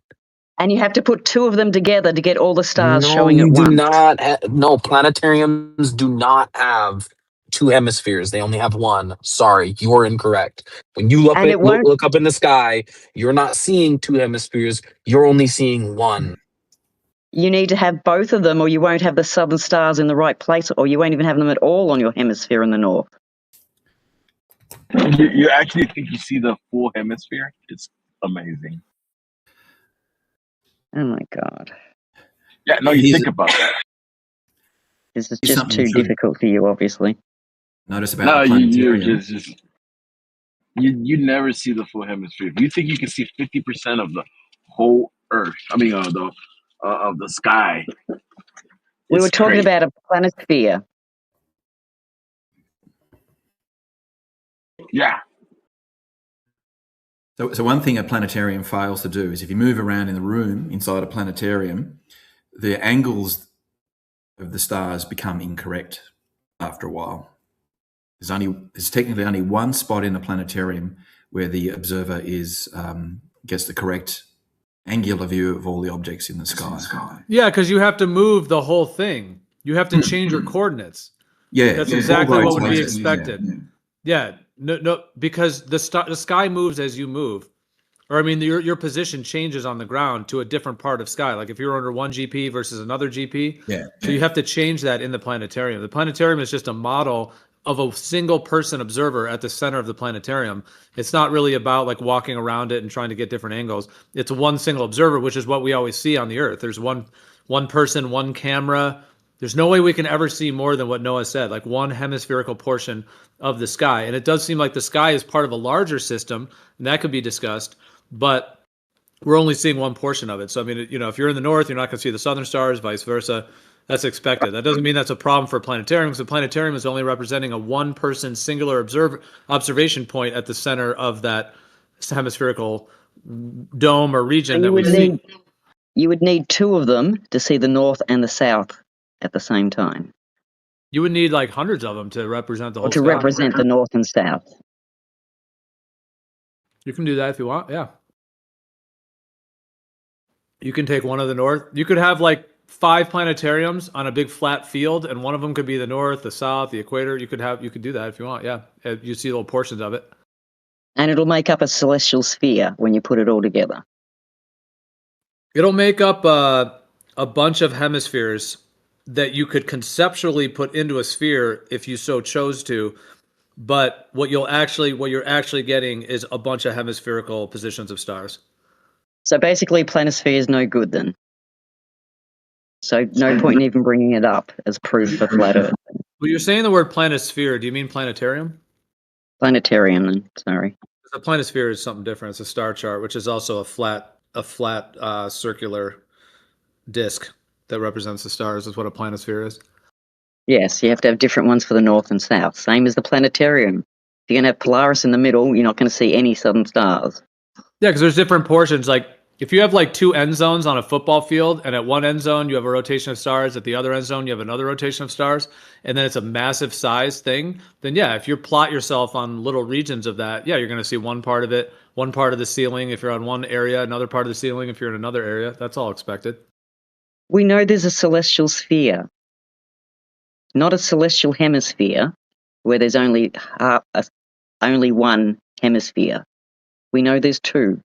and you have to put two of them together to get all the stars No, showing you at do once. not. No, planetariums do not have two hemispheres. They only have one. Sorry, you are incorrect. When you And it won't. look up in the sky, you're not seeing two hemispheres. You're only seeing one. You need to have both of them, or you won't have the southern stars in the right place, or you won't even have them at all on your hemisphere in the north. You actually think you see the full hemisphere? It's amazing. Oh my God. Yeah, no, you think about that. This is Here's just something too you should difficult for you, obviously. notice about No, the you planetarium. you never see the full hemisphere. If you think you can see 50% of the whole Earth, I mean, of the sky, We were it's talking crazy. about a planisphere. Yeah. So one thing a planetarium fails to do is if you move around in the room inside a planetarium, the angles of the stars become incorrect after a while. There's technically only one spot in the planetarium where the observer gets the correct angular view of all the objects in the sky. Yeah, because you have to move the whole thing. You have to change your coordinates. Yeah, That's yeah, exactly all what those would be places, expected. Yeah, no, because the sky moves as you move, or I mean, your position changes on the ground to a different part of sky. Like if you're under one GP versus another GP, Yeah. so you have to change that in the planetarium. The planetarium is just a model of a single person observer at the center of the planetarium. It's not really about like walking around it and trying to get different angles. It's one single observer, which is what we always see on the Earth. There's one person, one camera. There's no way we can ever see more than what Noah said, like one hemispherical portion of the sky. And it does seem like the sky is part of a larger system, and that could be discussed, but we're only seeing one portion of it. So, I mean, if you're in the north, you're not going to see the southern stars, vice versa. That's expected. That doesn't mean that's a problem for planetariums. The planetarium is only representing a one-person singular observation point at the center of that hemispherical dome or region that we see. You would need two of them to see the north and the south at the same time. You would need like hundreds of them to represent the Or whole to sky. represent the north and south. You can do that if you want. Yeah. You can take one of the north. You could have like 5 planetariums on a big flat field, and one of them could be the north, the south, the equator. You could do that if you want. Yeah. You see little portions of it. And it'll make up a celestial sphere when you put it all together. It'll make up a bunch of hemispheres that you could conceptually put into a sphere if you so chose to. But what you're actually getting is a bunch of hemispherical positions of stars. So basically, planisphere is no good then. So no point in even bringing it up as proof for flat Earth. Well, you're saying the word planisphere. Do you mean planetarium? Planetarium, then. Sorry. A planisphere is something different. It's a star chart, which is also a flat circular disk that represents the stars. Is what a planisphere is. Yes, you have to have different ones for the north and south. Same as the planetarium. If you're going to have Polaris in the middle, you're not going to see any southern stars. Yeah, because there's different portions. Like if you have like 2 end zones on a football field, and at one end zone you have a rotation of stars, at the other end zone you have another rotation of stars, and then it's a massive size thing, then yeah, if you plot yourself on little regions of that, yeah, you're going to see one part of it, one part of the ceiling if you're on one area, another part of the ceiling if you're in another area. That's all expected. We know there's a celestial sphere, not a celestial hemisphere where there's only one hemisphere. We know there's 2.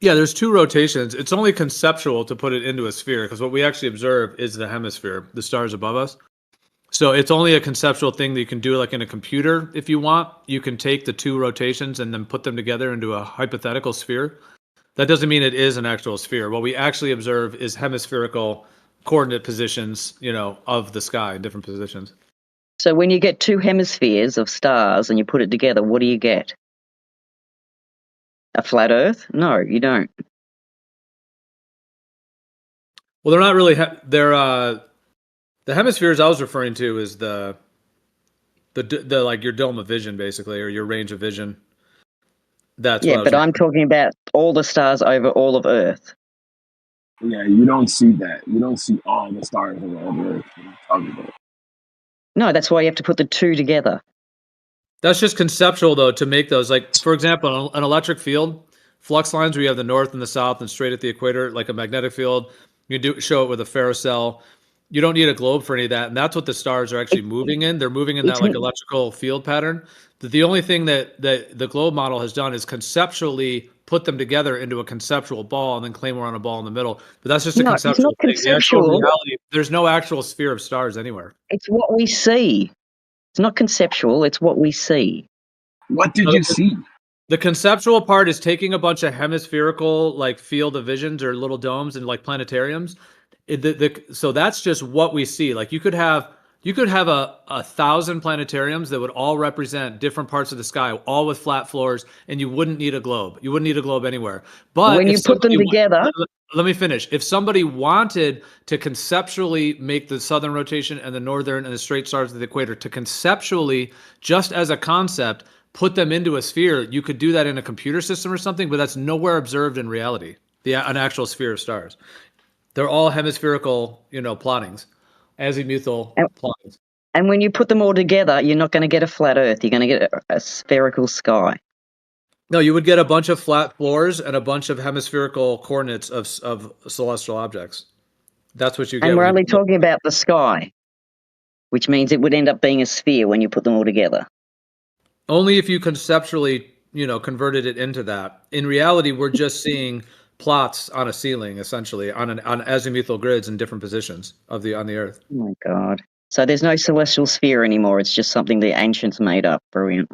Yeah, there's 2 rotations. It's only conceptual to put it into a sphere because what we actually observe is the hemisphere, the stars above us. So it's only a conceptual thing that you can do like in a computer if you want. You can take the 2 rotations and then put them together into a hypothetical sphere. That doesn't mean it is an actual sphere. What we actually observe is hemispherical coordinate positions, of the sky in different positions. So when you get 2 hemispheres of stars and you put it together, what do you get? A flat Earth? No, you don't. Well, they're not really. They're the hemispheres I was referring to is the like your dome of vision basically, or your range of vision. That's what I was but I'm talking about all the stars over all of Earth. Yeah, you don't see that. You don't see all the stars on the Earth. What are you talking about? No, that's why you have to put the 2 together. That's just conceptual, though, to make those. Like, for example, an electric field, flux lines where you have the north and the south and straight at the equator, like a magnetic field. You show it with a ferrocell. You don't need a globe for any of that. And that's what the stars are actually moving in. They're moving in that like electrical field pattern. The only thing that the globe model has done is conceptually put them together into a conceptual ball and then claim we're on a ball in the middle. But that's just a conceptual thing. The actual reality, there's no actual sphere of stars anywhere. It's what we see. It's not conceptual, it's what we see. What did you see? The conceptual part is taking a bunch of hemispherical like field of visions or little domes and like planetariums. So that's just what we see. Like you could have a 1,000 planetariums that would all represent different parts of the sky, all with flat floors, and you wouldn't need a globe. You wouldn't need a globe anywhere. But when you put them together, let me finish. If somebody wanted to conceptually make the southern rotation and the northern and the straight stars of the equator to conceptually, just as a concept, put them into a sphere, you could do that in a computer system or something, but that's nowhere observed in reality, an actual sphere of stars. They're all hemispherical, plottings, azimuthal plottings. And when you put them all together, you're not going to get a flat Earth. You're going to get a spherical sky. No, you would get a bunch of flat floors and a bunch of hemispherical coordinates of celestial objects. That's what you get. And we're only talking about the sky, which means it would end up being a sphere when you put them all together. Only if you conceptually, converted it into that. In reality, we're just seeing plots on a ceiling, essentially, on azimuthal grids in different positions on the Earth. Oh my God! So there's no celestial sphere anymore. It's just something the ancients made up. Brilliant.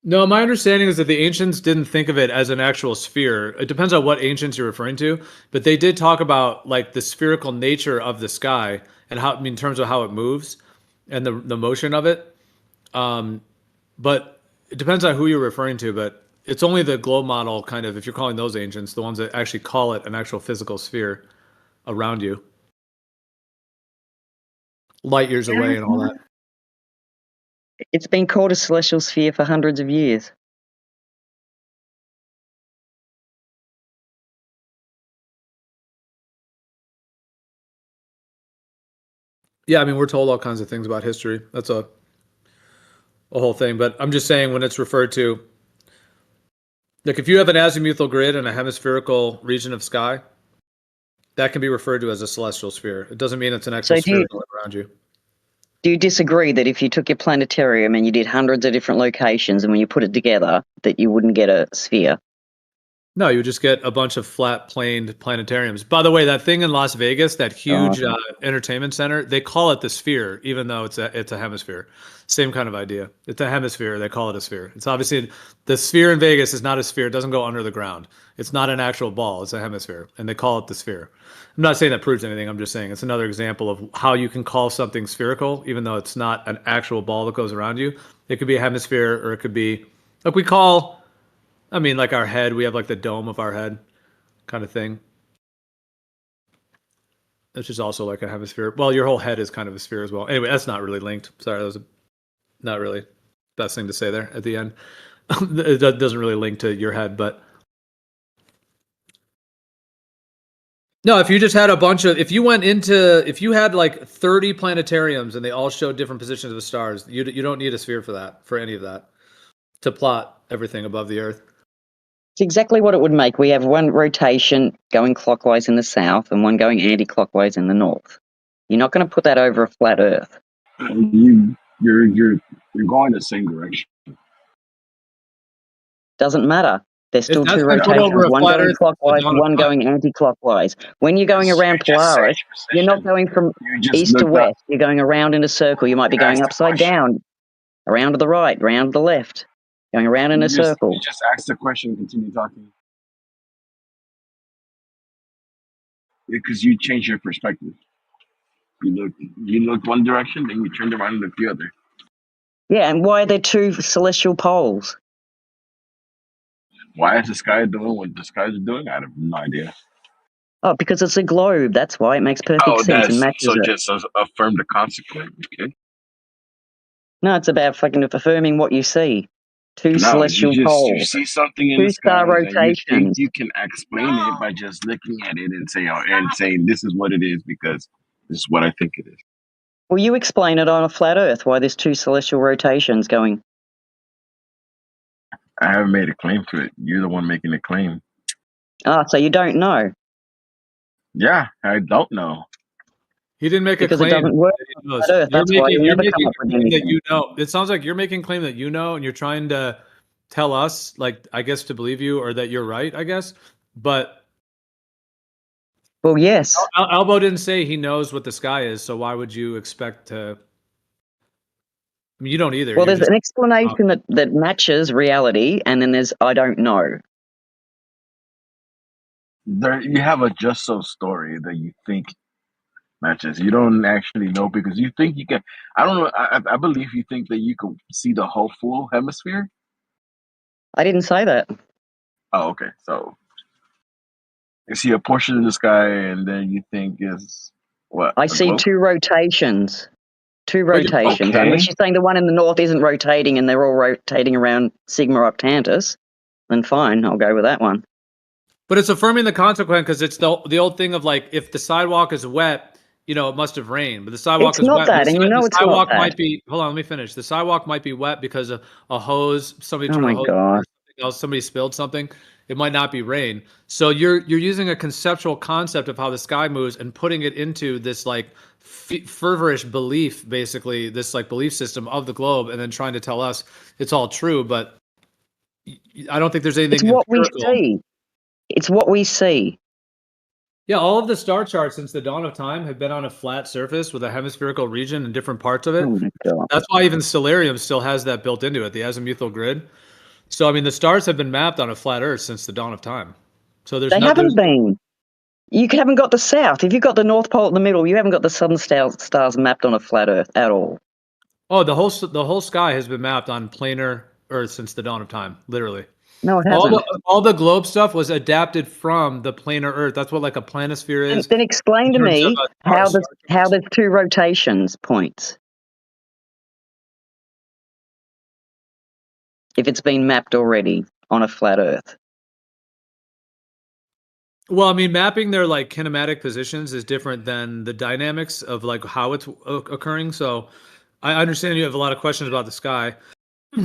No, my understanding is that the ancients didn't think of it as an actual sphere. It depends on what ancients you're referring to, but they did talk about like the spherical nature of the sky and in terms of how it moves and the motion of it. But it depends on who you're referring to, but it's only the globe model kind of, if you're calling those ancients, the ones that actually call it an actual physical sphere around you. Light years away and all that. It's been called a celestial sphere for hundreds of years. Yeah, I mean, we're told all kinds of things about history. That's a whole thing. But I'm just saying when it's referred to, like if you have an azimuthal grid and a hemispherical region of sky, that can be referred to as a celestial sphere. It doesn't mean it's an actual So sphere going around you. do you disagree that if you took your planetarium and you did hundreds of different locations and when you put it together, that you wouldn't get a sphere? No, you would just get a bunch of flat planed planetariums. By the way, that thing in Las Vegas, that huge entertainment center, they call it the sphere, even though it's a hemisphere. Same kind of idea. It's a hemisphere. They call it a sphere. It's obviously the sphere in Vegas is not a sphere. It doesn't go under the ground. It's not an actual ball. It's a hemisphere, and they call it the sphere. I'm not saying that proves anything. I'm just saying it's another example of how you can call something spherical, even though it's not an actual ball that goes around you. It could be a hemisphere, or it could be like we call. I mean, like our head, we have like the dome of our head kind of thing. Which is also like a hemisphere. Well, your whole head is kind of a sphere as well. Anyway, that's not really linked. Sorry, that was not really best thing to say there at the end. It doesn't really link to your head, but no, if you just had a bunch of, if you had like 30 planetariums and they all showed different positions of the stars, you don't need a sphere for that, for any of that, to plot everything above the Earth. It's exactly what it would make. We have one rotation going clockwise in the south and one going anti-clockwise in the north. You're not going to put that over a flat Earth. You're going the same direction. Doesn't matter. There's still That's two been put over rotations, a one flat going Earth since the clockwise dawn and of one time. going anti-clockwise. When you're going around Polaris, you're not going from You just east to looked up. west. You're going around in a circle. You might be going Asked the upside question. down, around to the right, around to the left, going around in a circle. You just asked the question. Continue talking. Because you changed your perspective. You looked one direction, then you turned around and looked the other. Yeah, and why are there two celestial poles? Why is the sky doing what the sky is doing? I have no idea. Oh, because it's a globe. That's why it makes perfect Oh, sense and that's matches so it. just affirm the consequence. Okay. No, it's about fucking affirming what you see. Two No, celestial you poles, see something in the two star skies and you think rotations. you can explain it by just looking at it and saying this is what it is because this is what I think it is. Will you explain it on a flat Earth why there's two celestial rotations going? I haven't made a claim to it. You're the one making the claim. Ah, so you don't know Yeah, I don't know. He didn't make a because it claim doesn't work that he on knows. flat Earth. That's why you'll You're never come making up a with claim that anything. you know. It sounds like you're making a claim that you know, and you're trying to tell us, like, I guess, to believe you or that you're right, I guess. But Well, yes. Albo didn't say he knows what the sky is, so why would you expect to? I mean, you don't either. Well, You're there's just an explanation that matches reality, and then there's I don't know. There, you have a just so story that you think matches. You don't actually know because you think you can. I don't know. I believe you think that you can see the whole full hemisphere. I didn't say that. Oh, okay. So you see a portion of the sky, and then you think is what I a see globe. two rotations. Two But you're rotations. Okay. Unless you're saying the one in the north isn't rotating and they're all rotating around Sigma Octantis, then fine, I'll go with that one. But it's affirming the consequence because it's the old thing of like if the sidewalk is wet, you know, it must have rained. But the sidewalk It's is not wet. that, and you know The it's not sidewalk that. might be. Hold on, let me finish. The sidewalk might be wet because of a hose. Somebody Oh turned a my hose god. or something else. Somebody spilled something. It might not be rain. So you're using a conceptual concept of how the sky moves and putting it into this like fervorish belief, basically this like belief system of the globe, and then trying to tell us it's all true. But I don't think there's It's anything what we empirical. see. It's what we see. Yeah, all of the star charts since the dawn of time have been on a flat surface with a hemispherical region and different parts of it. Oh my god. That's why even Stellarium still has that built into it, the azimuthal grid. So I mean, the stars have been mapped on a flat Earth since the dawn of time. So They haven't been. You haven't got the south. If you've got the North Pole in the middle, you haven't got the southern stars mapped on a flat Earth at all. oh, the whole sky has been mapped on planar Earth since the dawn of time, literally. No, it hasn't. All the globe stuff was adapted from the planar Earth. That's what like a planisphere is. Then explain in to terms of, me how there's two rotations points. If it's been mapped already on a flat Earth. Well, I mean, mapping their like kinematic positions is different than the dynamics of like how it's occurring. So I understand you have a lot of questions about the sky.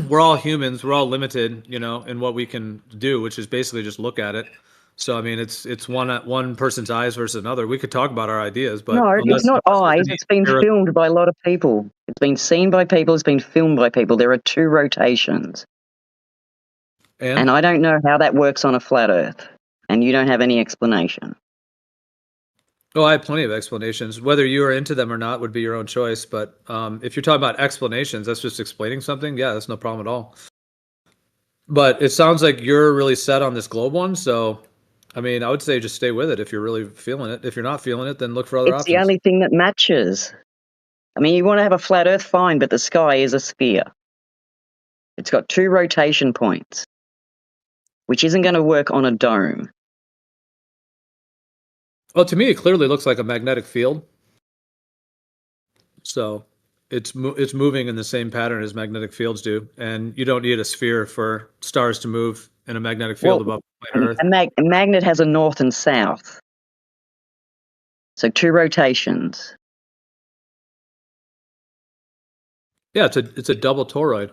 We're all humans. We're all limited, you know, in what we can do, which is basically just look at it. So I mean, it's one person's eyes versus another. We could talk about our ideas, but No, it's not there's eyes. any It's been empirical- filmed by a lot of people. It's been seen by people. It's been filmed by people. There are 2 rotations. And I don't know how that works on a flat Earth. And you don't have any explanation. Oh, I have plenty of explanations. Whether you are into them or not would be your own choice. But if you're talking about explanations, that's just explaining something. Yeah, that's no problem at all. But it sounds like you're really set on this globe one. So, I mean, I would say just stay with it if you're really feeling it. If you're not feeling it, then look for other It's the options. only thing that matches. I mean, you want to have a flat Earth, fine, but the sky is a sphere. It's got 2 rotation points, which isn't going to work on a dome. Well, to me, it clearly looks like a magnetic field. So it's moving in the same pattern as magnetic fields do, and you don't need a sphere for stars to move in a magnetic field above planet Earth. A magnet has a north and south. So 2 rotations. Yeah, it's a double toroid.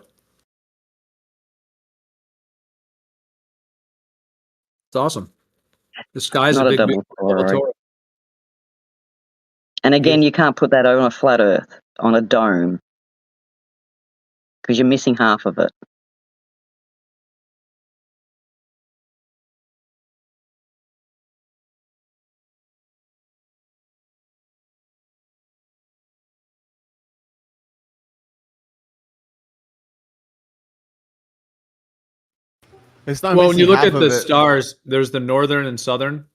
It's awesome. The sky's Not a a big double toroid. toroid. And again, you can't put that on a flat Earth, on a dome, because you're missing half of it. It's not Well, when you missing look half at of the it. stars, there's the northern and southern,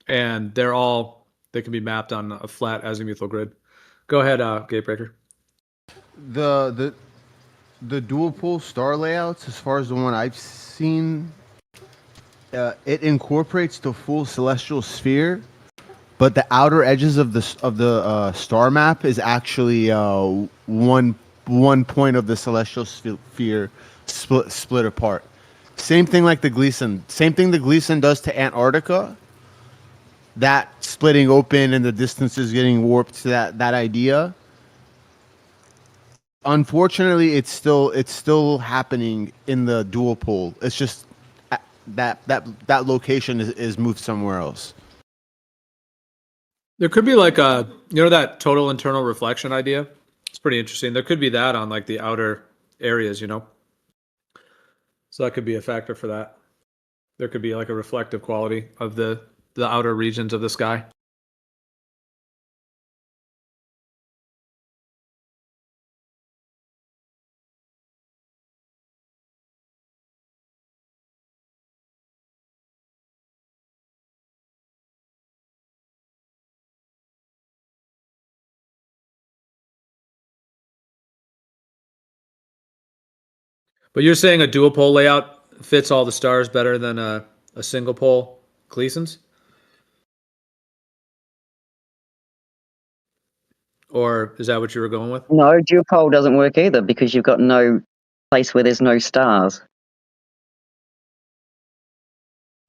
and they can be mapped on a flat azimuthal grid. Go ahead, Gatebreaker. The dual pole star layouts, as far as the one I've seen, it incorporates the full celestial sphere, but the outer edges of the star map is actually one point of the celestial sphere split apart. Same thing like the Gleason. Same thing the Gleason does to Antarctica. That splitting open and the distances getting warped to that idea. Unfortunately, it's still happening in the dual pole. It's just that location is moved somewhere else. There could be like that total internal reflection idea. It's pretty interesting. There could be that on like the outer areas, you know. So that could be a factor for that. There could be like a reflective quality of the outer regions of the sky. But you're saying a dual pole layout fits all the stars better than a single pole Gleason's? Or is that what you were going with? No, dual pole doesn't work either because you've got no place where there's no stars.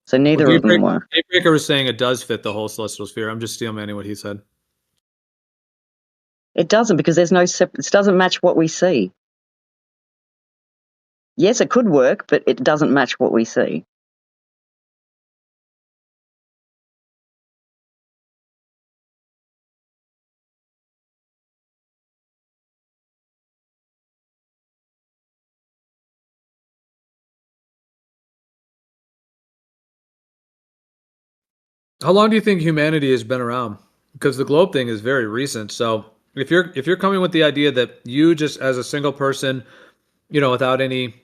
So neither of them work. Gatebreaker was saying it does fit the whole celestial sphere. I'm just steelmanning what he said. It doesn't because there's no it doesn't match what we see. Yes, it could work, but it doesn't match what we see. How long do you think humanity has been around? Because the globe thing is very recent. So if you're coming with the idea that you just as a single person, without any,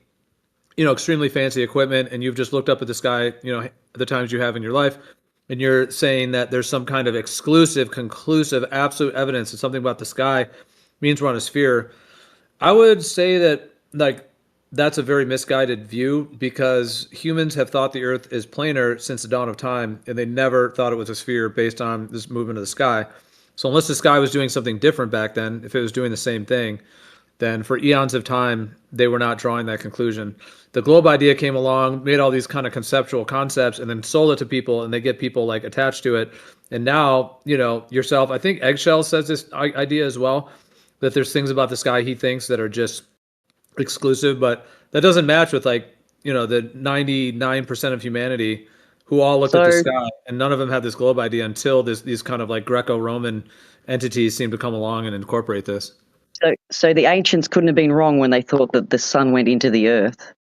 extremely fancy equipment, and you've just looked up at the sky, the times you have in your life, and you're saying that there's some kind of exclusive, conclusive, absolute evidence that something about the sky means we're on a sphere, I would say that that's a very misguided view because humans have thought the Earth is planar since the dawn of time, and they never thought it was a sphere based on this movement of the sky. So unless the sky was doing something different back then, if it was doing the same thing, then for eons of time, they were not drawing that conclusion. The globe idea came along, made all these kind of conceptual concepts, and then sold it to people, and they get people like attached to it. And now, yourself, I think Eggshell says this idea as well, that there's things about the sky he thinks that are just exclusive, but that doesn't match with the 99% of humanity who all looked at the So, sky, and none of them had this globe idea until these kind of like Greco-Roman entities seem to come along and incorporate this. so the ancients couldn't have been wrong when they thought that the sun went into the earth.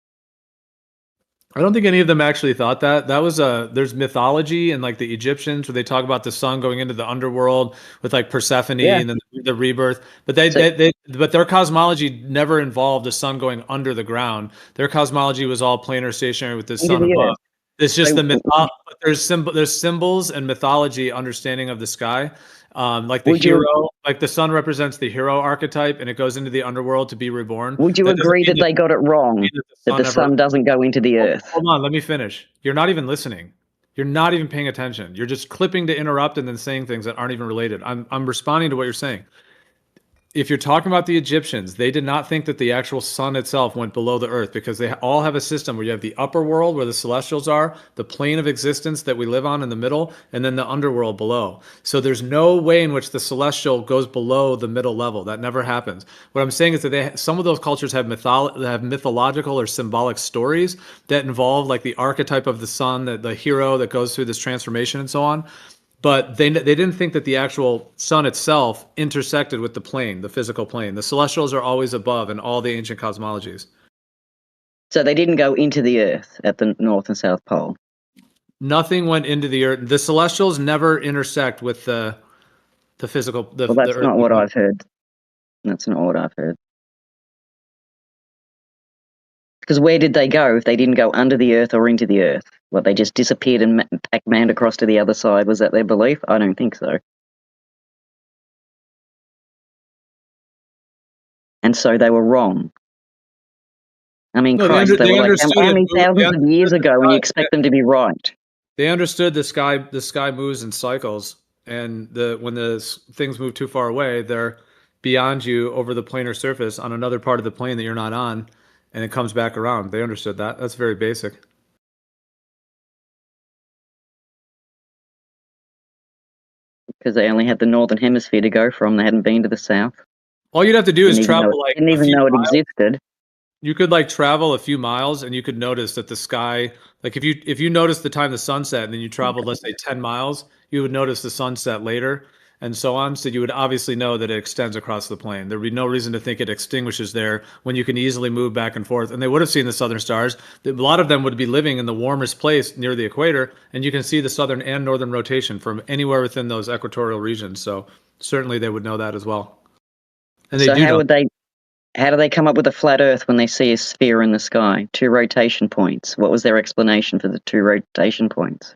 I don't think any of them actually thought that. That was there's mythology and like the Egyptians where they talk about the sun going into the underworld with like Persephone Yeah. and then the rebirth. But So- but their cosmology never involved the sun going under the ground. Their cosmology was all planar stationary with the sun the above. earth. It's just So- but there's symbols and mythology understanding of the sky. Like the Would you- hero, like the sun represents the hero archetype and it goes into the underworld to be reborn. Would you That doesn't agree mean that they got it wrong? mean That the ever- sun doesn't go into the earth? Hold on, let me finish. You're not even listening. You're not even paying attention. You're just clipping to interrupt and then saying things that aren't even related. I'm responding to what you're saying. If you're talking about the Egyptians, they did not think that the actual sun itself went below the earth because they all have a system where you have the upper world where the celestials are, the plane of existence that we live on in the middle, and then the underworld below. So there's no way in which the celestial goes below the middle level. That never happens. What I'm saying is that some of those cultures have mythological or symbolic stories that involve like the archetype of the sun, the hero that goes through this transformation and so on. But they didn't think that the actual sun itself intersected with the plane, the physical plane. The celestials are always above in all the ancient cosmologies. So they didn't go into the earth at the North and South Pole. Nothing went into the earth. The celestials never intersect with the physical. Well, that's not what I've heard. That's not what I've heard. Because where did they go if they didn't go under the earth or into the earth? What, they just disappeared and Pac-Man across to the other side? Was that their belief? I don't think so. And so they were wrong. I mean, No, Christ, they were like, understood how many it. thousands of years ago and you expect them to be right? They understood the sky moves in cycles, and when the things move too far away, they're beyond you over the planar surface on another part of the plane that you're not on, and it comes back around. They understood that. That's very basic. Because they only had the northern hemisphere to go from. They hadn't been to the south. All you'd have to do is Didn't even travel know, like didn't a even few know it miles. existed. You could like travel a few miles and you could notice that the sky, like if you notice the time the sunset and then you traveled, let's say 10 miles, you would notice the sunset later and so on. So you would obviously know that it extends across the plane. There'd be no reason to think it extinguishes there when you can easily move back and forth. And they would have seen the southern stars. A lot of them would be living in the warmest place near the equator, and you can see the southern and northern rotation from anywhere within those equatorial regions. So certainly they would know that as well. And they So do know. how do they come up with a flat Earth when they see a sphere in the sky? 2 rotation points. What was their explanation for the 2 rotation points?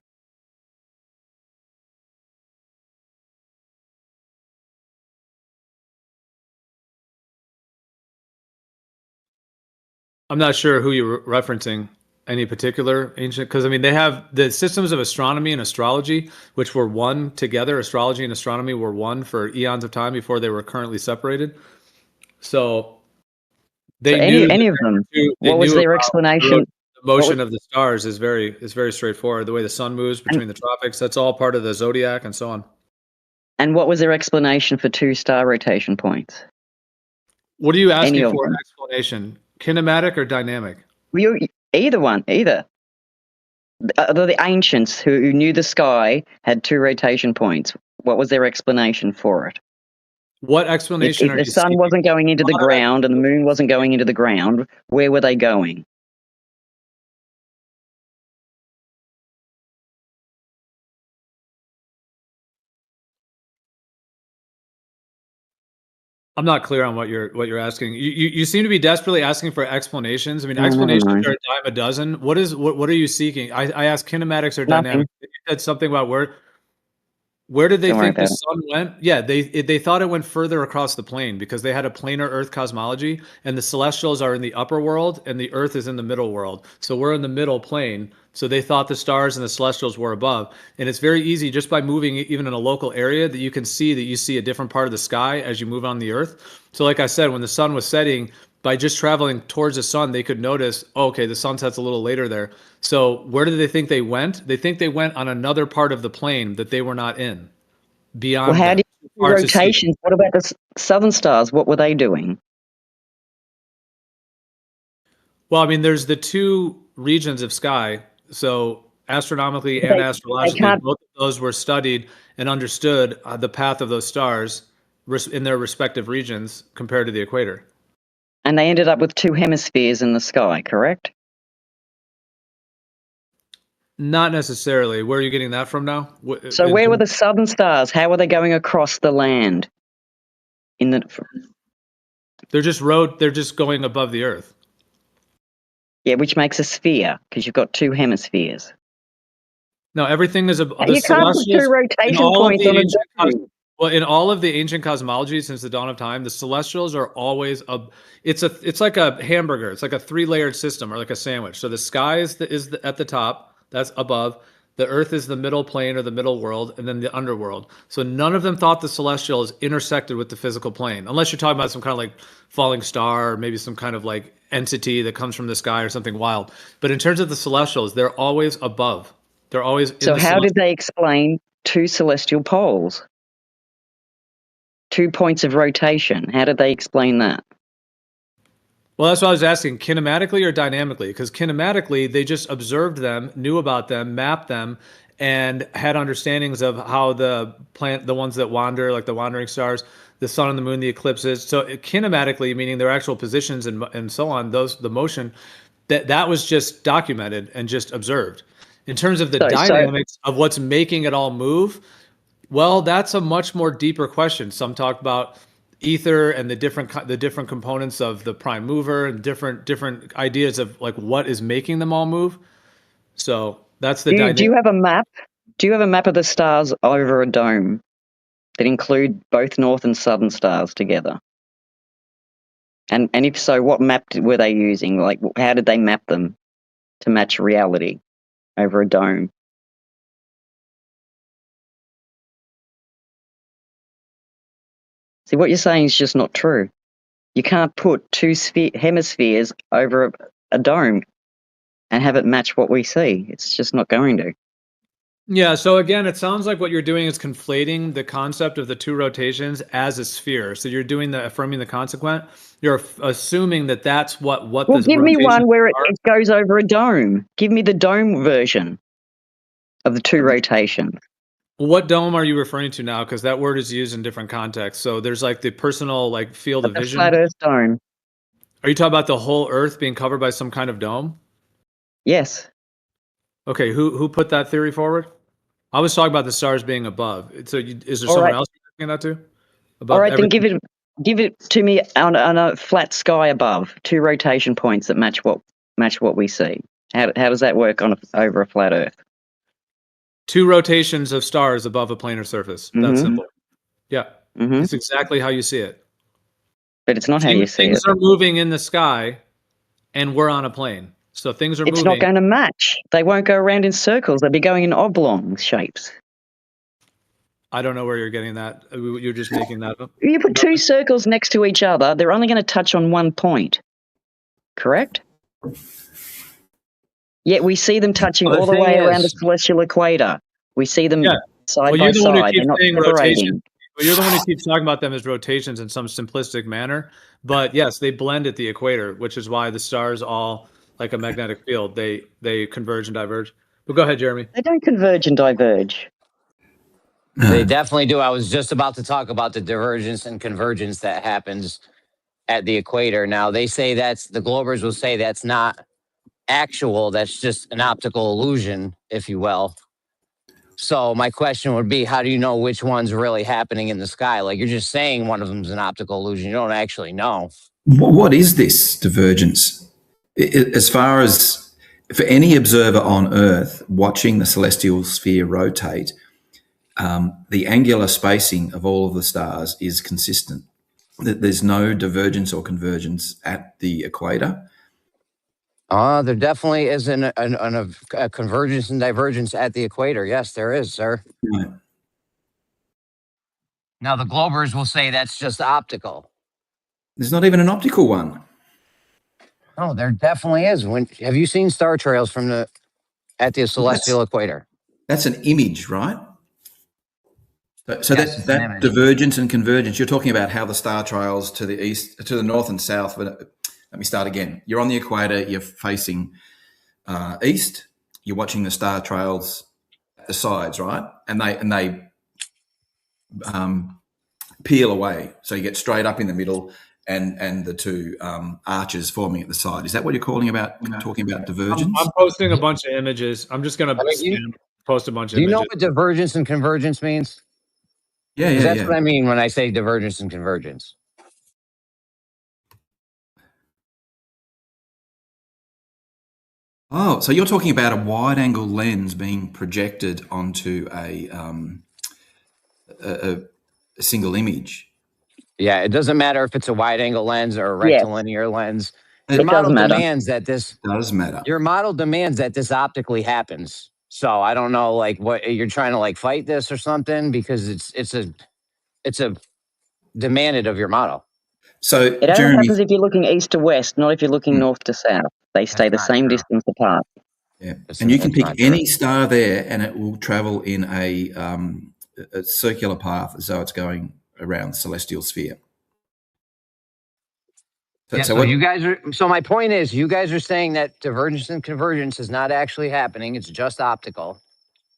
I'm not sure who you're referencing, any particular ancient, because I mean, they have the systems of astronomy and astrology, which were one together. Astrology and astronomy were one for eons of time before they were currently separated. So they So knew any that of them. they What was knew their about explanation? the motion of the stars is very straightforward. The way the sun moves between the tropics, that's all part of the zodiac and so on. And what was their explanation for 2 star rotation points? What are you Any asking of for? them. Explanation? Kinematic or dynamic? Either one, either. The ancients who knew the sky had 2 rotation points. What was their explanation for it? What explanation If are the you sun seeking? wasn't going into the A lot of ground and the moon wasn't going into the ground, where were they going? I'm not clear on what you're asking. You seem to be desperately asking for explanations. I mean, No, never explanations mind. are a dime a dozen. What are you seeking? I asked kinematics or Nothing. dynamics. You said something about where. Where did they Don't worry think the about it. sun went? Yeah, they thought it went further across the plane because they had a planar Earth cosmology, and the celestials are in the upper world, and the Earth is in the middle world. So we're in the middle plane. So they thought the stars and the celestials were above, and it's very easy just by moving even in a local area that you can see that you see a different part of the sky as you move on the Earth. So like I said, when the sun was setting, by just traveling towards the sun, they could notice, oh, okay, the sun sets a little later there. So where did they think they went? They think they went on another part of the plane that they were not in. Beyond Well, how them. did you do Hard to see. rotations? What about the southern stars? What were they doing? Well, I mean, there's the two regions of sky. So astronomically and They astrologically, can't, both of those were studied and understood the path of those stars in their respective regions compared to the equator. and they ended up with two hemispheres in the sky, correct? Not necessarily. Where are you getting that from now? So where were the southern stars? How were they going across the land? They're just going above the Earth. Yeah, which makes a sphere because you've got two hemispheres. No, everything is You can't put two rotation points on a dome. Well, in all of the ancient cosmology since the dawn of time, the celestials are always it's like a hamburger. It's like a 3-layered system or like a sandwich. So the sky is at the top, that's above. The Earth is the middle plane or the middle world, and then the underworld. So none of them thought the celestials intersected with the physical plane, unless you're talking about some kind of like falling star or maybe some kind of like entity that comes from the sky or something wild. But in terms of the celestials, they're always above. They're always in So how did they explain two celestial poles? 2 points of rotation. How did they explain that? Well, that's what I was asking, kinematically or dynamically? Because kinematically, they just observed them, knew about them, mapped them, and had understandings of how the ones that wander, like the wandering stars, the sun and the moon, the eclipses. So kinematically, meaning their actual positions and so on, the motion, that was just documented and just observed. In terms of the dynamics of what's making it all move, well, that's a much more deeper question. Some talk about ether and the different components of the prime mover and different ideas of like what is making them all move. So that's the dynamic. Do you have a map? Do you have a map of the stars over a dome that include both north and southern stars together? And if so, what map were they using? Like, how did they map them to match reality over a dome? See, what you're saying is just not true. You can't put two hemispheres over a dome and have it match what we see. It's just not going to. Yeah, so again, it sounds like what you're doing is conflating the concept of the two rotations as a sphere. So you're doing the affirming the consequent. You're assuming that that's what Well, the give me one where it are. goes over a dome. Give me the dome version of the two rotations. What dome are you referring to now? Because that word is used in different contexts. So there's like the personal like field of vision. Flat Earth dome. Are you talking about the whole Earth being covered by some kind of dome? Yes. Okay, who put that theory forward? I was talking about the stars being above. So is there someone else you're thinking that too? All right, then give it to me on a flat sky above. Two rotation points that match what we see. How does that work over a flat Earth? Two rotations of stars above a planar surface. That's simple. Yeah, it's exactly how you see it. But it's not how you see it. Things are moving in the sky, and we're on a plane. So things are moving. It's not going to match. They won't go around in circles. They'll be going in oblong shapes. I don't know where you're getting that. You're just making that up. You put two circles next to each other, they're only going to touch on one point. Correct? Yet we see them touching all the way around the celestial equator. We see them side by side. They're not separating. Well, you're the one who keeps talking about them as rotations in some simplistic manner. But yes, they blend at the equator, which is why the stars all, like a magnetic field, they converge and diverge. But go ahead, Jeremy. They don't converge and diverge. They definitely do. I was just about to talk about the divergence and convergence that happens at the equator. Now, they say the Globers will say that's not actual. That's just an optical illusion, if you will. So my question would be, how do you know which one's really happening in the sky? Like, you're just saying one of them's an optical illusion. You don't actually know. What is this divergence? As far as for any observer on Earth watching the celestial sphere rotate, the angular spacing of all of the stars is consistent. There's no divergence or convergence at the equator. There definitely is a convergence and divergence at the equator. Yes, there is, sir. Right. Now, the Globers will say that's just optical. There's not even an optical one. Oh, there definitely is. Have you seen star trails at the celestial equator? That's an image, right? So Yes, it's an that image. divergence and convergence, you're talking about how the star trails to the east, to the north and south. But let me start again. You're on the equator. You're facing east. You're watching the star trails at the sides, right? And they peel away. So you get straight up in the middle, and the two arches forming at the side. Is that what you're talking about divergence? I'm posting a bunch of images. I'm just gonna post a bunch of images. Do you know what divergence and convergence means? Yeah. That's what I mean when I say divergence and convergence. Oh, so you're talking about a wide-angle lens being projected onto a single image. Yeah, it doesn't matter if it's a wide-angle lens or a rectilinear lens. Your model demands that this does matter. Your model demands that this optically happens. So I don't know, like, what you're trying to like fight this or something, because it's a demanded of your model. So It only happens if you're looking east to west, not if you're looking north to south. They stay the same distance apart. Yeah, and you can pick any star there, and it will travel in a circular path as though it's going around the celestial sphere. So my point is, you guys are saying that divergence and convergence is not actually happening. It's just optical.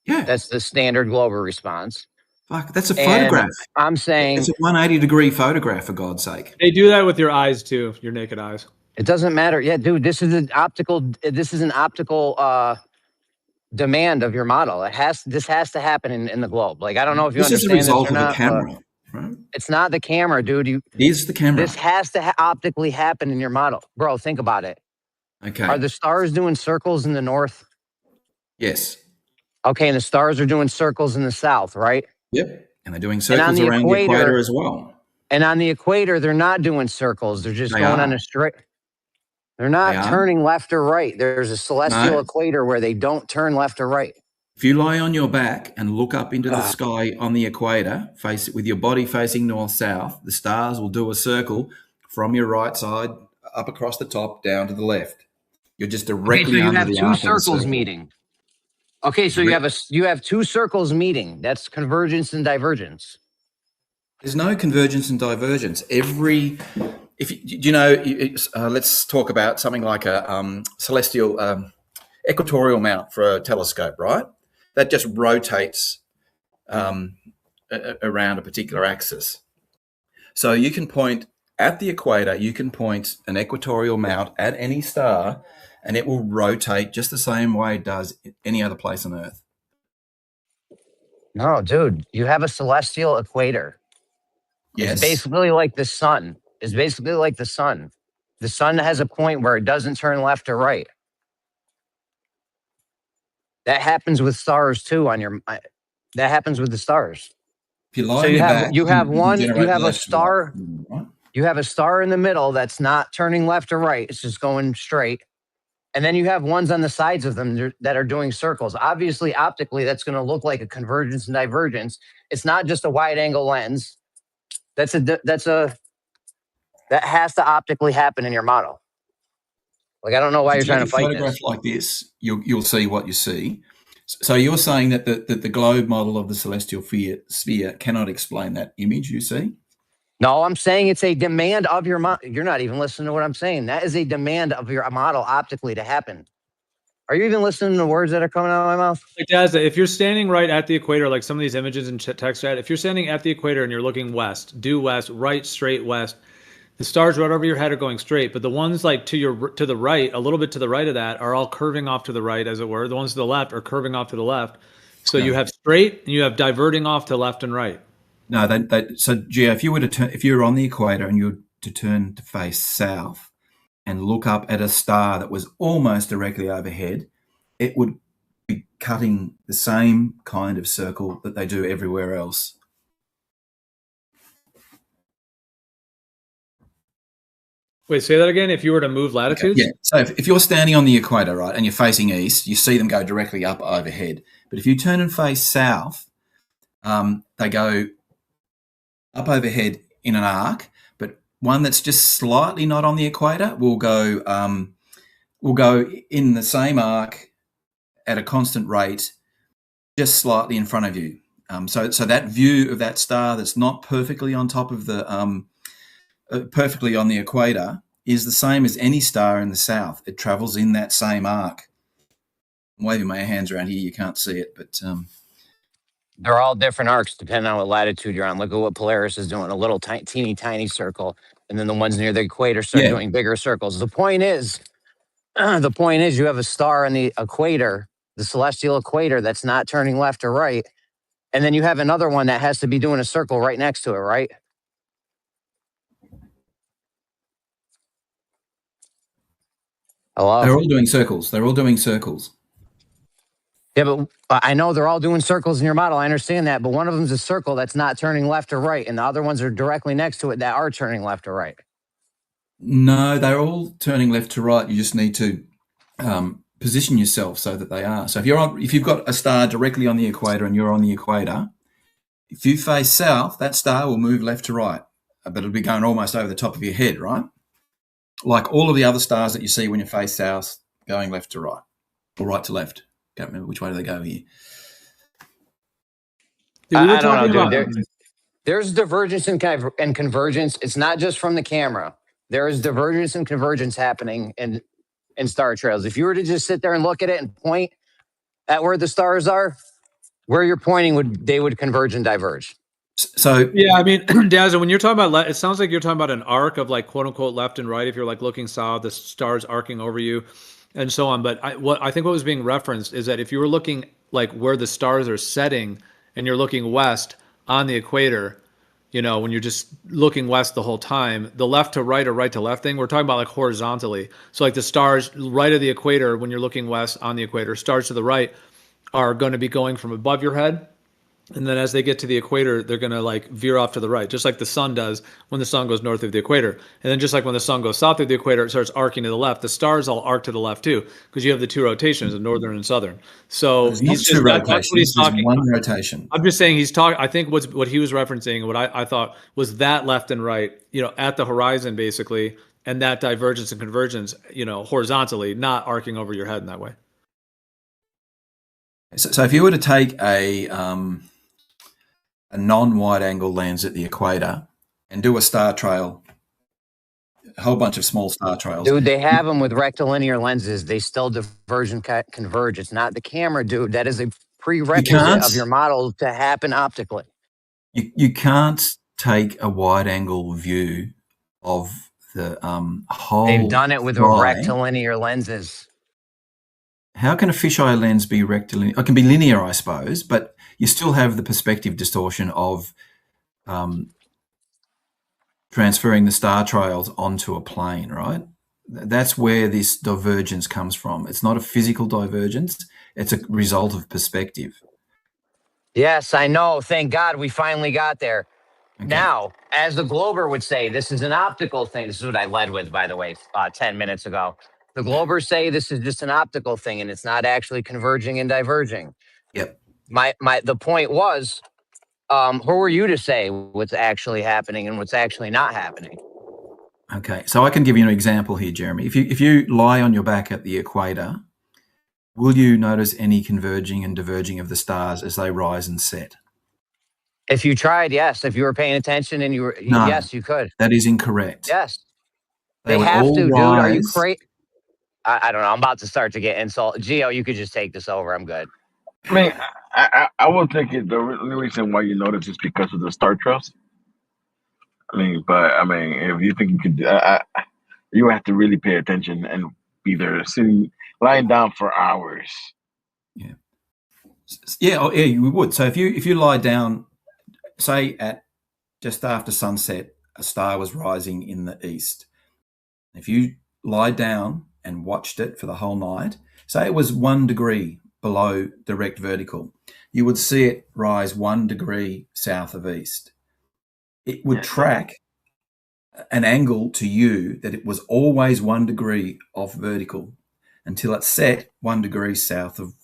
Yeah. That's the standard Glover response. Fuck, that's a photograph. I'm saying it's a 180-degree photograph, for God's sake. They do that with your eyes too, your naked eyes. It doesn't matter. Yeah, dude, this is an optical demand of your model. This has to happen in the globe. Like, I don't know if you understand this or not. This is a result of the camera, right? It's not the camera, dude. It is the camera. This has to optically happen in your model. Bro, think about it. Okay. Are the stars doing circles in the north? Yes. Okay, and the stars are doing circles in the south, right? Yep. And they're doing circles around the equator as well. And on the equator, they're not doing circles. They're just going on a straight. They're not turning left or right. There's a celestial equator where they don't turn left or right. If you lie on your back and look up into the sky on the equator, face it with your body facing north-south, the stars will do a circle from your right side up across the top down to the left. You're just directly under the arc of the circle. You have two circles meeting. Okay, so you have two circles meeting. That's convergence and divergence. There's no convergence and divergence. Let's talk about something like a celestial equatorial mount for a telescope, right? That just rotates around a particular axis. So you can point at the equator, you can point an equatorial mount at any star, and it will rotate just the same way it does any other place on Earth. No, dude, you have a celestial equator. Yes. It's basically like the sun. The sun has a point where it doesn't turn left or right. That happens with stars too. That happens with the stars. If you lie on your back, you have a star. Right? You have a star in the middle that's not turning left or right. It's just going straight. And then you have ones on the sides of them that are doing circles. Obviously, optically, that's going to look like a convergence and divergence. It's not just a wide angle lens. That has to optically happen in your model. Like, I don't know why you're trying to fight this. If you take a photograph like this, you'll see what you see. So you're saying that the globe model of the celestial sphere cannot explain that image you see? No, I'm saying it's a demand of your model. You're not even listening to what I'm saying. That is a demand of your model optically to happen. Are you even listening to the words that are coming out of my mouth? Like, Daz, if you're standing right at the equator, like some of these images in text chat, if you're standing at the equator and you're looking west, due west, right, straight west, the stars right over your head are going straight, but the ones like to the right, a little bit to the right of that, are all curving off to the right, as it were. The ones to the left are curving off to the left. So you have straight and you have diverting off to left and right. No, so Gio, if you were on the equator and you were to turn to face south and look up at a star that was almost directly overhead, it would be cutting the same kind of circle that they do everywhere else. Wait, say that again. If you were to move latitudes? Yeah. So if you're standing on the equator, right, and you're facing east, you see them go directly up overhead. But if you turn and face south, they go up overhead in an arc. But one that's just slightly not on the equator will go in the same arc at a constant rate, just slightly in front of you. So that view of that star that's not perfectly on top of the perfectly on the equator is the same as any star in the south. It travels in that same arc. I'm waving my hands around here. You can't see it, but They're all different arcs depending on what latitude you're on. Look at what Polaris is doing, a little teeny tiny circle. And then the ones near the equator start doing bigger circles. The point is you have a star in the equator, the celestial equator, that's not turning left or right. And then you have another one that has to be doing a circle right next to it, right? Hello? they're all doing circles. They're all doing circles. Yeah, but I know they're all doing circles in your model. I understand that. But one of them's a circle that's not turning left or right. And the other ones are directly next to it that are turning left or right. No, they're all turning left to right. You just need to position yourself so that they are. So if you've got a star directly on the equator and you're on the equator, if you face south, that star will move left to right, but it'll be going almost over the top of your head, right? Like all of the other stars that you see when you face south, going left to right or right to left. Can't remember which way do they go here. I don't know, dude. There's divergence and convergence. It's not just from the camera. There is divergence and convergence happening in star trails. If you were to just sit there and look at it and point at where the stars are, where you're pointing they would converge and diverge. So yeah, I mean, Daz, when you're talking about, it sounds like you're talking about an arc of like quote unquote left and right. If you're like looking south, the stars arcing over you, and so on. But I think what was being referenced is that if you were looking like where the stars are setting, and you're looking west on the equator, you know, when you're just looking west the whole time, the left to right or right to left thing, we're talking about like horizontally. So like the stars right of the equator, when you're looking west on the equator, stars to the right are going to be going from above your head. And then as they get to the equator, they're going to like veer off to the right, just like the sun does when the sun goes north of the equator. And then just like when the sun goes south of the equator, it starts arcing to the left. The stars all arc to the left too, because you have the two rotations, the northern and southern. So there's not two rotations, there's one rotation. I'm just saying I think what he was referencing, what I thought was that left and right, you know, at the horizon basically, and that divergence and convergence, you know, horizontally, not arcing over your head in that way. So if you were to take a non-wide angle lens at the equator and do a star trail, a whole bunch of small star trails. Dude, they have them with rectilinear lenses. They still diverge and converge. It's not the camera, dude. That is a prerequisite of your model to happen optically. You can't take a wide angle view of the whole. They've done it with rectilinear lenses. How can a fisheye lens be rectilinear? It can be linear, I suppose, but you still have the perspective distortion of transferring the star trails onto a plane, right? That's where this divergence comes from. It's not a physical divergence. It's a result of perspective. Yes, I know. Thank God we finally got there. Okay. Now, as the Glober would say, this is an optical thing. This is what I led with, by the way, 10 minutes ago. The Globers say this is just an optical thing and it's not actually converging and diverging. Yep. The point was, who are you to say what's actually happening and what's actually not happening? Okay, so I can give you an example here, Jeremy. If you lie on your back at the equator, will you notice any converging and diverging of the stars as they rise and set? If you tried, yes. If you were paying attention and yes, you could. That is incorrect. Yes. They have to, dude. Are you crazy? I don't know. I'm about to start to get insult. Gio, you could just take this over. I'm good. I mean, I would think the only reason why you notice is because of the star trails. I mean, if you think you could, you have to really pay attention and be there lying down for hours. Yeah, you would. So if you lie down, say at just after sunset, a star was rising in the east. If you lie down and watched it for the whole night, say it was 1 degree below direct vertical, you would see it rise 1 degree south of east. It would track an angle to you that it was always 1 degree off vertical until it set 1 degree south of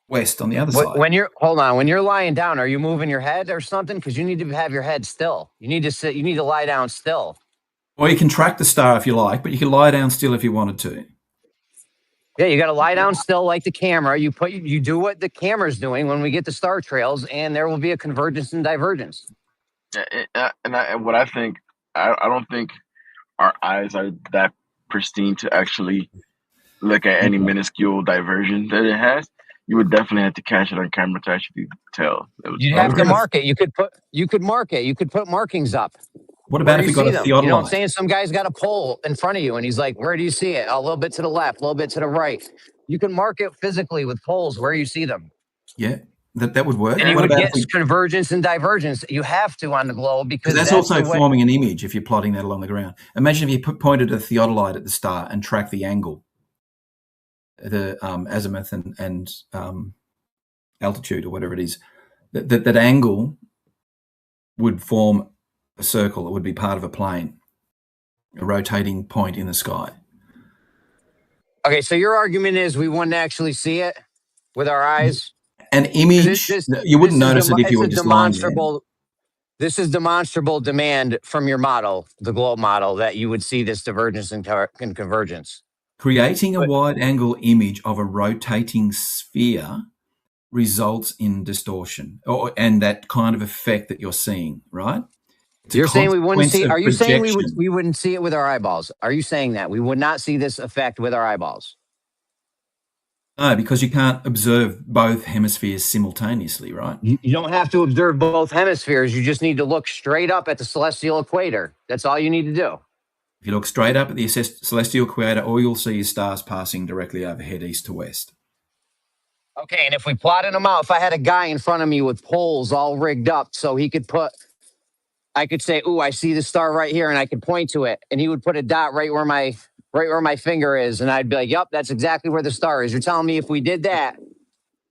west on the other side. When you're lying down, are you moving your head or something? Because you need to have your head still. You need to sit. You need to lie down still. Or you can track the star if you like, but you can lie down still if you wanted to. Yeah, you got to lie down still like the camera. You do what the camera's doing when we get the star trails, and there will be a convergence and divergence. And what I think, I don't think our eyes are that pristine to actually look at any minuscule diversion that it has. You would definitely have to catch it on camera to actually tell. You'd have to mark it. You could mark it. You could put markings up. What about if you got a theodolite? You know what I'm saying? Some guy's got a pole in front of you, and he's like, "Where do you see it? A little bit to the left, a little bit to the right." You can mark it physically with poles where you see them. Yeah, that would work. And you would get convergence and divergence. You have to on the globe because that's also forming an image if you're plotting that along the ground. Imagine if you pointed a theodolite at the star and track the angle, the azimuth and altitude or whatever it is. That angle would form a circle. It would be part of a plane, a rotating point in the sky. Okay, so your argument is we wouldn't actually see it with our eyes? An image, you wouldn't notice it if you were just lying there. This is demonstrable demand from your model, the globe model, that you would see this divergence and convergence. Creating a wide-angle image of a rotating sphere results in distortion, and that kind of effect that you're seeing, right? You're saying we wouldn't see? Are you saying we wouldn't see it with our eyeballs? Are you saying that we would not see this effect with our eyeballs? No, because you can't observe both hemispheres simultaneously, right? You don't have to observe both hemispheres. You just need to look straight up at the celestial equator. That's all you need to do. If you look straight up at the celestial equator, all you'll see is stars passing directly overhead, east to west. Okay, and if we plotted them out, if I had a guy in front of me with poles all rigged up so he could I could say, "Ooh, I see the star right here," and I could point to it, and he would put a dot right where my finger is, and I'd be like, "Yep, that's exactly where the star is." You're telling me if we did that,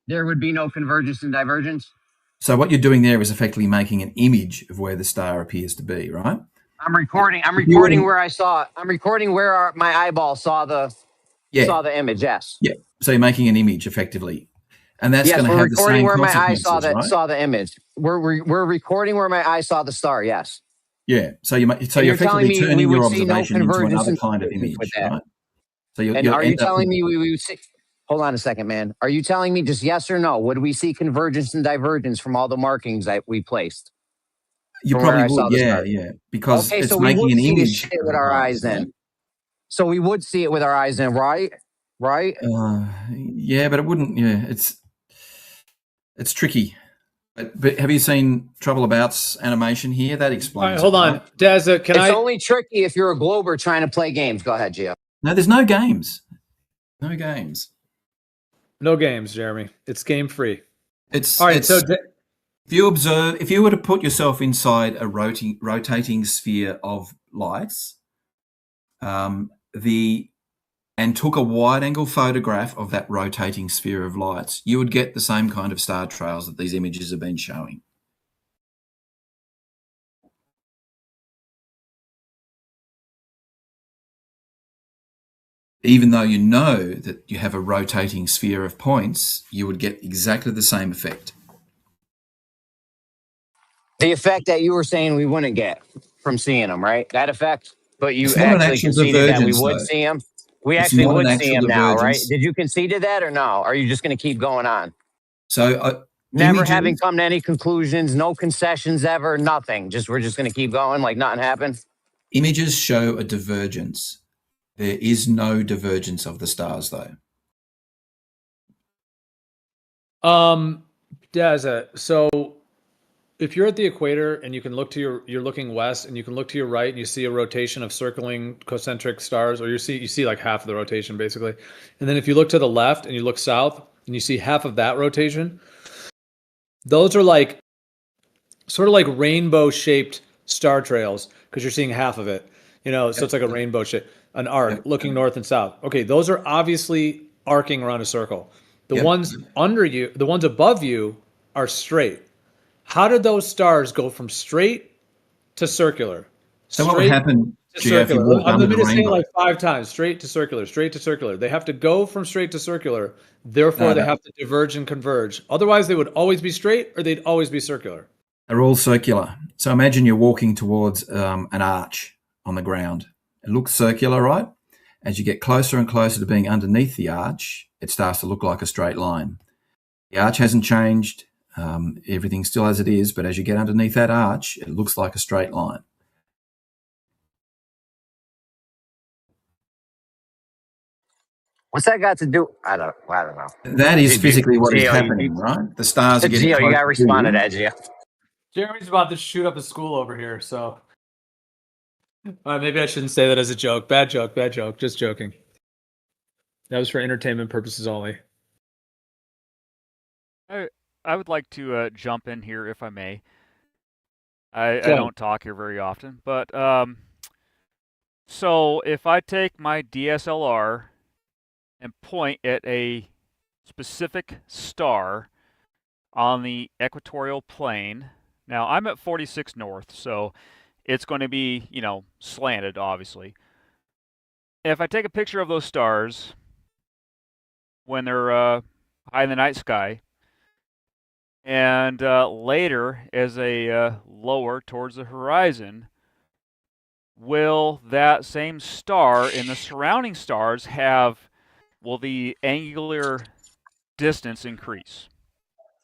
there would be no convergence and divergence? So what you're doing there is effectively making an image of where the star appears to be, right? I'm recording where I saw it. I'm recording where my eyeball saw the image. Yes. Yeah. So you're making an image effectively, and that's going to have the same where consequences, my eye right? saw the image. We're recording where my eye saw the star. Yes. Yeah. So you're effectively turning your observation into another kind of image, right? So are you telling me we would see? Hold on a second, man. Are you telling me just yes or no? Would we see convergence and divergence from all the markings that we placed? You probably would, yeah. Because it's making an image with our eyes then. So we would see it with our eyes then, right? Right? Yeah, but it wouldn't. Yeah, it's tricky. But have you seen Trouble About's animation here? That explains. All right, hold on, Daz. It's only tricky if you're a glober trying to play games. Go ahead, Gio. No, there's no games. No games. No games, Jeremy. It's game free. It's all right. So if you were to put yourself inside a rotating sphere of lights, and took a wide-angle photograph of that rotating sphere of lights, you would get the same kind of star trails that these images have been showing. Even though you know that you have a rotating sphere of points, you would get exactly the same effect. The effect that you were saying we wouldn't get from seeing them, right? That effect? But you actually conceded that we would see them? We actually would see them now, right? Did you concede to that or no? Are you just going to keep going on? So never having come to any conclusions, no concessions ever, nothing. We're just going to keep going like nothing happened? Images show a divergence. There is no divergence of the stars, though. Daz, so if you're at the equator and you can look to you're looking west and you can look to your right and you see a rotation of circling concentric stars, or you see like half of the rotation basically. And then if you look to the left and you look south and you see half of that rotation, those are like sort of like rainbow shaped star trails because you're seeing half of it, so it's like a rainbow shape, an arc looking north and south. Okay. Those are obviously arcing around a circle. The Yep. ones under you, the ones above you, are straight. How did those stars go from straight to circular? So what would Straight happen, to Gio, if you circular. walked I'm under going the to say it rainbow? like 5 times. Straight to circular. Straight to circular. They have to go from straight to circular. Therefore, No, they have to diverge and converge. Otherwise, they would always be straight or they'd always be circular. they're all circular. So imagine you're walking towards an arch on the ground. It looks circular, right? As you get closer and closer to being underneath the arch, it starts to look like a straight line. The arch hasn't changed. Everything's still as it is, but as you get underneath that arch, it looks like a straight line. What's that got to do? I don't know. That is physically what is Gio, happening, right? The stars are getting Gio, you closer got to to respond to you. that, Gio. Jeremy's about to shoot up a school over here, so maybe I shouldn't say that as a joke. Bad joke, bad joke. Just joking. That was for entertainment purposes only. I would like to jump in here if I may. I Go. don't talk here very often, but so if I take my DSLR and point at a specific star on the equatorial plane, now I'm at 46 north, so it's going to be, you know, slanted, obviously. If I take a picture of those stars when they're high in the night sky, and later as they lower towards the horizon, will that same star and the surrounding stars will the angular distance increase?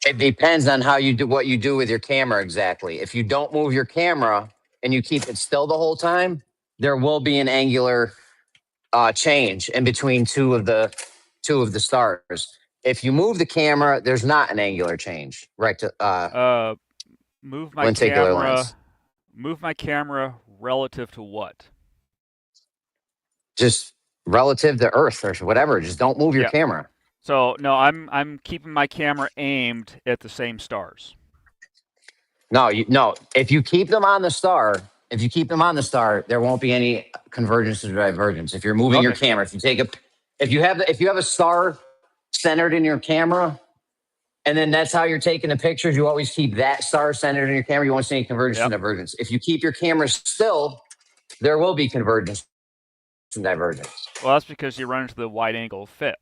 It depends on how you do what you do with your camera exactly. If you don't move your camera and you keep it still the whole time, there will be an angular change in between two of the stars. If you move the camera, there's not an angular change, right? To Move my lenticular lens. Move my camera relative to what? Just relative to Earth or whatever. Just don't move your Yeah. camera. So no, I'm keeping my camera aimed at the same stars. No, if you keep them on the star, there won't be any convergence or divergence. If you're moving your Okay. camera, if you have a star centered in your camera, and then that's how you're taking the pictures, you always keep that star centered in your camera. You won't see any convergence and divergence. If you keep your camera still, there will be convergence and divergence. Well, that's because you run into the wide angle effect.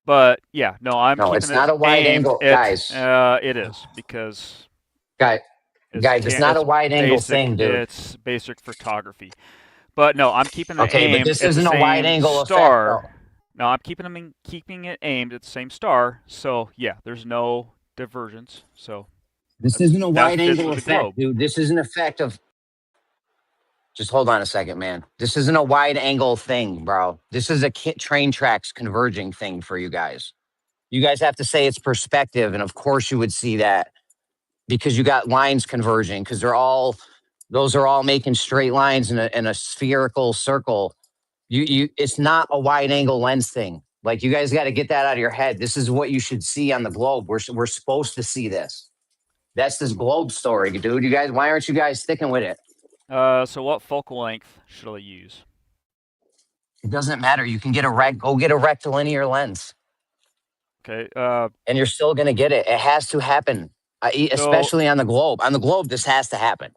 But yeah, no, I'm keeping it's not a wide angle, guys. It is because guys, it's not a wide angle thing, dude. It's basic photography. But no, I'm keeping it aimed but this at isn't the a same wide angle star. effect, though. No, I'm keeping it aimed at the same star. So yeah, there's no divergence. So this isn't a wide angle with the effect, globe. dude. This is an effect of. Just hold on a second, man. This isn't a wide angle thing, bro. This is a train tracks converging thing for you guys. You guys have to say it's perspective, and of course you would see that because you got lines converging because those are all making straight lines in a spherical circle. It's not a wide angle lens thing. Like you guys got to get that out of your head. This is what you should see on the globe. We're supposed to see this. That's this globe story, dude. You guys, why aren't you guys sticking with it? So what focal length should I use? It doesn't matter. You can get go get a rectilinear lens. Okay. And you're still going to get it. It has to happen, especially on the globe. On the globe, this has to happen.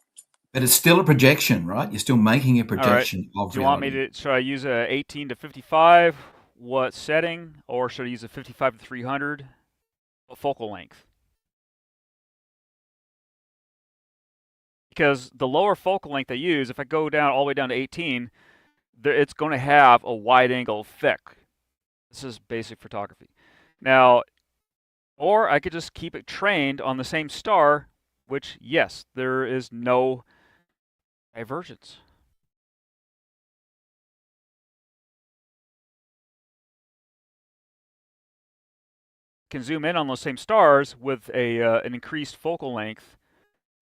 But it's still a projection, right? You're still making a projection of Do you want me reality. should I use a 18 to 55? What setting? Or should I use a 55 to 300? What focal length? Because the lower focal length I use, if I go down all the way down to 18, it's going to have a wide angle effect. This is basic photography. Now, or I could just keep it trained on the same star, which, yes, there is no divergence. Can zoom in on those same stars with an increased focal length,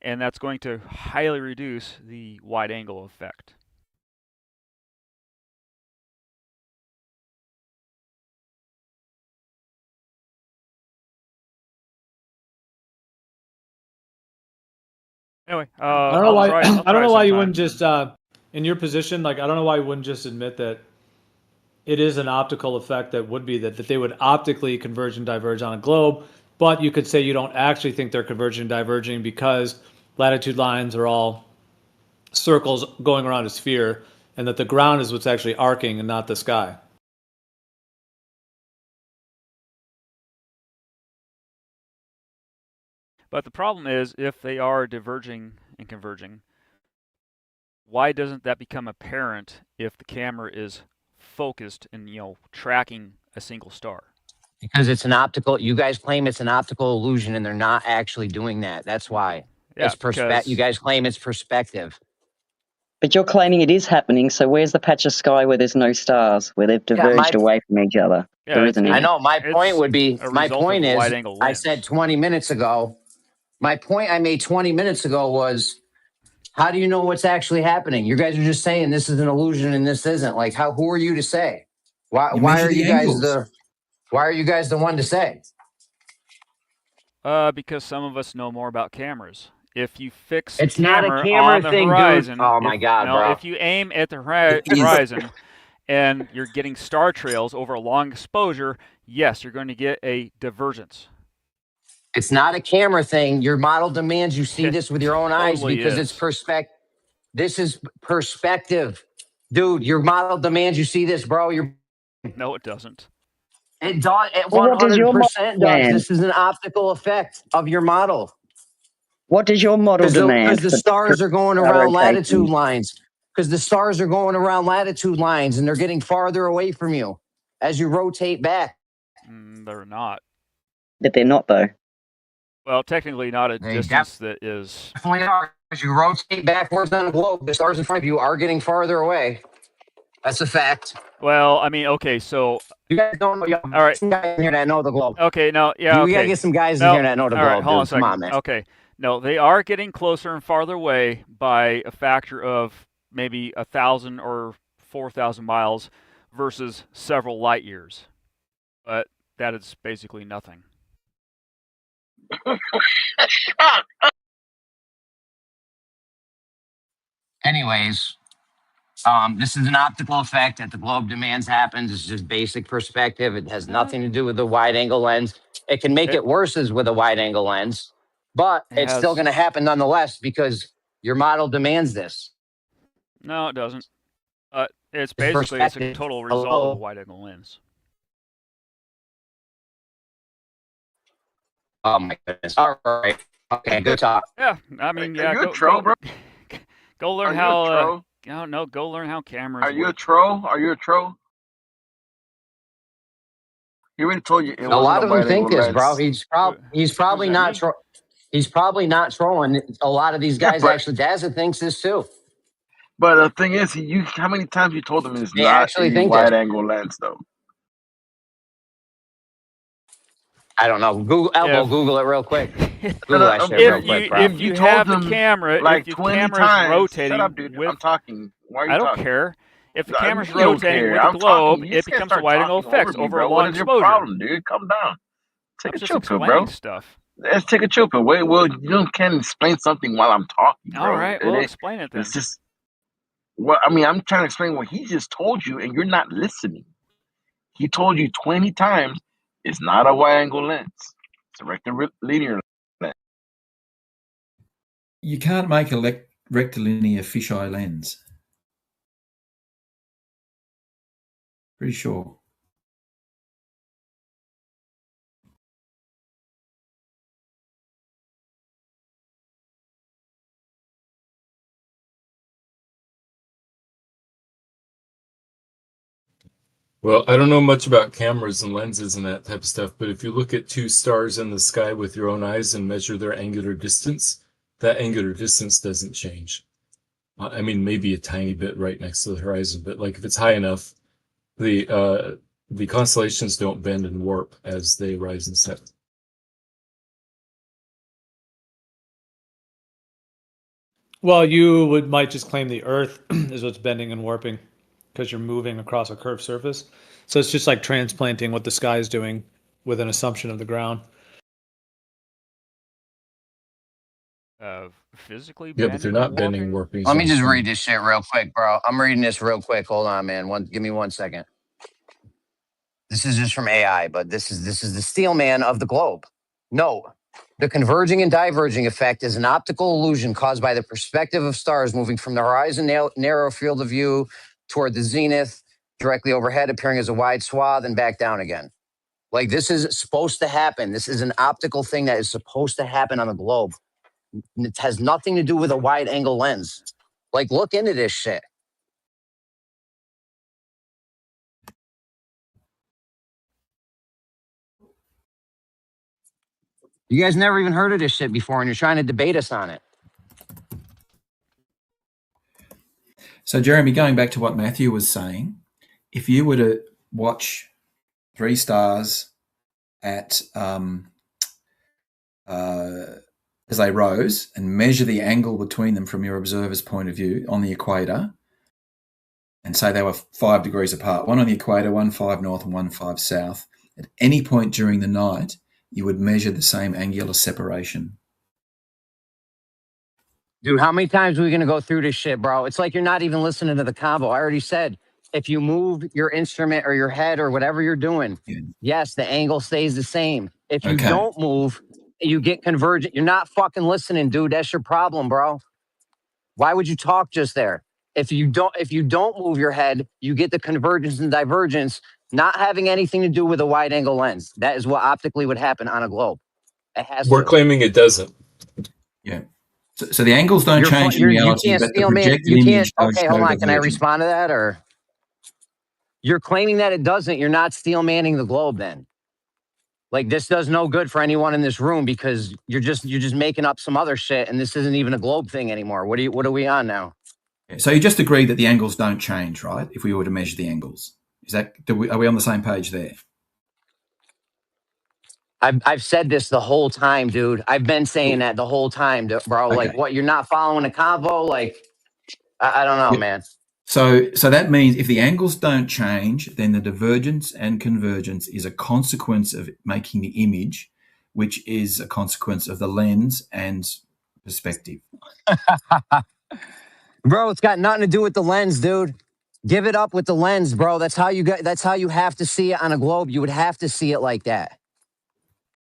and that's going to highly reduce the wide angle effect. Anyway, I don't know why. I don't know why you wouldn't just, in your position, like I don't know why you wouldn't just admit that it is an optical effect that would be that they would optically converge and diverge on a globe, but you could say you don't actually think they're converging and diverging because latitude lines are all circles going around a sphere, and that the ground is what's actually arcing and not the sky. But the problem is, if they are diverging and converging, why doesn't that become apparent if the camera is focused and tracking a single star? Because it's an optical. You guys claim it's an optical illusion, and they're not actually doing that. That's why. Yeah, It's perspective. You guys claim it's perspective. But you're claiming it is happening, so where's the patch of sky where there's no stars, where they've diverged away from each other? Yeah, there isn't I any. know. My point would be, my point is, wide-angle I lens. said 20 minutes ago, my point I made 20 minutes ago was, how do you know what's actually happening? You guys are just saying this is an illusion and this isn't. Like, who are you to say? Why are you guys the one to say? Because some of us know more about cameras. If you fix It's the camera, not a camera on the thing, horizon, dude. Oh my God, bro. if you aim at the horizon and you're getting star trails over a long exposure, yes, you're going to get a divergence. It's not a camera thing. Your model demands you see this with your own eyes because it's perspective. This is perspective. Dude, your model demands you see this, bro. No, it doesn't. It does. It Well, what does your 100% model does. demand? This is an optical effect of your model. What does your model demand? Because the stars are going for around rotation? latitude lines. Because the stars are going around latitude lines and they're getting farther away from you as you rotate back. They're not. But they're not, though. Well, technically not a distance that is... Definitely are. As you rotate backwards on the globe, the stars in front of you are getting farther away. That's a fact. Well, I mean, okay, so... You guys don't know. All right. Some guys in here that know the globe. Okay, no, yeah, We gotta get some guys in here that know the globe, all right, hold on a dude. second. Come on, man. Okay, no, they are getting closer and farther away by a factor of maybe 1,000 or 4,000 miles versus several light years. But that is basically nothing. Anyways, this is an optical effect that the globe demands happens. It's just basic perspective. It has nothing to do with the wide angle lens. It can make it worse as with a wide angle lens, but it's still going to happen nonetheless because your model demands this. No, it doesn't. It's basically a total result of a wide angle lens. Oh my goodness. All right. Okay, good talk. Yeah, I mean, yeah. Are you a troll, bro? Go learn how. No, go learn how cameras. Are you a troll? Are you a troll? He already told you. A lot of them think this, bro. He's probably not. He's probably not trolling. A lot of these guys actually. Dazza thinks this too. But the thing is, how many times you told him it's They not actually a think wide that. angle lens, though? I don't know. Google it real quick. Google that shit real quick, bro. If you have the camera, like if 20 camera's times. rotating, Shut up, dude. I'm talking. Why are you I don't talking? care. If the No, camera's you don't rotating care. with I'm the globe, talking. You it just can't becomes a start wide angle talking effect over me, over bro. a long What is your exposure. problem, dude? Calm down. Take I'm a just chill pill, explaining bro. stuff. Let's take a chill pill. Wait, well, you can't explain something while I'm talking, bro. All right, well, explain it then. It's just. Well, I mean, I'm trying to explain what he just told you, and you're not listening. He told you 20 times it's not a wide angle lens. It's a rectilinear lens. You can't make a rectilinear fisheye lens. Pretty sure. Well, I don't know much about cameras and lenses and that type of stuff, but if you look at two stars in the sky with your own eyes and measure their angular distance, that angular distance doesn't change. I mean, maybe a tiny bit right next to the horizon, but like if it's high enough, the constellations don't bend and warp as they rise and set. Well, you might just claim the Earth is what's bending and warping because you're moving across a curved surface. So it's just like transplanting what the sky is doing with an assumption of the ground. Physically Yeah, but they're not bending and warping. Let me just read this shit real quick, bro. I'm reading this real quick. Hold on, man. Give me 1 second. This is just from AI, but this is the steel man of the globe. No, the converging and diverging effect is an optical illusion caused by the perspective of stars moving from the horizon narrow field of view toward the zenith, directly overhead, appearing as a wide swath and back down again. Like, this is supposed to happen. This is an optical thing that is supposed to happen on the globe. It has nothing to do with a wide angle lens. Like, look into this shit. You guys never even heard of this shit before, and you're trying to debate us on it. So, Jeremy, going back to what Matthew was saying, if you were to watch 3 stars at as they rose and measure the angle between them from your observer's point of view on the equator, and say they were 5 degrees apart, one on the equator, one 5 north and one 5 south, at any point during the night, you would measure the same angular separation. Dude, how many times are we going to go through this shit, bro? It's like you're not even listening to the combo. I already said, if you move your instrument or your head or whatever you're doing, yes, the angle stays the same. If you don't move, you get convergent. You're not fucking listening, dude. That's your problem, bro. Why would you talk just there? If you don't move your head, you get the convergence and divergence, not having anything to do with a wide angle lens. That is what optically would happen on a globe. It has We're to. claiming it doesn't. Yeah. So the angles don't change in reality, you can't but the steal man. projected You can't. image does Okay, show hold on. Can I divergence. respond to that? Or you're claiming that it doesn't. You're not steel manning the globe. Then, like, this does no good for anyone in this room because you're just making up some other shit, and this isn't even a globe thing anymore. What are we on now? So you just agree that the angles don't change, right? If we were to measure the angles, are we on the same page there? I've said this the whole time, dude. I've been saying that the whole time, bro. Okay. Like, what? You're not following the convo? Like, I don't know, man. So that means if the angles don't change, then the divergence and convergence is a consequence of making the image, which is a consequence of the lens and perspective. Bro, it's got nothing to do with the lens, dude. Give it up with the lens, bro. That's how you have to see it on a globe. You would have to see it like that.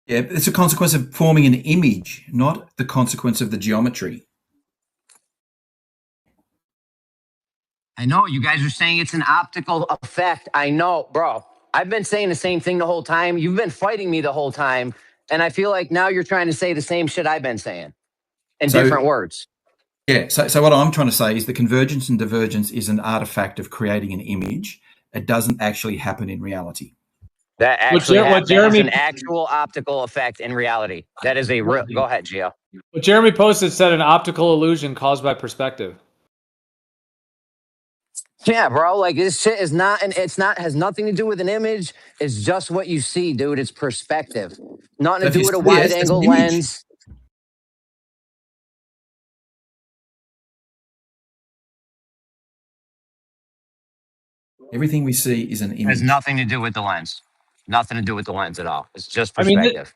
Yeah, it's a consequence of forming an image, not the consequence of the geometry. I know you guys are saying it's an optical effect. I know, bro. I've been saying the same thing the whole time. You've been fighting me the whole time. And I feel like now you're trying to say the same shit I've been saying in different words. Yeah, so what I'm trying to say is the convergence and divergence is an artifact of creating an image. It doesn't actually happen in reality. That actually that is an actual optical effect in reality. That is a real. Go ahead, Gio. What Jeremy posted said an optical illusion caused by perspective. Yeah, bro. Like, this shit is not, and has nothing to do with an image. It's just what you see, dude. It's perspective. Nothing to do with a wide angle lens. Everything we see is an image. Has nothing to do with the lens. Nothing to do with the lens at all. It's just perspective.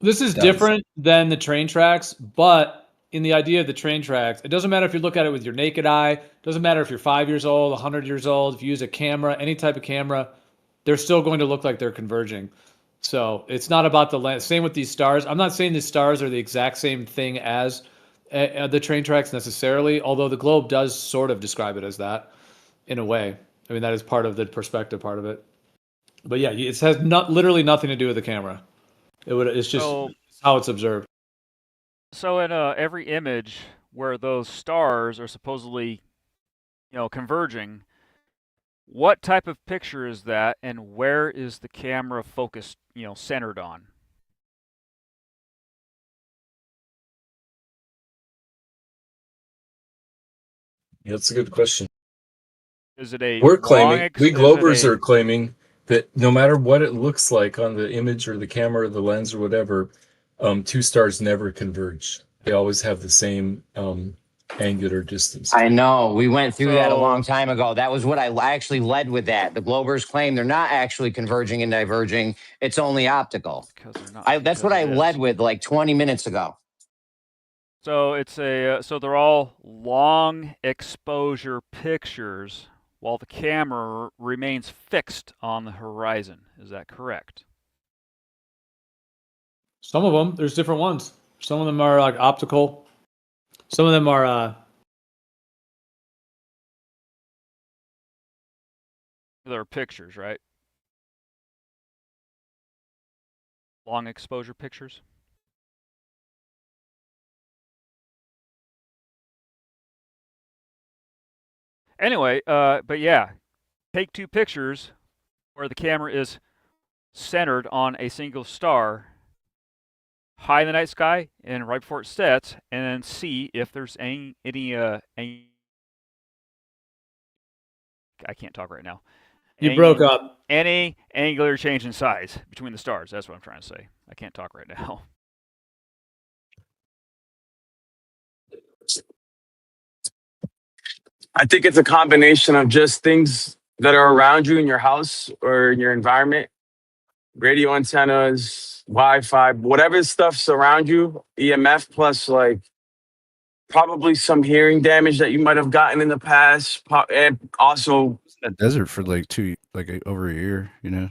This is different than the train tracks, but in the idea of the train tracks, it doesn't matter if you look at it with your naked eye. It doesn't matter if you're 5 years old, 100 years old. If you use a camera, any type of camera, they're still going to look like they're converging. So it's not about the lens. Same with these stars. I'm not saying the stars are the exact same thing as the train tracks necessarily, although the globe does sort of describe it as that in a way. I mean, that is part of the perspective part of it. But yeah, it has literally nothing to do with the camera. It's just how it's observed. So in every image where those stars are supposedly, converging, what type of picture is that, and where is the camera focused, centered on? Yeah, that's a good question. Is it a we Globers are claiming that no matter what it looks like on the image or the camera or the lens or whatever, 2 stars never converge. They always have the same angular distance. I know. We went through that a long time ago. That was what I actually led with that. The Globers claim they're not actually converging and diverging. It's only optical. That's what I led with like 20 minutes ago. So it's so they're all long exposure pictures while the camera remains fixed on the horizon. Is that correct? Some of them, there's different ones. Some of them are like optical. Some of them are There are pictures, right? Long exposure pictures. Anyway, but yeah, take two pictures where the camera is centered on a single star high in the night sky and right before it sets, and then see if there's any I can't talk right now. you broke up. Any angular change in size between the stars. That's what I'm trying to say. I can't talk right now. I think it's a combination of just things that are around you in your house or in your environment, radio antennas, Wi-Fi, whatever stuff's around you, EMF plus like probably some hearing damage that you might have gotten in the past, and also in the desert for like over a year, you know.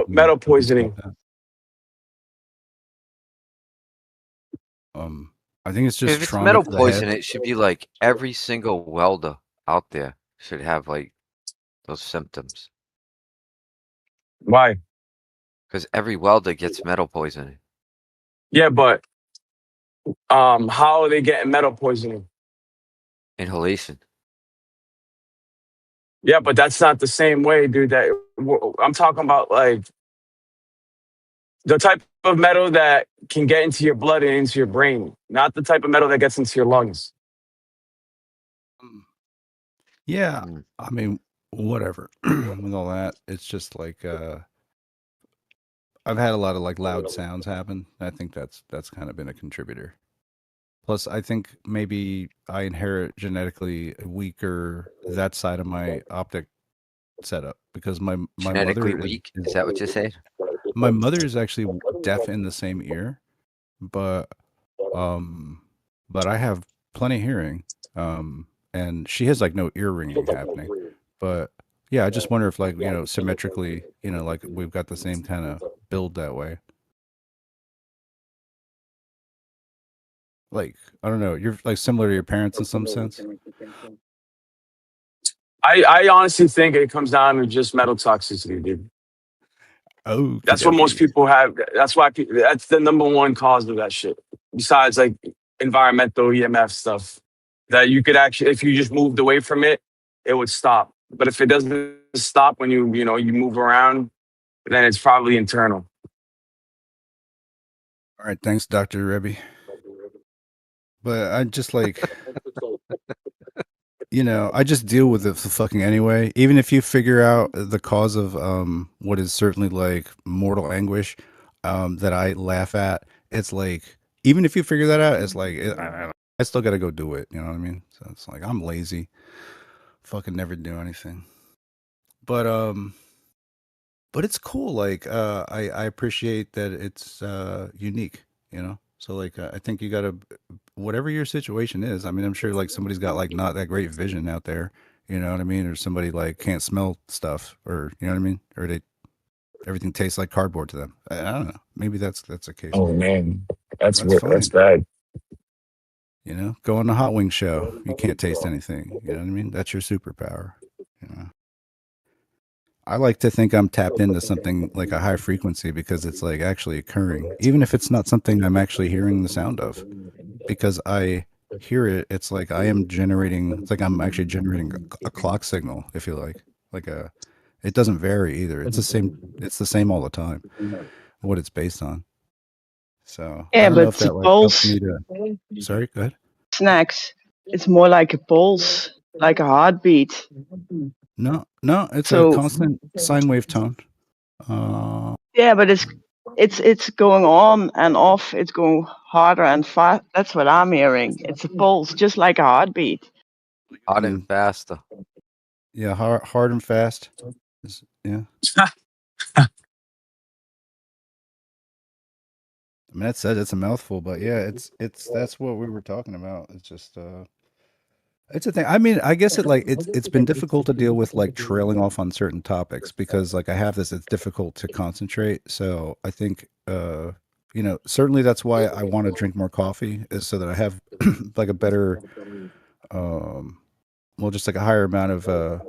metal poisoning. I think it's just if it's trauma metal to the poison, head. it should be like every single welder out there should have like those symptoms. Why? Because every welder gets metal poisoning. Yeah, but how are they getting metal poisoning? Inhalation. Yeah, but that's not the same way, dude. That I'm talking about, like the type of metal that can get into your blood and into your brain, not the type of metal that gets into your lungs. Yeah, I mean, whatever. With all that, it's just like I've had a lot of like loud sounds happen. I think that's kind of been a contributor. Plus, I think maybe I inherit genetically weaker that side of my optic setup because my Genetically mother weak? Is that what you're saying? My mother is actually deaf in the same ear, but I have plenty of hearing. And she has like no ear ringing happening. But yeah, I just wonder if like, you know, symmetrically, you know, like we've got the same kind of build that way. Like, I don't know, you're like similar to your parents in some sense. I honestly think it comes down to just metal toxicity, dude. Oh, that's what most people have. That's why that's the number one cause of that shit. Besides like environmental EMF stuff, that you could actually, if you just moved away from it, it would stop. But if it doesn't stop when you move around, then it's probably internal. All right, thanks, Dr. Rebbe. But I just like, you know, I just deal with it fucking anyway. Even if you figure out the cause of what is certainly like mortal anguish that I laugh at, it's like, even if you figure that out, it's like I still got to go do it. You know what I mean? So it's like I'm lazy, fucking never do anything. But it's cool. Like I appreciate that it's unique. You know. So like I think you gotta, whatever your situation is. I mean, I'm sure like somebody's got like not that great vision out there. You know what I mean? Or somebody like can't smell stuff, or you know what I mean? Or everything tastes like cardboard to them. I don't know. Maybe that's a case. Oh man, that's fine. That's bad. You know, go on the hot wing show. You can't taste anything. You know what I mean? That's your superpower. You know. I like to think I'm tapped into something like a high frequency because it's like actually occurring, even if it's not something I'm actually hearing the sound of, because I hear it. It's like I am generating, it's like I'm actually generating a clock signal, if you like it doesn't vary either. It's the same all the time, what it's based on. So I Yeah, don't know but if that the like helps pulse me to, sorry, go ahead. snacks, it's more like a pulse, like a heartbeat. No, it's a So constant sine wave tone. yeah, but it's going on and off. It's going harder and fast. That's what I'm hearing. It's a pulse, just like a heartbeat. Hard and faster. Yeah, hard and fast. Yeah. I mean, that's a mouthful, but yeah, it's that's what we were talking about. It's just It's a thing. I mean, I guess it's been difficult to deal with like trailing off on certain topics because like I have this, it's difficult to concentrate. So I think certainly that's why I want to drink more coffee is so that I have like a better well just like a higher amount of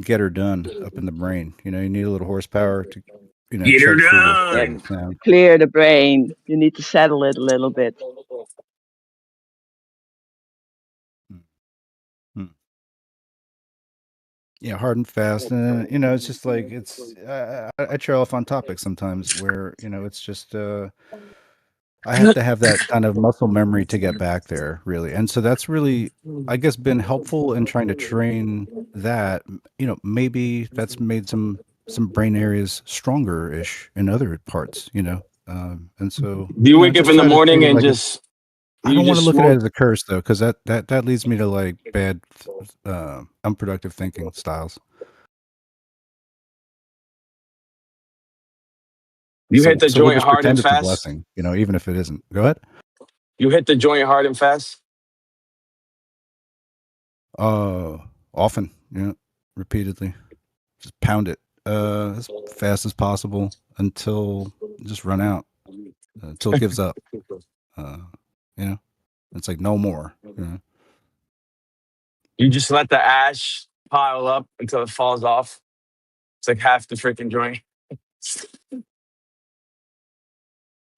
get her done up in the brain. You need a little horsepower to Get her chug through Yeah, the done. sound. clear the brain. You need to settle it a little bit. Hmm. Yeah, hard and fast, and it's just like I trail off on topics sometimes where it's just I have to have that kind of muscle memory to get back there, really, and so that's really, I guess, been helpful in trying to train that. Maybe that's made some brain areas stronger ish in other parts. And so Do you I wake up just in the try to treat morning it and like it's. just I you don't want to just look at it smoke? as a curse though, because that leads me to like bad, unproductive thinking styles. You hit the So we'll joint just hard and pretend it's a fast. blessing, even if it isn't. Go ahead. You hit the joint hard and fast. Uh, Often, repeatedly, just pound it as fast as possible until just run out, until it gives up. Uh, it's like no more. You just let the ash pile up until it falls off. It's like half the freaking joint.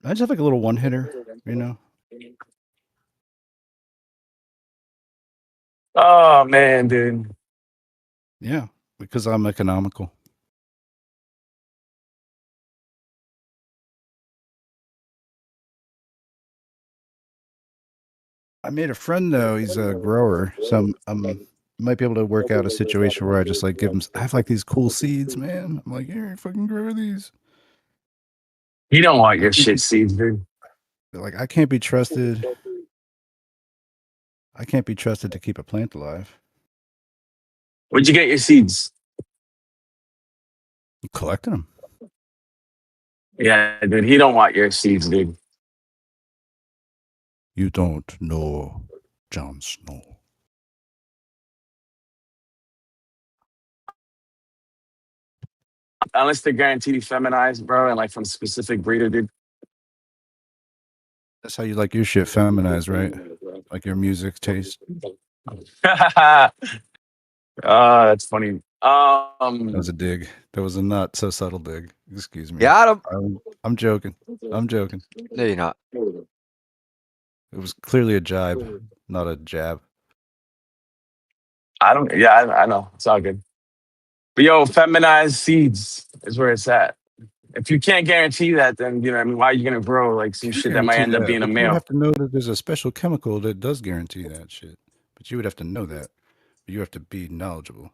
I just have like a little one hitter, Oh man, dude. Yeah, because I'm economical. I made a friend though. He's a grower, so might be able to work out a situation where I just like give him. I have like these cool seeds, man. I'm like, here, fucking grow these. You don't want your shit seeds, dude. Like I can't be trusted. I can't be trusted to keep a plant alive. Where'd you get your seeds? I'm collecting them. Yeah, dude. He don't want your seeds, dude. You don't know Jon Snow. Unless they're guaranteed feminized, bro, and like from specific breeder, dude. That's how you like your shit feminized, right? Like your music taste. That's funny. That was a dig. That was a not so subtle dig. Excuse me. Got him. I'm joking. I'm joking. No, you're not. It was clearly a jibe, not a jab. I don't. Yeah, I know. It's all good. But yo, feminized seeds is where it's at. If you can't guarantee that, then I mean, why are you gonna grow like some Can't shit that might guarantee end up that, being a but you would male? have to know that there's a special chemical that does guarantee that shit. But you would have to know that. You have to be knowledgeable.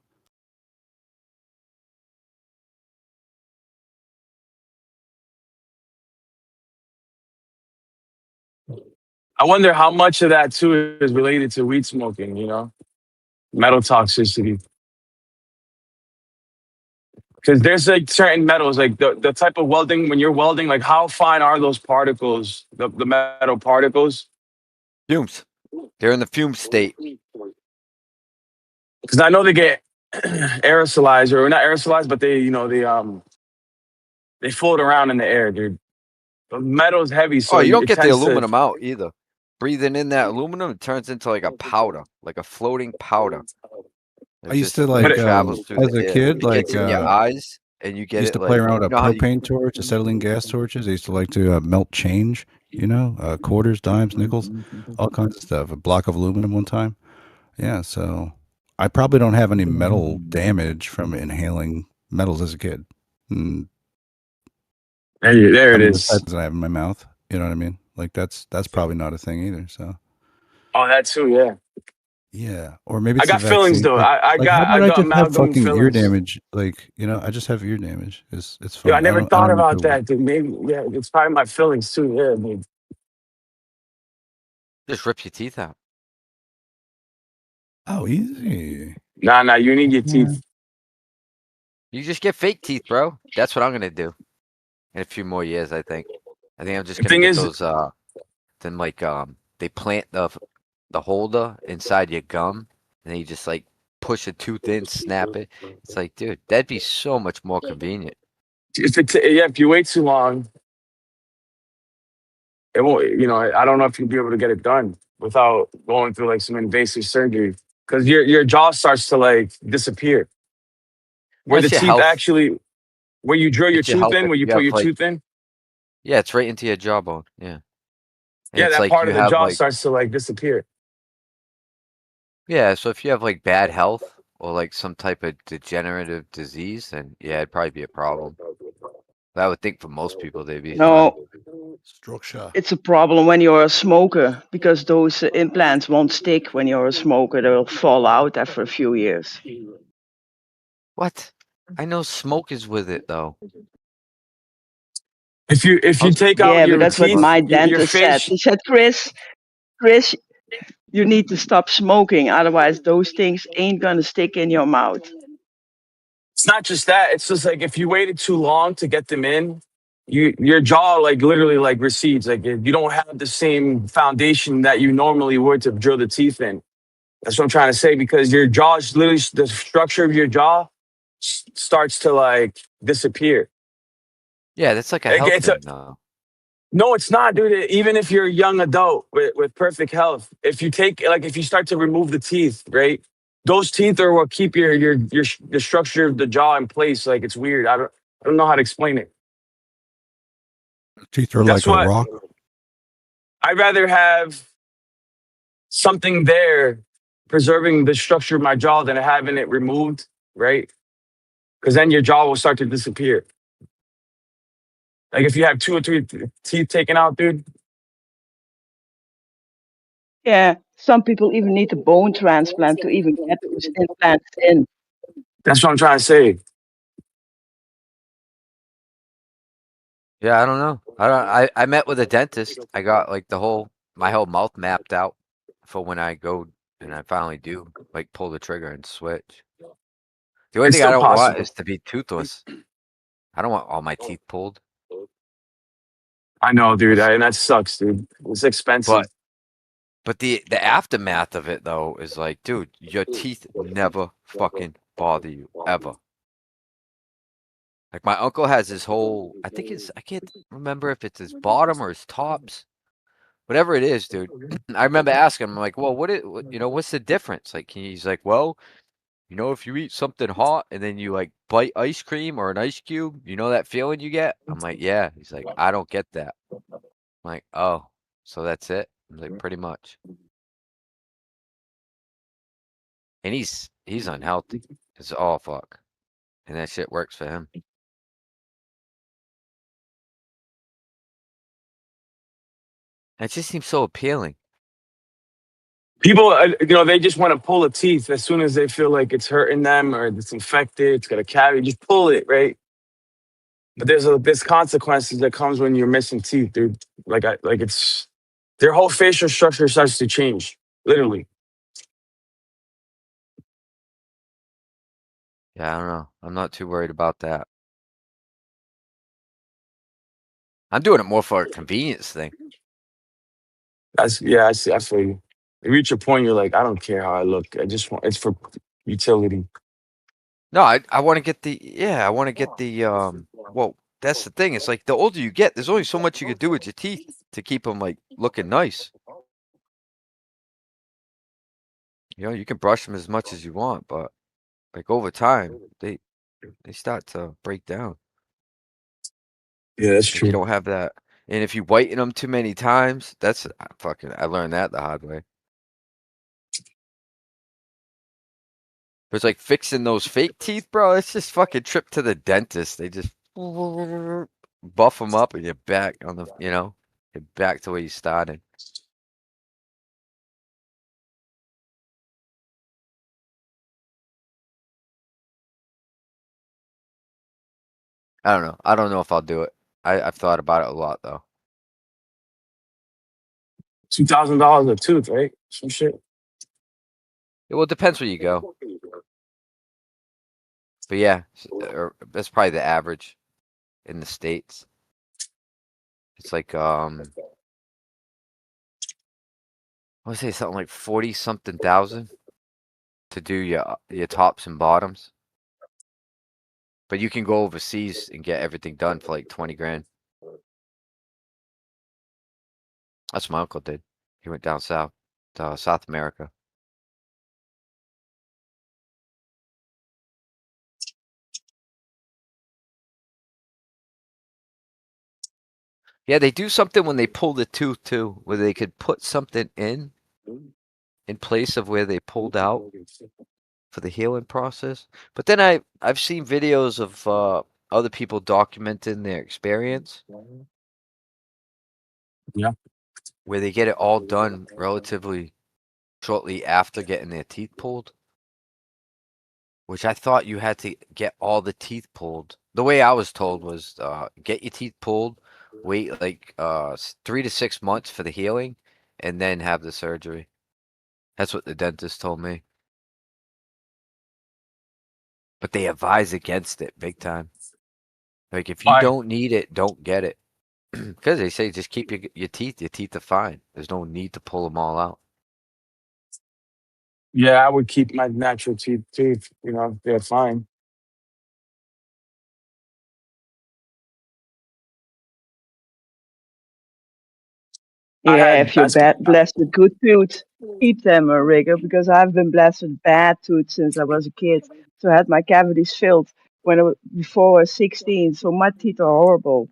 I wonder how much of that too is related to weed smoking. Metal toxicity. Because there's like certain metals, like the type of welding when you're welding, like how fine are those particles, the metal particles? Fumes. They're in the fume state. Because I know they get aerosolized or not aerosolized, but they float around in the air, dude. The metal's heavy, Oh, so you don't it get the tends to. aluminum out either. Breathing in that aluminum, it turns into like a powder, like a floating powder. I It used just to like like travels through as the a air. kid, It gets like in your eyes, and you get used it to play like around with a how you. propane torch, acetylene gas torches. I used to like to melt change, quarters, dimes, nickels, all kinds of stuff. A block of aluminum one time. Yeah, so I probably don't have any metal damage from inhaling metals as a kid. Mm, There I it mean, the is. types that I have in my mouth, you know what I mean? Like that's probably not a thing either. So Oh, that too, yeah. yeah, or maybe I it's the got fillings vaccine. though. I Like how got about I I got just have amalgam fucking ear fillings. damage? Like I just have ear damage. It's Yo, I fine. never I thought don't need about to. that, dude. Maybe yeah, it's probably my fillings too. Yeah, dude. Just rips your teeth out. Oh, easy. Nah, you need your Yeah. teeth. You just get fake teeth, bro. That's what I'm gonna do in a few more years. I think I'm just The gonna thing get is, those. Then like they plant the the holder inside your gum, and then you just like push a tooth in, snap it. It's like, dude, that'd be so much more convenient. If you wait too long, it won't. I don't know if you'll be able to get it done without going through like some invasive surgery because your jaw starts to like disappear. Where the That's your teeth health. actually, where you drill your It's your tooth health in, if where you you put have your like, tooth in, yeah, it's right into your jawbone. Yeah, and yeah, it's that like part you of the have jaw like, starts to like disappear. yeah. So if you have like bad health or like some type of degenerative disease, then yeah, it'd probably be a problem. But I would think for most people they'd be fine. No, Structure. it's a problem when you're a smoker because those implants won't stick when you're a smoker. They'll fall out after a few years. What? I know smoke is with it though. If you take out Yeah, but your that's what teeth, my your dentist said. face. He said, Chris, you need to stop smoking, otherwise those things ain't gonna stick in your mouth. It's not just that. It's just like if you waited too long to get them in, your jaw like literally like recedes. Like you don't have the same foundation that you normally would to drill the teeth in. That's what I'm trying to say because your jaw is literally the structure of your jaw starts to like disappear. Yeah, that's like a Like, health it's a, thing though. no, it's not, dude. Even if you're a young adult with perfect health, if you take like if you start to remove the teeth, right? Those teeth are what keep your the structure of the jaw in place. Like it's weird. I don't know how to explain it. Teeth are That's like a what rock. I'd rather have something there preserving the structure of my jaw than having it removed, right? Because then your jaw will start to disappear. Like if you have two or three teeth taken out, dude. Yeah, some people even need a bone transplant to even get those implants in. That's what I'm trying to say. Yeah, I don't know. I met with a dentist. I got like my whole mouth mapped out for when I go and I finally do like pull the trigger and switch. The only It's thing I still don't want possible. is to be toothless. I don't want all my teeth pulled. I know, dude, What's and that sucks, dude. It's expensive. but but the aftermath of it though is like, dude, your teeth never fucking bother you ever. Like my uncle has his whole, I can't remember if it's his bottom or his tops, whatever it is, dude. I remember asking him, I'm like, well, what's the difference? Like, he's like, well, if you eat something hot and then you like bite ice cream or an ice cube, you know that feeling you get? I'm like, yeah. He's like, I don't get that. I'm like, oh, so that's it? I'm like, pretty much. And he's unhealthy. It's all fuck. And that shit works for him. It just seems so appealing. People, they just want to pull a teeth as soon as they feel like it's hurting them or it's infected, it's got a cavity. Just pull it, right? But there's consequences that comes when you're missing teeth, dude. Like it's their whole facial structure starts to change, literally. Yeah, I don't know. I'm not too worried about that. I'm doing it more for a convenience thing. Yeah, I see. I feel you. You reach a point, you're like, I don't care how I look. I just want it's for utility. No, I want to get well, that's the thing. It's like the older you get, there's only so much you could do with your teeth to keep them like looking nice. You can brush them as much as you want, but like over time, they start to break down. Yeah, that's Like you true. don't have that. And if you whiten them too many times, I learned that the hard way. But it's like fixing those fake teeth, bro. It's just fucking trip to the dentist. They just buff them up and you're back on you're back to where you started. I don't know. I don't know if I'll do it. I've thought about it a lot though. $2,000 a tooth, right? Some shit. Well, it depends where you go. But yeah, that's probably the average in the States. It's like I would say something like 40 something thousand to do your tops and bottoms. But you can go overseas and get everything done for like 20 grand. That's what my uncle did. He went down south to South America. Yeah, they do something when they pull the tooth too, where they could put something in place of where they pulled out for the healing process. But then I've seen videos of other people documenting their experience. Yeah. Where they get it all done relatively shortly after getting their teeth pulled. Which I thought you had to get all the teeth pulled. The way I was told was get your teeth pulled, wait like 3 to 6 months for the healing, and then have the surgery. That's what the dentist told me. But they advise against it big time. Like if you don't need it, don't get it. Because they say just keep your teeth. Your teeth are fine. There's no need to pull them all out. Yeah, I would keep my natural teeth too. You know, they're fine. I Yeah, had if you're blessed with good tooth, keep them, Rigger, because I've been blessed with bad tooth since I was a kid. So I had my cavities filled when before I was 16. So my teeth are horrible.